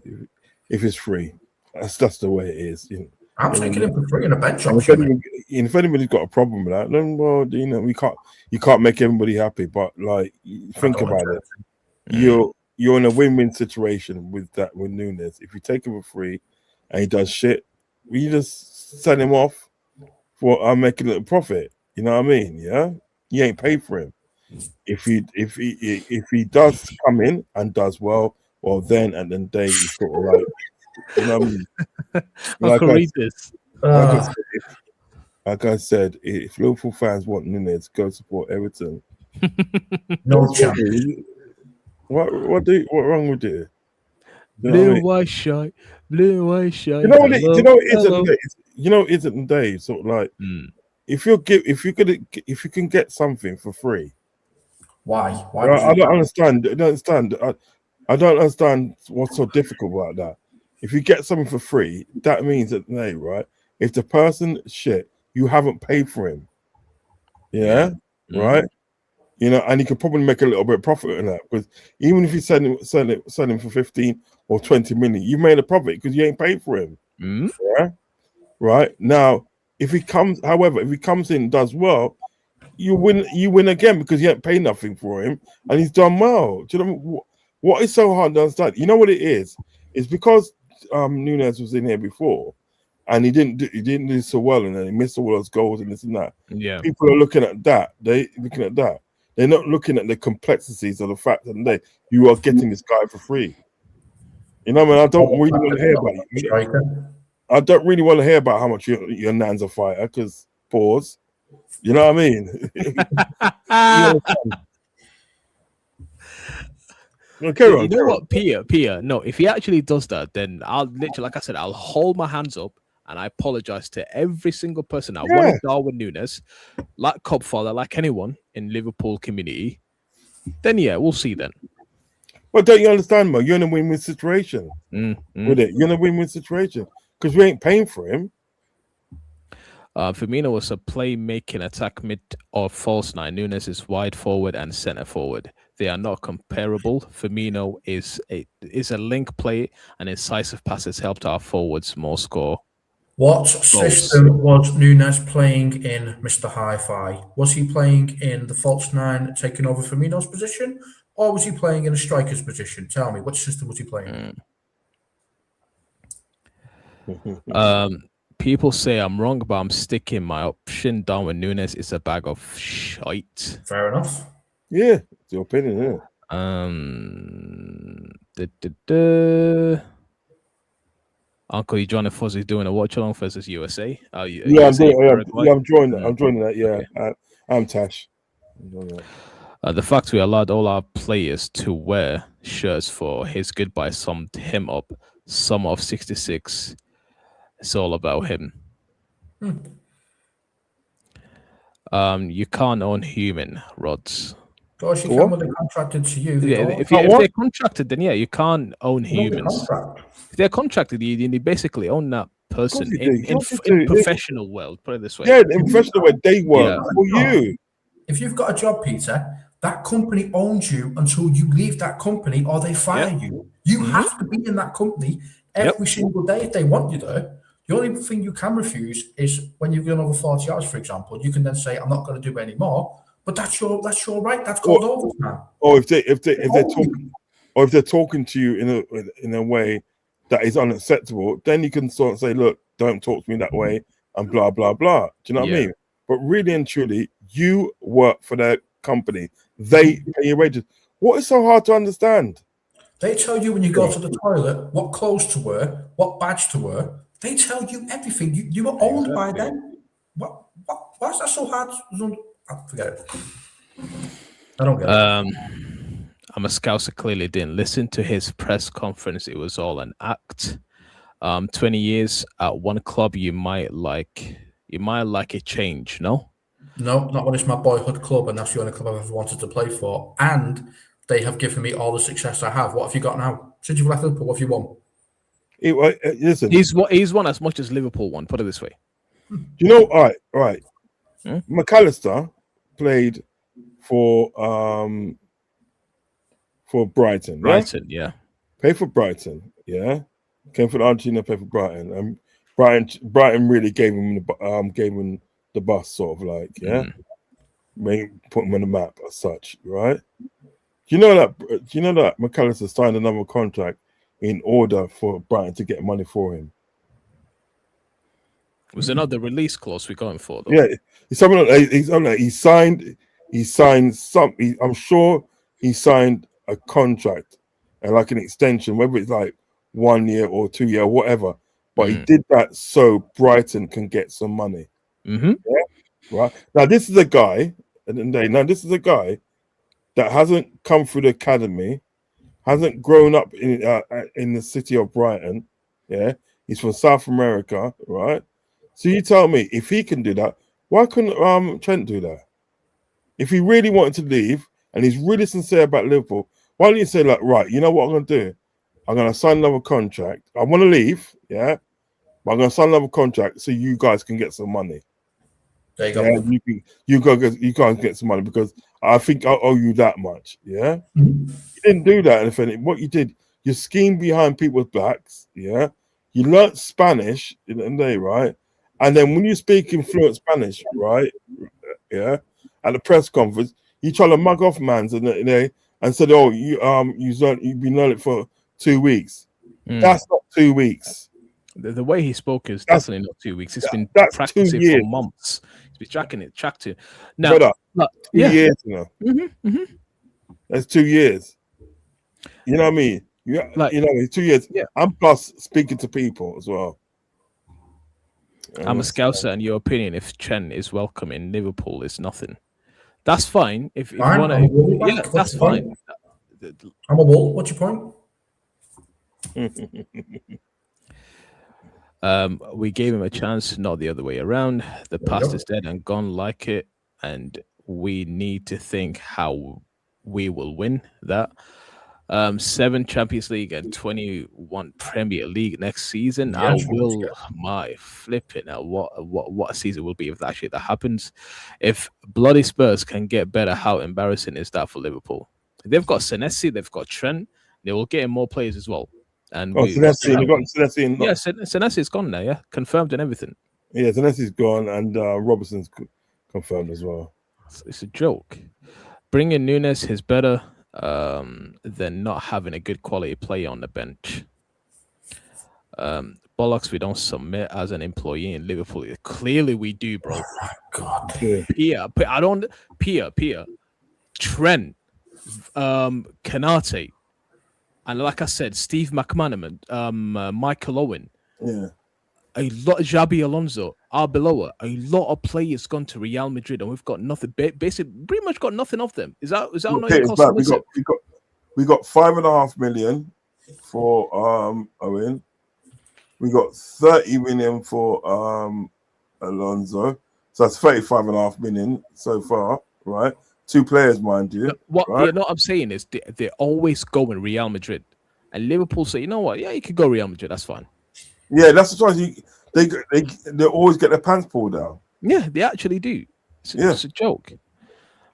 if it's free. That's the way it is. I'm taking him for free in a bench option. If anybody's got a problem with that, then you can't make everybody happy. But like, think about it. You're in a win-win situation with Nunes. If you take him for free and he does shit, you just send him off for making a little profit. You know what I mean? Yeah, you ain't paid for him. If he does come in and does well, then at the end of the day, you sort of like. You know what I mean? Like I said, if Liverpool fans want Nunes, go support Everton. No chance. What wrong with it? Blue white shirt. You know what it is at the day. Sort of like if you can get something for free. Why? I don't understand. I don't understand what's so difficult about that. if you get something for free, that means that right, if the person shit, you haven't paid for him. Yeah. Right. You know, and you could probably make a little bit of profit in that, because even if you sell him for 15 or 20 million, you made a profit because you ain't paid for him. Yeah. Right. Now, if he comes in and does well, you win again, because you ain't paid nothing for him and he's done well. Do you know what is so hard to understand? You know what it is? It's because Nunes was in here before and he didn't do so well, and then he missed all those goals and this and that. Yeah. People are looking at that. They're not looking at the complexities of the fact that you are getting this guy for free. You know, man, I don't really want to hear about it. I don't really want to hear about how much your nan's a fighter, because pause. You know what I mean? You know what, Pia? No, if he actually does that, then I'll literally, like I said, I'll hold my hands up and I apologize to every single person. I want to Darwin Nunes, like 𝗧𝗶𝗸, like anyone in Liverpool community. Then we'll see then. Well, don't you understand, Mo? You're in a win-win situation with it. You're in a win-win situation because we ain't paying for him. Firmino was a playmaking attack mid or false nine. Nunes is wide forward and center forward. They are not comparable. Firmino is a link play, and incisive passes helped our forwards more score. What system was Nunes playing in, Mr. Hi-Fi? Was he playing in the false nine, taking over Firmino's position, or was he playing in a striker's position? Tell me, which system was he playing? People say I'm wrong, but I'm sticking my option. Darwin Nunes is a bag of shite. Fair enough. Yeah, it's your opinion. Uncle, you joining Fuzzy's doing a watch along versus USA? I'm joining that. Yeah, okay. I'm Tash. The fact we allowed all our players to wear shirts for his goodbye summed him up. Summer of 66. It's all about him. You can't own human, Rods. Of course, you can when they're contracted to you. If they're contracted, then you can't own humans. If they're contracted, you basically own that person in professional world. Put it this way. Yeah, in professional world, they work for you. If you've got a job, Peter, that company owns you until you leave that company or they fire you. You have to be in that company every single day if they want you there. The only thing you can refuse is when you've gone over 40 hours, for example. You can then say, "I'm not going to do any more." But that's your right. That's called overtime. Or if they're talking to you in a way that is unacceptable, then you can sort of say, "Look, don't talk to me that way," and blah blah blah. Do you know what I mean? But really and truly, you work for their company. They pay your wages. What is so hard to understand? They tell you when you go to the toilet what clothes to wear, what badge to wear. They tell you everything. You are owned by them. Why is that so hard? Forget it. I don't get it. I'm a Scouser, clearly didn't listen to his press conference. It was all an act. 20 years at one club, you might like a change, no? No, not when it's my boyhood club, and that's the only club I've ever wanted to play for. And they have given me all the success I have. What have you got now? Since you've left Liverpool, what have you won? Listen, he's won as much as Liverpool won. Put it this way. You know, all right. McAllister played for Brighton. Brighton, yeah. Played for Brighton, yeah. Came from Argentina, played for Brighton, and Brighton really gave him the bus, sort of like, put him on the map as such, right? Do you know that McAllister signed another contract in order for Brighton to get money for him? Was it not the release clause we're going for, though? Yeah, he signed something. I'm sure he signed a contract and like an extension, whether it's like 1 year or 2 year, whatever. But he did that so Brighton can get some money. Yeah? Right now, this is a guy that hasn't come through the academy, hasn't grown up in the city of Brighton. Yeah, he's from South America, right? So you tell me, if he can do that, why couldn't Trent do that? If he really wanted to leave and he's really sincere about Liverpool, why don't you say, like, right, you know what I'm going to do? I'm going to sign another contract. I want to leave, yeah, but I'm going to sign another contract so you guys can get some money. There you go. Yeah, you can't get some money because I think I owe you that much. Yeah, Mhm. you didn't do that. If anything, what you did, you schemed behind people's backs. Yeah, you learnt Spanish in the day, right? And then when you speak in fluent Spanish, right? Yeah, at the press conference, you try to mug off mans and said, "Oh, you've been learning it for 2 weeks." That's not 2 weeks. The way he spoke is definitely not 2 weeks. It's been That's 2 practicing years. for months. He's been tracked to. Now, Brother, 2 years, you know. That's 2 years. You know what I mean? Like, 2 years. Yeah. I'm plus speaking to people as well. I'm a Scouser, and your opinion, if Chen is welcome in Liverpool, is nothing. That's fine. If you want to, yeah, that's fine. I'm a Wool. What's your point? We gave him a chance, not the other way around. The past is dead and gone like it, and we need to think how we will win that. 7 Champions League and 21 Premier League next season. Yeah, my flipping out what a season will be if actually that happens. If bloody Spurs can get better, how embarrassing is that for Liverpool? They've got Senesi, they've got Trent, they will get in more players as well. And Senesi, they got Senesi. Yeah, Senesi's gone now, yeah, confirmed and everything. Yeah, Senesi's gone, and Robertson's confirmed as well. It's a joke. Bringing Nunes is better than not having a good quality player on the bench. Bollocks, we don't submit as an employee in Liverpool. Clearly we do, bro. Oh my God. Pia, Trent, Kanate, and like I said, Steve McManaman, Michael Owen. Yeah. A lot of Xabi Alonso, Arbeloa, a lot of players gone to Real Madrid, and we've got nothing. Basically, pretty much got nothing of them. Is that not your cost? We got 5.5 million for Owen. We got 30 million for Alonso. So that's 35.5 million so far, right? 2 players, mind you. What right? I'm saying is they're always going Real Madrid, and Liverpool say, you know what? Yeah, you could go Real Madrid. That's fine. Yeah, that's the time they always get their pants pulled down. Yeah, they actually do. It's a joke.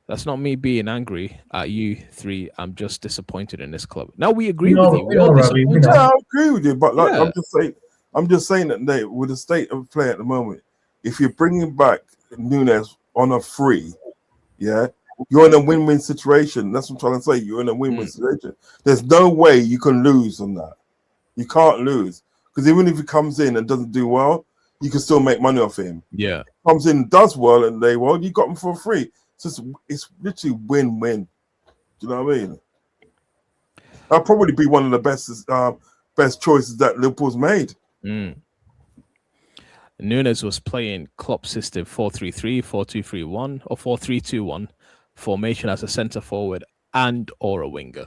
That's not me being angry at you 3. I'm just disappointed in this club. Now we agree with you. I agree with you, but like I'm just saying that with the state of play at the moment, if you're bringing back Nunes on a free, yeah, you're in a win-win situation. That's what I'm trying to say. You're in a win-win situation. There's no way you can lose on that. You can't lose. Because even if he comes in and doesn't do well, you can still make money off him. Yeah. Comes in, does well, and you got him for free. So it's literally win-win. Do you know what I mean? That'll probably be one of the best choices that Liverpool's made. Nunes was playing Klopp's system 4-3-3, 4-2-3-1, or 4-3-2-1 formation as a centre forward and or a winger.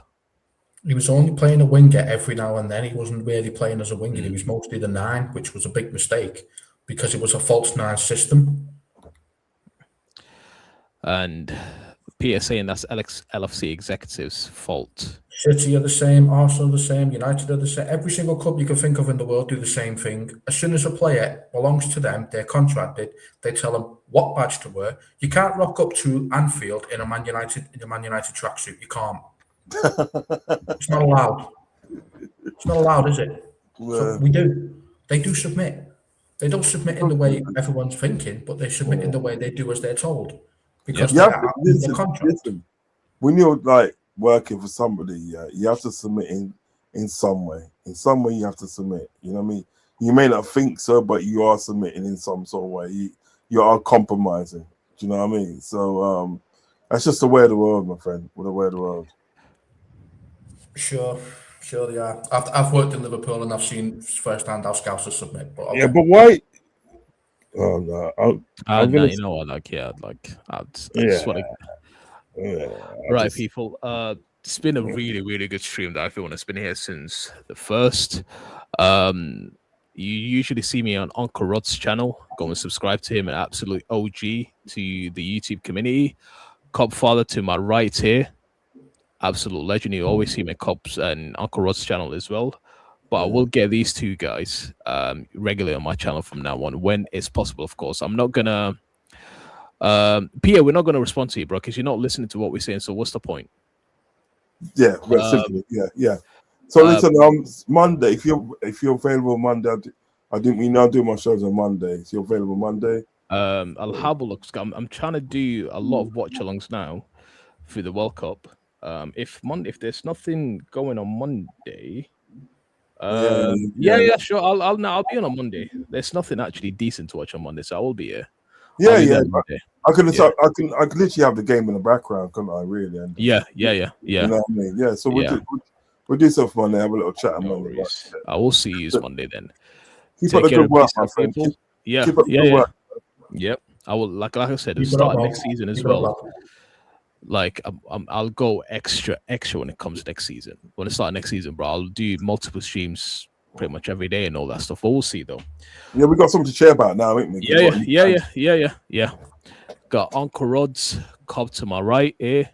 He was only playing a winger every now and then. He wasn't really playing as a winger. He was mostly the 9, which was a big mistake because it was a false 9 system. And PSA, and that's LFC executives' fault. City are the same, Arsenal are the same, United are the same. Every single club you can think of in the world do the same thing. As soon as a player belongs to them, they're contracted, they tell them what badge to wear. You can't rock up to Anfield in a Man United tracksuit. You can't. It's not allowed. It's not allowed, is it? Yeah. So we do. They do submit. They don't submit in the way everyone's thinking, but they submit in the way they do as they're told. Because listen, when you're like working for somebody, you have to submit in some way. In some way, you have to submit. You know what I mean? You may not think so, but you are submitting in some sort of way. You are compromising. Do you know what I mean? So that's just the way of the world, my friend. The way of the world. Sure, yeah. I've worked in Liverpool and I've seen firsthand how Scousers submit. But yeah, but why? Oh no! You know what? Right, people. It's been a really, really good stream that everyone has been here since the first. You usually see me on Uncle Rod's channel. Go and subscribe to him, an absolute OG to the YouTube community. Copfather to my right here. absolute legend. You always see my Cops and Uncle Rod's channel as well. But I will get these two guys regularly on my channel from now on, when it's possible, of course. I'm not gonna Pierre, we're not gonna respond to you, bro, because you're not listening to what we're saying. So what's the point? Yeah, simply, yeah. So listen, Monday, if you're available Monday, I think we now do my shows on Monday. If you're available Monday, I'll have a look. I'm trying to do a lot of watch-alongs now for the World Cup. If there's nothing going on Monday. Sure. I'll be on Monday. There's nothing actually decent to watch on Monday, so I will be here. I can literally have the game in the background, couldn't I? Really? And, yeah. You know what I mean? Yeah. So we'll do stuff Monday. Have a little chat on Monday. I will see you Monday then. Keep up the good work, my friend. Keep up the good work. Yep. I will. Like I said, it'll start next season as well. Like I'll go extra when it comes next season. When it starts next season, bro, I'll do multiple streams pretty much every day and all that stuff. But we'll see though. Yeah, we got something to share about now, ain't we? Yeah. Got Uncle Rod's Cobb to my right here.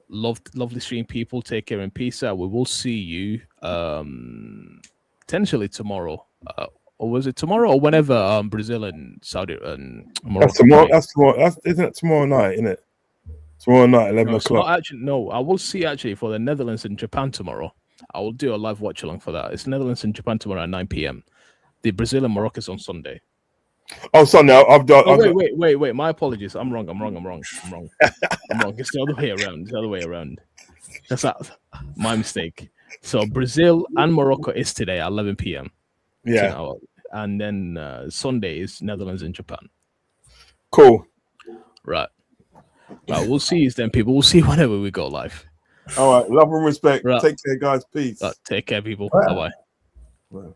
Lovely stream, people. Take care and peace out. We will see you potentially tomorrow. Or was it tomorrow or whenever Brazil and Saudi and Morocco? That's tomorrow. Isn't it tomorrow night, isn't it? Tomorrow night, 11 o'clock. No, I will see actually for the Netherlands and Japan tomorrow. I will do a live watch along for that. It's Netherlands and Japan tomorrow at 9 p.m. The Brazil and Morocco is on Sunday. Oh, Sunday. Wait. My apologies. I'm wrong. It's the other way around. That's my mistake. So Brazil and Morocco is today at 11 p.m. Yeah. And then Sunday is Netherlands and Japan. Cool. Right. We'll see you then, people. We'll see you whenever we go live. All right. Love and respect. Right. Take care, guys. Peace. Take care, people. Bye-bye. Bye.